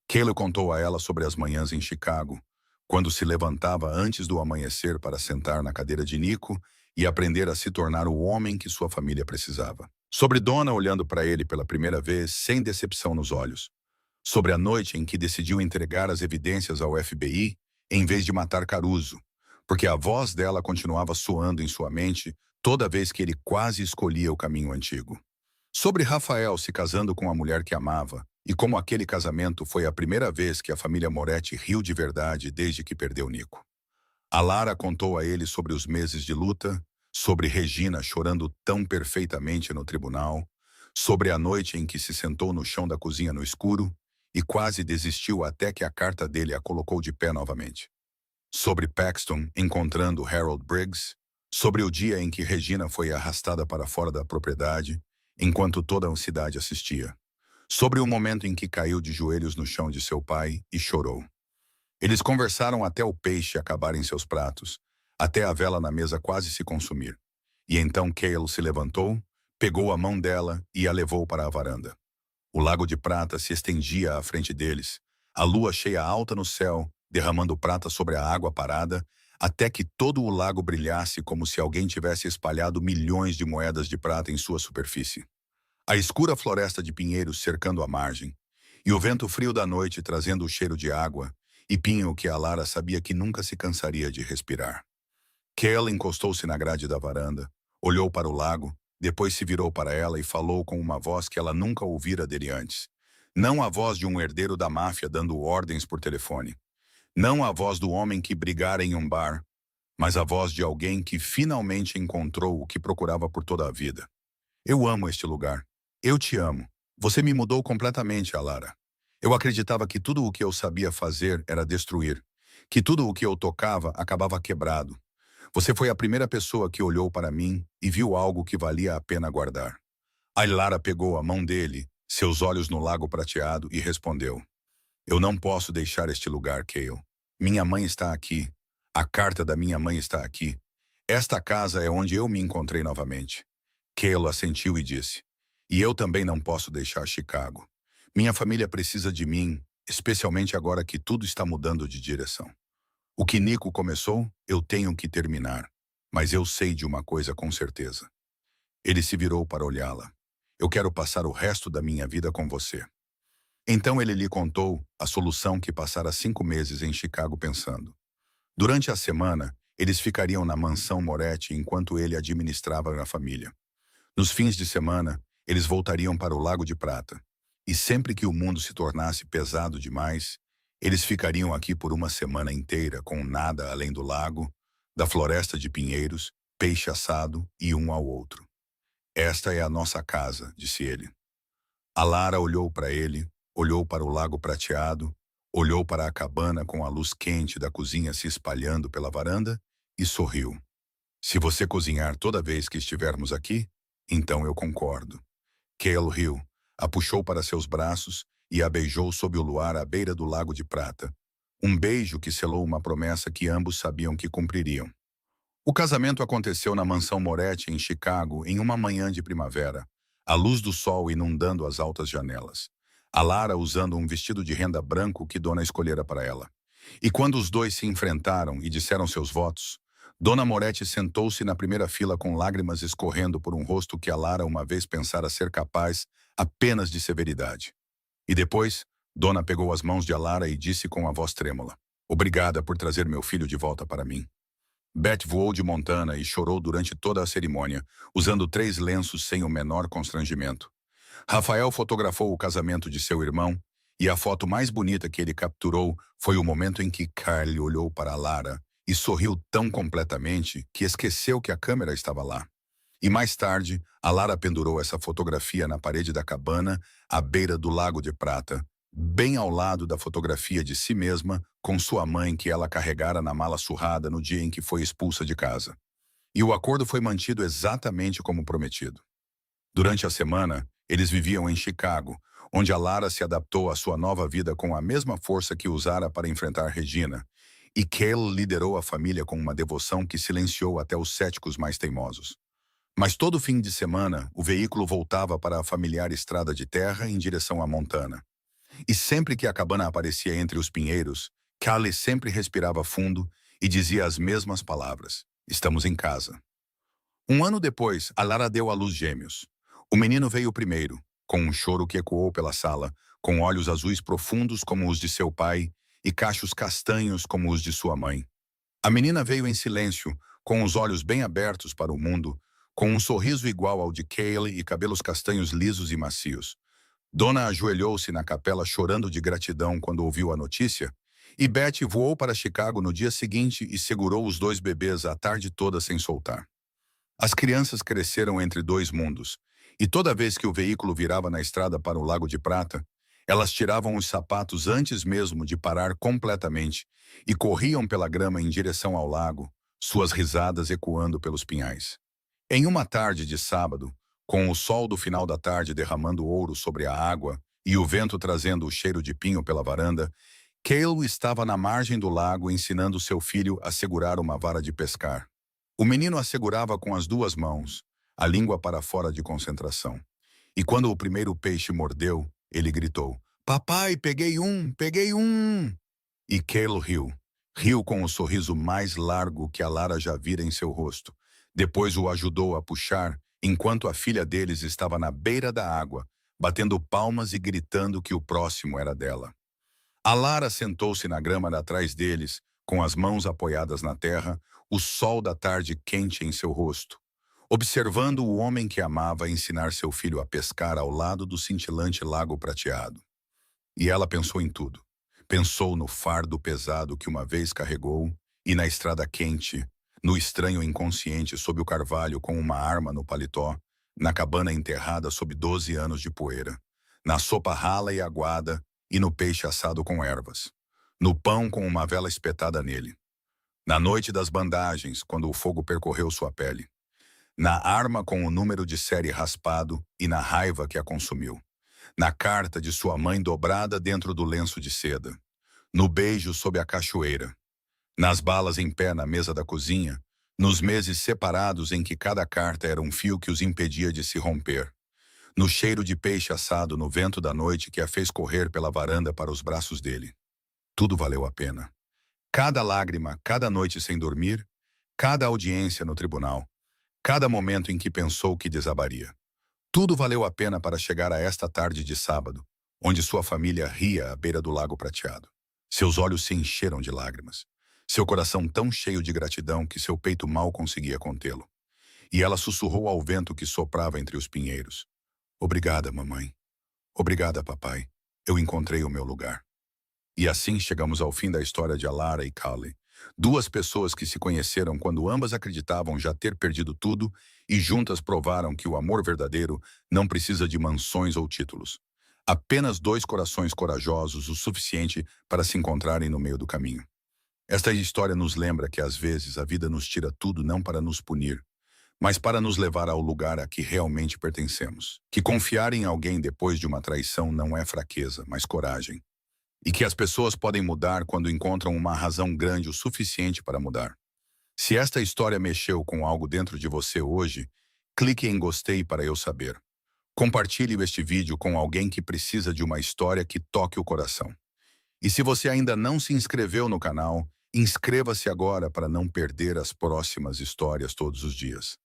Cale contou a ela sobre as manhãs em Chicago, quando se levantava antes do amanhecer para sentar na cadeira de Nico e aprender a se tornar o homem que sua família precisava. Sobre Donna olhando para ele pela primeira vez, sem decepção nos olhos. Sobre a noite em que decidiu entregar as evidências ao FBI, em vez de matar Caruso, porque a voz dela continuava soando em sua mente toda vez que ele quase escolhia o caminho antigo. Sobre Rafael se casando com a mulher que amava, e como aquele casamento foi a primeira vez que a família Moretti riu de verdade desde que perdeu Nico. A Lara contou a ele sobre os meses de luta, sobre Regina chorando tão perfeitamente no tribunal, sobre a noite em que se sentou no chão da cozinha no escuro e quase desistiu até que a carta dele a colocou de pé novamente. Sobre Paxton encontrando Harold Briggs, sobre o dia em que Regina foi arrastada para fora da propriedade, enquanto toda a cidade assistia. Sobre o momento em que caiu de joelhos no chão de seu pai e chorou. Eles conversaram até o peixe acabar em seus pratos, até a vela na mesa quase se consumir. E então Cale se levantou, pegou a mão dela e a levou para a varanda. O lago de prata se estendia à frente deles, a lua cheia alta no céu, derramando prata sobre a água parada, até que todo o lago brilhasse como se alguém tivesse espalhado milhões de moedas de prata em sua superfície. A escura floresta de pinheiros cercando a margem, e o vento frio da noite trazendo o cheiro de água, e pinho que a Lara sabia que nunca se cansaria de respirar. Cale encostou-se na grade da varanda, olhou para o lago, depois se virou para ela e falou com uma voz que ela nunca ouvira dele antes. Não a voz de um herdeiro da máfia dando ordens por telefone. Não a voz do homem que brigara em um bar, mas a voz de alguém que finalmente encontrou o que procurava por toda a vida. Eu amo este lugar. Eu te amo. Você me mudou completamente, Alara. Eu acreditava que tudo o que eu sabia fazer era destruir, que tudo o que eu tocava acabava quebrado. Você foi a primeira pessoa que olhou para mim e viu algo que valia a pena guardar. A Lara pegou a mão dele, seus olhos no lago prateado, e respondeu: Eu não posso deixar este lugar, Cale. Minha mãe está aqui. A carta da minha mãe está aqui. Esta casa é onde eu me encontrei novamente. Cale assentiu e disse: E eu também não posso deixar Chicago. Minha família precisa de mim, especialmente agora que tudo está mudando de direção. O que Nico começou, eu tenho que terminar. Mas eu sei de uma coisa com certeza. Ele se virou para olhá-la. Eu quero passar o resto da minha vida com você. Então ele lhe contou a solução que passara 5 meses em Chicago pensando. Durante a semana, eles ficariam na mansão Moretti enquanto ele administrava a família. Nos fins de semana, eles voltariam para o Lago de Prata. E sempre que o mundo se tornasse pesado demais, eles ficariam aqui por uma semana inteira com nada além do lago, da floresta de pinheiros, peixe assado e um ao outro. Esta é a nossa casa, disse ele. A Lara olhou para ele, olhou para o lago prateado, olhou para a cabana com a luz quente da cozinha se espalhando pela varanda e sorriu. Se você cozinhar toda vez que estivermos aqui, então eu concordo. Cale riu, a puxou para seus braços e a beijou sob o luar à beira do lago de prata. Um beijo que selou uma promessa que ambos sabiam que cumpririam. O casamento aconteceu na mansão Moretti, em Chicago, em uma manhã de primavera, a luz do sol inundando as altas janelas. A Lara usando um vestido de renda branco que Dona escolhera para ela. E quando os dois se enfrentaram e disseram seus votos, Dona Moretti sentou-se na primeira fila com lágrimas escorrendo por um rosto que a Lara uma vez pensara ser capaz apenas de severidade. E depois, Dona pegou as mãos de Alara e disse com a voz trêmula: Obrigada por trazer meu filho de volta para mim. Beth voou de Montana e chorou durante toda a cerimônia, usando 3 lenços sem o menor constrangimento. Rafael fotografou o casamento de seu irmão, e a foto mais bonita que ele capturou foi o momento em que Carly olhou para Lara e sorriu tão completamente que esqueceu que a câmera estava lá. E mais tarde, a Lara pendurou essa fotografia na parede da cabana, à beira do Lago de Prata, bem ao lado da fotografia de si mesma com sua mãe que ela carregara na mala surrada no dia em que foi expulsa de casa. E o acordo foi mantido exatamente como prometido. Durante a semana, eles viviam em Chicago, onde a Lara se adaptou à sua nova vida com a mesma força que usara para enfrentar Regina, e Cale liderou a família com uma devoção que silenciou até os céticos mais teimosos. Mas todo fim de semana, o veículo voltava para a familiar estrada de terra em direção a Montana. E sempre que a cabana aparecia entre os pinheiros, Callie sempre respirava fundo e dizia as mesmas palavras: Estamos em casa. Um ano depois, a Lara deu à luz gêmeos. O menino veio primeiro, com um choro que ecoou pela sala, com olhos azuis profundos como os de seu pai e cachos castanhos como os de sua mãe. A menina veio em silêncio, com os olhos bem abertos para o mundo, com um sorriso igual ao de Cale e cabelos castanhos lisos e macios. Dona ajoelhou-se na capela chorando de gratidão quando ouviu a notícia, e Betty voou para Chicago no dia seguinte e segurou os 2 bebês a tarde toda sem soltar. As crianças cresceram entre 2 mundos, e toda vez que o veículo virava na estrada para o Lago de Prata, elas tiravam os sapatos antes mesmo de parar completamente e corriam pela grama em direção ao lago, suas risadas ecoando pelos pinhais. Em uma tarde de sábado, com o sol do final da tarde derramando ouro sobre a água e o vento trazendo o cheiro de pinho pela varanda, Cale estava na margem do lago ensinando seu filho a segurar uma vara de pescar. O menino a segurava com as 2 mãos, a língua para fora de concentração. E quando o primeiro peixe mordeu, ele gritou: Papai, peguei um, peguei um! E Cale riu. Riu com o sorriso mais largo que a Lara já vira em seu rosto. Depois o ajudou a puxar, enquanto a filha deles estava na beira da água, batendo palmas e gritando que o próximo era dela. A Lara sentou-se na grama atrás deles, com as mãos apoiadas na terra, o sol da tarde quente em seu rosto, observando o homem que amava ensinar seu filho a pescar ao lado do cintilante lago prateado. E ela pensou em tudo. Pensou no fardo pesado que uma vez carregou e na estrada quente, no estranho inconsciente sob o carvalho com uma arma no paletó, na cabana enterrada sob 12 anos de poeira. na sopa rala e aguada e no peixe assado com ervas, no pão com uma vela espetada nele, na noite das bandagens, quando o fogo percorreu sua pele, na arma com o número de série raspado e na raiva que a consumiu, na carta de sua mãe dobrada dentro do lenço de seda, no beijo sob a cachoeira, nas balas em pé na mesa da cozinha, nos meses separados em que cada carta era um fio que os impedia de se romper, no cheiro de peixe assado no vento da noite que a fez correr pela varanda para os braços dele. Tudo valeu a pena. Cada lágrima, cada noite sem dormir, cada audiência no tribunal, cada momento em que pensou que desabaria. Tudo valeu a pena para chegar a esta tarde de sábado, onde sua família ria à beira do lago prateado. Seus olhos se encheram de lágrimas. Seu coração tão cheio de gratidão que seu peito mal conseguia contê-lo. E ela sussurrou ao vento que soprava entre os pinheiros. Obrigada, mamãe. Obrigada, papai. Eu encontrei o meu lugar. E assim chegamos ao fim da história de Alara e Callie, duas pessoas que se conheceram quando ambas acreditavam já ter perdido tudo e juntas provaram que o amor verdadeiro não precisa de mansões ou títulos. Apenas dois corações corajosos o suficiente para se encontrarem no meio do caminho. Esta história nos lembra que às vezes a vida nos tira tudo não para nos punir, mas para nos levar ao lugar a que realmente pertencemos. Que confiar em alguém depois de uma traição não é fraqueza, mas coragem. E que as pessoas podem mudar quando encontram uma razão grande o suficiente para mudar. Se esta história mexeu com algo dentro de você hoje, clique em gostei para eu saber. Compartilhe este vídeo com alguém que precisa de uma história que toque o coração. E se você ainda não se inscreveu no canal, inscreva-se agora para não perder as próximas histórias todos os dias.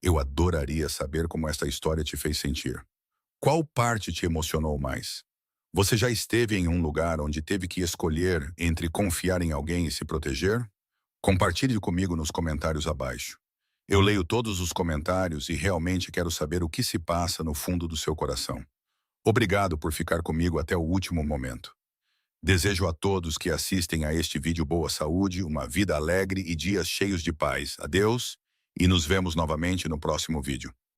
Eu adoraria saber como esta história te fez sentir. Qual parte te emocionou mais? Você já esteve em um lugar onde teve que escolher entre confiar em alguém e se proteger? Compartilhe comigo nos comentários abaixo. Eu leio todos os comentários e realmente quero saber o que se passa no fundo do seu coração. Obrigado por ficar comigo até o último momento. Desejo a todos que assistem a este vídeo boa saúde, uma vida alegre e dias cheios de paz. Adeus e nos vemos novamente no próximo vídeo.